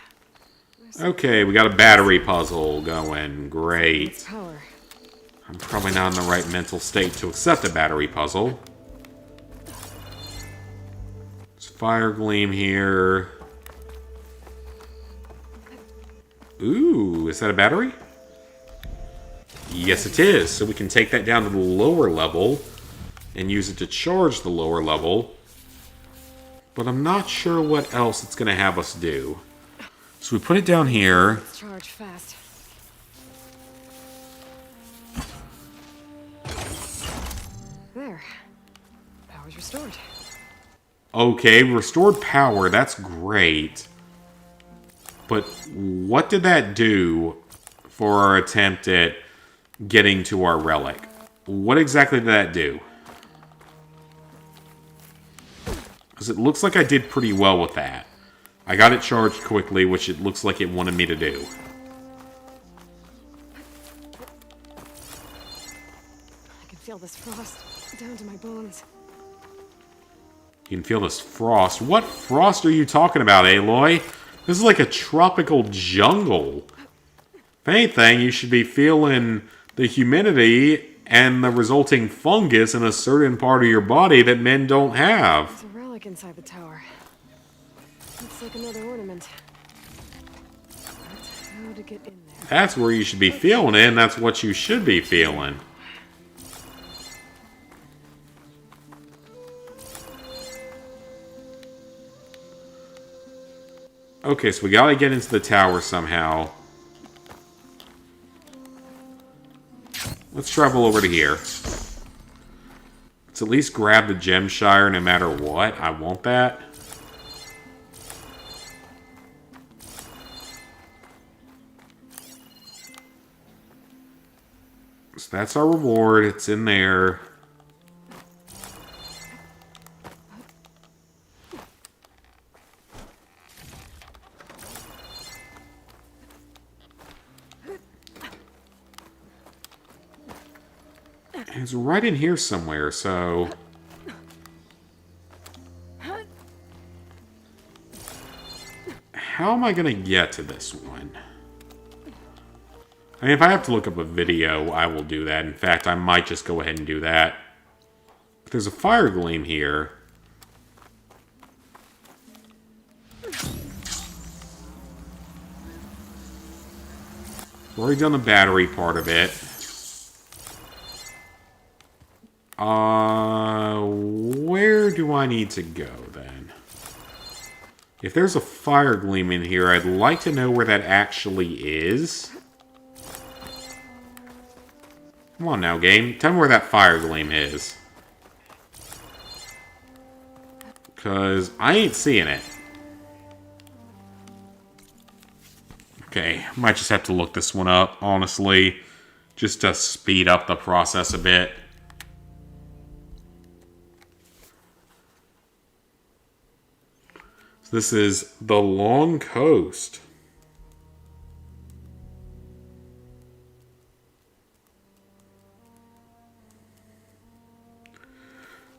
Okay, we got a battery puzzle going. Great. Power. I'm probably not in the right mental state to accept a battery puzzle. There's fire gleam here. Ooh, is that a battery? Yes, it is. So we can take that down to the lower level and use it to charge the lower level. But I'm not sure what else it's going to have us do. So we put it down here. Let's charge fast. There. Power's restored. Okay, restored power. That's great. But what did that do for our attempt at getting to our relic? What exactly did that do? Because it looks like I did pretty well with that. I got it charged quickly, which it looks like it wanted me to do. I can feel this frost down to my bones. You can feel this frost. What frost are you talking about, Aloy? This is like a tropical jungle. If anything, you should be feeling the humidity and the resulting fungus in a certain part of your body that men don't have. There's a relic inside the tower. Looks like another ornament. But how to get in there? That's where you should be feeling it, and that's what you should be feeling. Okay, so we gotta get into the tower somehow. Let's travel over to here. Let's at least grab the Gemshire no matter what. I want that. So that's our reward. It's in there. It's right in here somewhere, so... How am I going to get to this one? I mean, if I have to look up a video, I will do that. In fact, I might just go ahead and do that. But there's a fire gleam here. We've already done the battery part of it. Where do I need to go, then? If there's a fire gleam in here, I'd like to know where that actually is. Come on now, game. Tell me where that fire gleam is. Because I ain't seeing it. Okay, might just have to look this one up, honestly. Just to speed up the process a bit. So this is the Long Coast.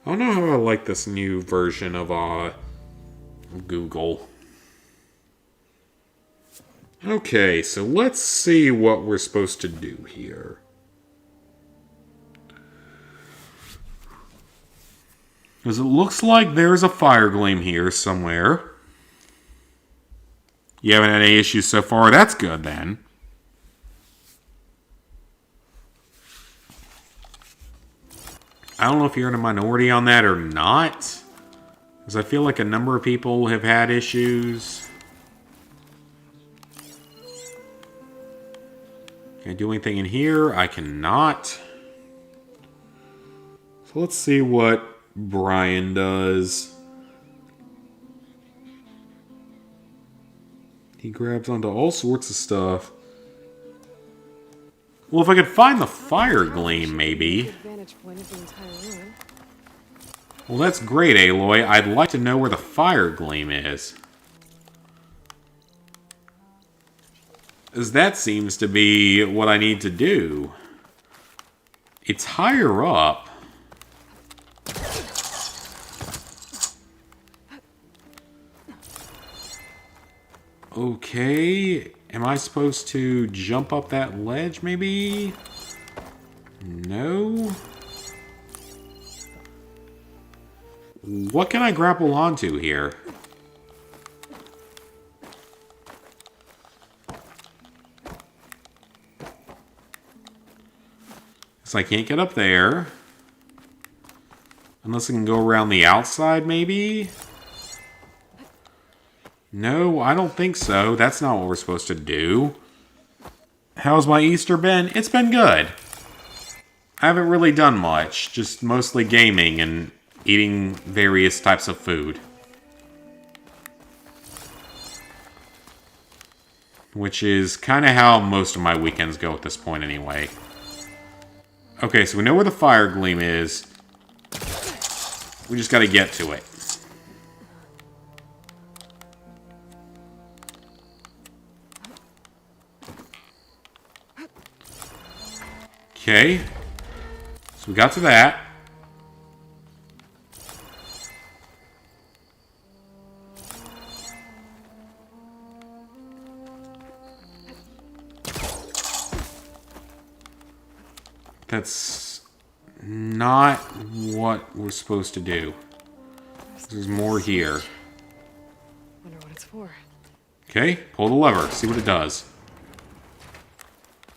I don't know how I like this new version of Google. Okay, so let's see what we're supposed to do here. Because it looks like there's a fire gleam here somewhere. You haven't had any issues so far. That's good, then. I don't know if you're in a minority on that or not. Because I feel like a number of people have had issues. Can I do anything in here? I cannot. So let's see what Brian does. He grabs onto all sorts of stuff. Well, if I could find the fire gleam, maybe. Well, that's great, Aloy. I'd like to know where the fire gleam is. As that seems to be what I need to do. It's higher up. Okay, am I supposed to jump up that ledge, maybe? No. What can I grapple onto here? So I can't get up there. Unless I can go around the outside, maybe? No, I don't think so. That's not what we're supposed to do. How's my Easter been? It's been good. I haven't really done much. Just mostly gaming and eating various types of food. Which is kind of how most of my weekends go at this point anyway. Okay, so we know where the fire gleam is. We just gotta get to it. Okay. So we got to that. That's not what we're supposed to do. There's more here. Wonder what it's for. Okay, pull the lever, see what it does.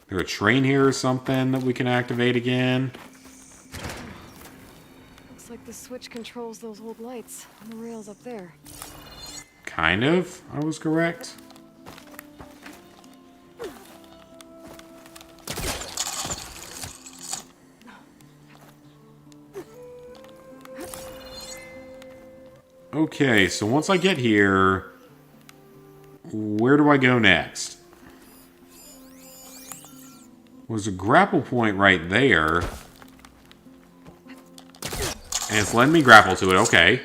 Is there a train here or something that we can activate again? Looks like the switch controls those old lights on the rails up there. Kind of, I was correct. Okay, so once I get here, where do I go next? Was a grapple point right there. And it's letting me grapple to it, okay.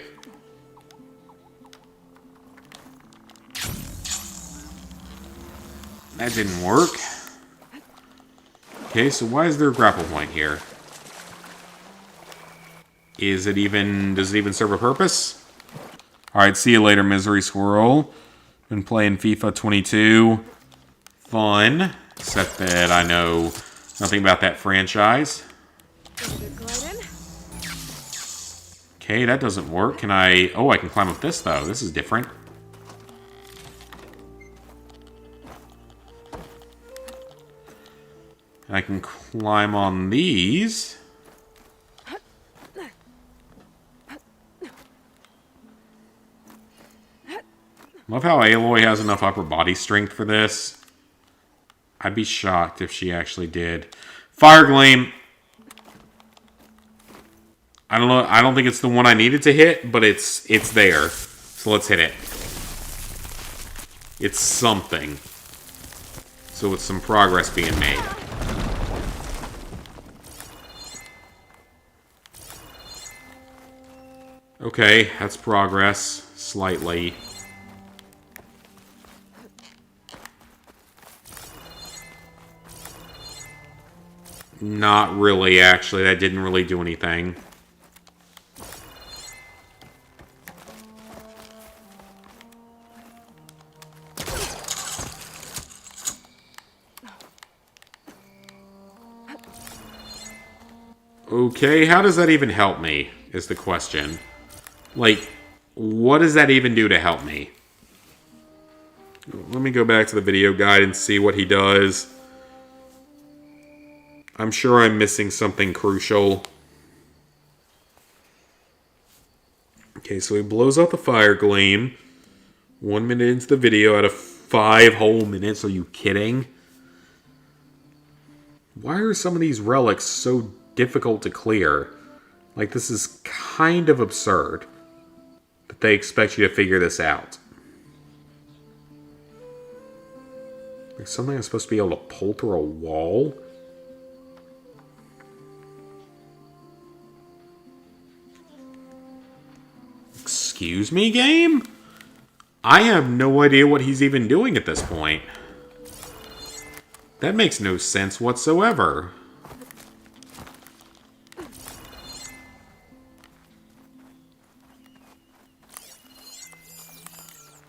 That didn't work. Okay, so why is there a grapple point here? Does it even serve a purpose? Alright, see you later, Misery Squirrel. Been playing FIFA 22. Fun. Except that I know nothing about that franchise. Okay, that doesn't work. Can I... Oh, I can climb up this, though. This is different. I can climb on these. Love how Aloy has enough upper body strength for this. I'd be shocked if she actually did. Fire Gleam. I don't know. I don't think it's the one I needed to hit, but it's there. So let's hit it. It's something. So it's some progress being made. Okay, that's progress. Slightly. Not really, actually. That didn't really do anything. Okay, how does that even help me, is the question. Like, what does that even do to help me? Let me go back to the video guide and see what he does. I'm sure I'm missing something crucial. Okay, so he blows out the fire gleam. 1 minute into the video out of 5 whole minutes. Are you kidding? Why are some of these relics so difficult to clear? Like, this is kind of absurd that they expect you to figure this out. There's something I'm supposed to be able to pull through a wall? Excuse me, game? I have no idea what he's even doing at this point. That makes no sense whatsoever.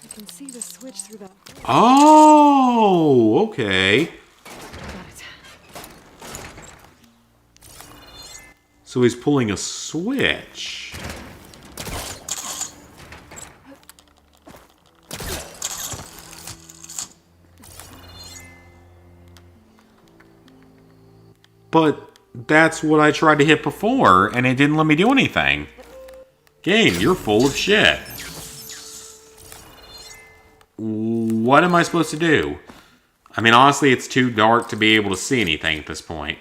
I can see the switch through that. Oh, okay. Got it. So he's pulling a switch. But that's what I tried to hit before, and it didn't let me do anything. Game, you're full of shit. What am I supposed to do? I mean, honestly, it's too dark to be able to see anything at this point.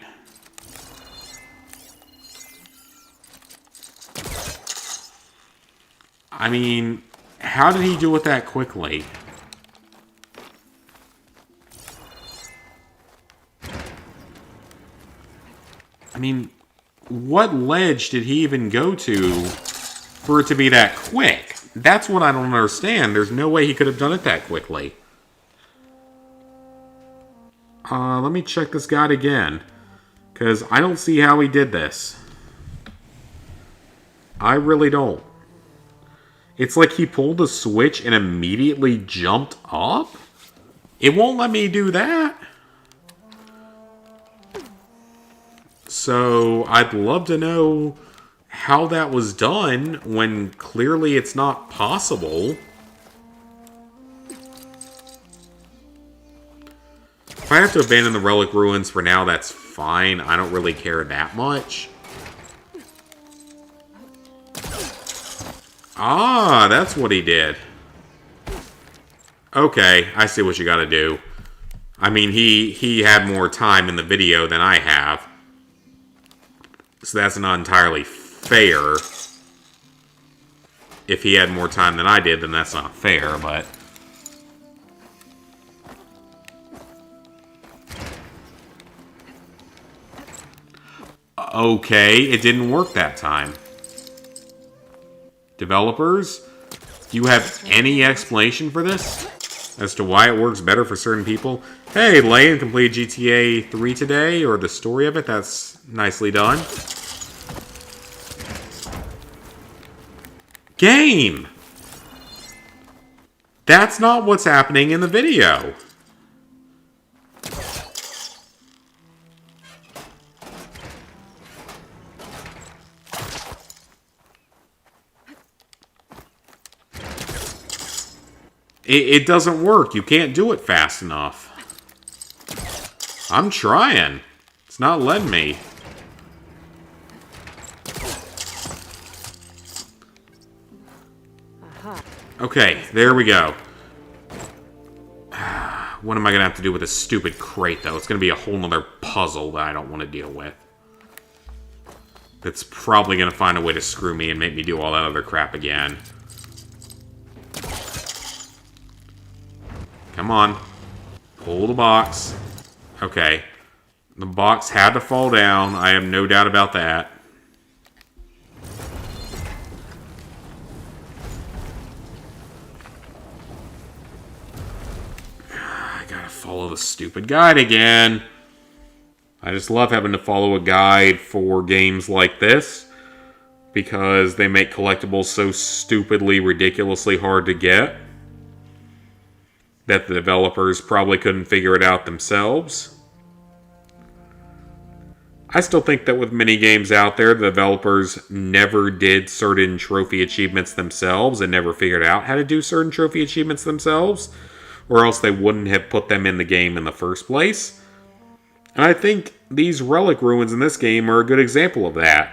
I mean, how did he do it that quickly? I mean, what ledge did he even go to for it to be that quick? That's what I don't understand. There's no way he could have done it that quickly. Let me check this guide again. Because I don't see how he did this. I really don't. It's like he pulled a switch and immediately jumped up? It won't let me do that. So, I'd love to know how that was done when clearly it's not possible. If I have to abandon the Relic Ruins for now, that's fine. I don't really care that much. Ah, that's what he did. Okay, I see what you gotta do. I mean, he had more time in the video than I have. So that's not entirely fair. If he had more time than I did, then that's not fair, but... Okay, it didn't work that time. Developers, do you have any explanation for this? As to why it works better for certain people? Hey, Layan completed GTA 3 today, or the story of it. That's nicely done. Game! That's not what's happening in the video. It doesn't work. You can't do it fast enough. I'm trying. It's not letting me. Okay, there we go. What am I going to have to do with this stupid crate, though? It's going to be a whole nother puzzle that I don't want to deal with. That's probably going to find a way to screw me and make me do all that other crap again. Come on. Pull the box. Okay. The box had to fall down. I have no doubt about that. I gotta follow the stupid guide again. I just love having to follow a guide for games like this, because they make collectibles so stupidly, ridiculously hard to get that the developers probably couldn't figure it out themselves. I still think that with many games out there, the developers never did certain trophy achievements themselves and never figured out how to do certain trophy achievements themselves, or else they wouldn't have put them in the game in the first place. And I think these Relic ruins in this game are a good example of that,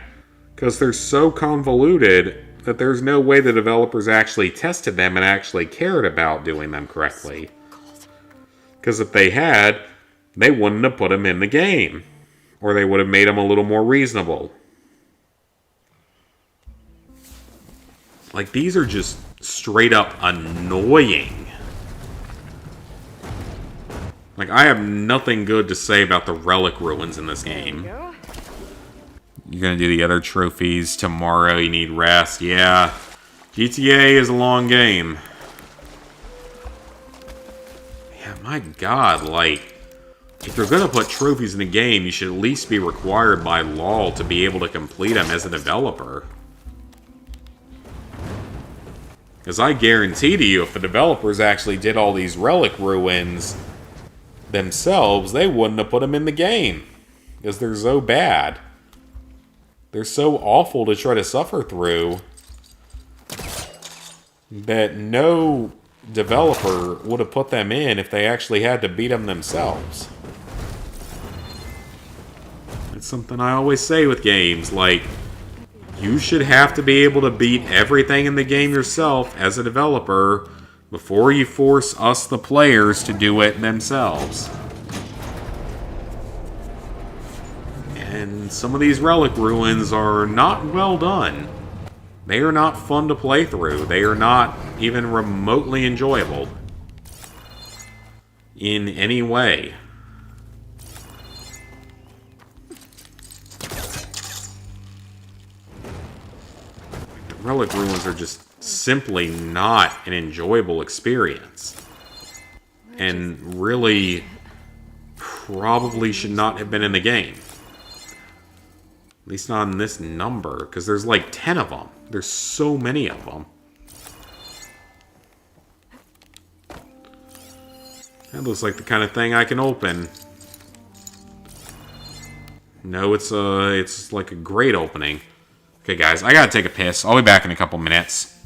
because they're so convoluted that there's no way the developers actually tested them and actually cared about doing them correctly. Because if they had, they wouldn't have put them in the game. Or they would have made them a little more reasonable. Like, these are just straight up annoying. Like, I have nothing good to say about the Relic ruins in this game. You're gonna do the other trophies tomorrow, you need rest. Yeah, GTA is a long game. Yeah, my god, like... If you're going to put trophies in a game, you should at least be required by law to be able to complete them as a developer. Because I guarantee to you, if the developers actually did all these Relic ruins themselves, they wouldn't have put them in the game. Because they're so bad. They're so awful to try to suffer through that no developer would have put them in if they actually had to beat them themselves. It's something I always say with games, like, you should have to be able to beat everything in the game yourself as a developer before you force us, the players, to do it themselves. And some of these Relic ruins are not well done. They are not fun to play through. They are not even remotely enjoyable in any way. Relic ruins are just simply not an enjoyable experience. And really probably should not have been in the game. At least not in this number, because there's like 10 of them. There's so many of them. That looks like the kind of thing I can open. No, it's like a great opening. Okay, guys, I gotta take a piss. I'll be back in a couple minutes.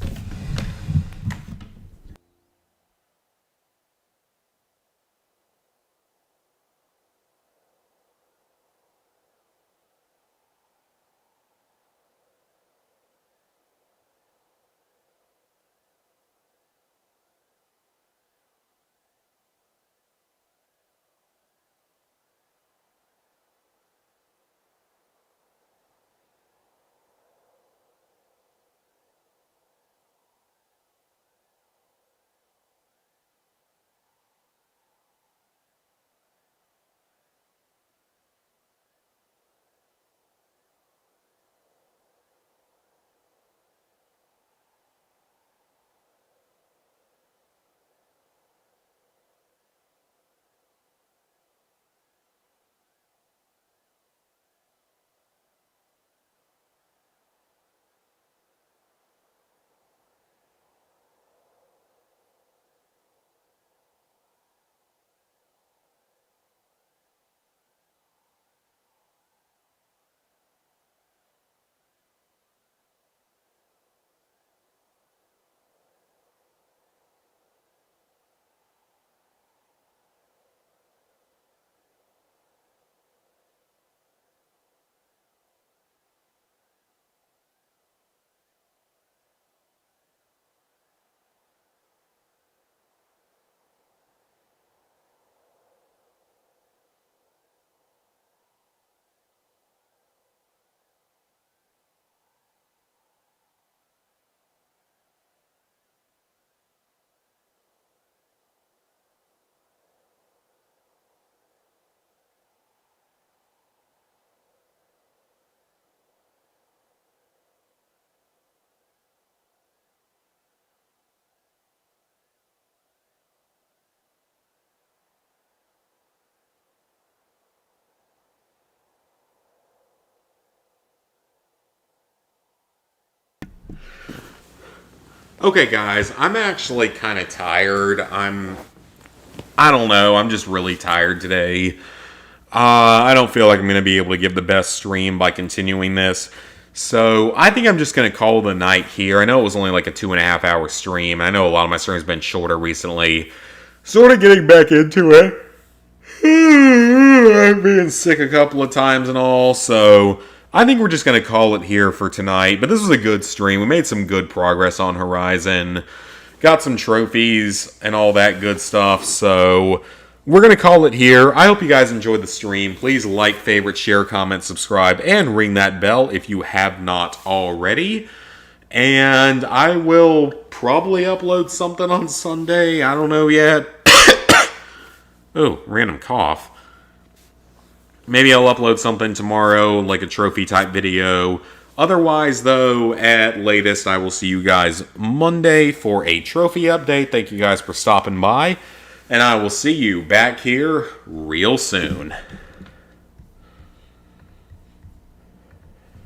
Okay, guys, I'm actually kind of tired. I don't know, I'm just really tired today. I don't feel like I'm going to be able to give the best stream by continuing this. So I think I'm just going to call it a night here. I know it was only like a 2.5 hour stream. I know a lot of my streams have been shorter recently. Sort of getting back into it. I've been sick a couple of times and all, so I think we're just going to call it here for tonight. But this was a good stream. We made some good progress on Horizon. Got some trophies and all that good stuff, so we're going to call it here. I hope you guys enjoyed the stream. Please like, favorite, share, comment, subscribe, and ring that bell if you have not already. And I will probably upload something on Sunday. I don't know yet. Oh, random cough. Maybe I'll upload something tomorrow, like a trophy-type video. Otherwise, though, at latest, I will see you guys Monday for a trophy update. Thank you guys for stopping by. And I will see you back here real soon.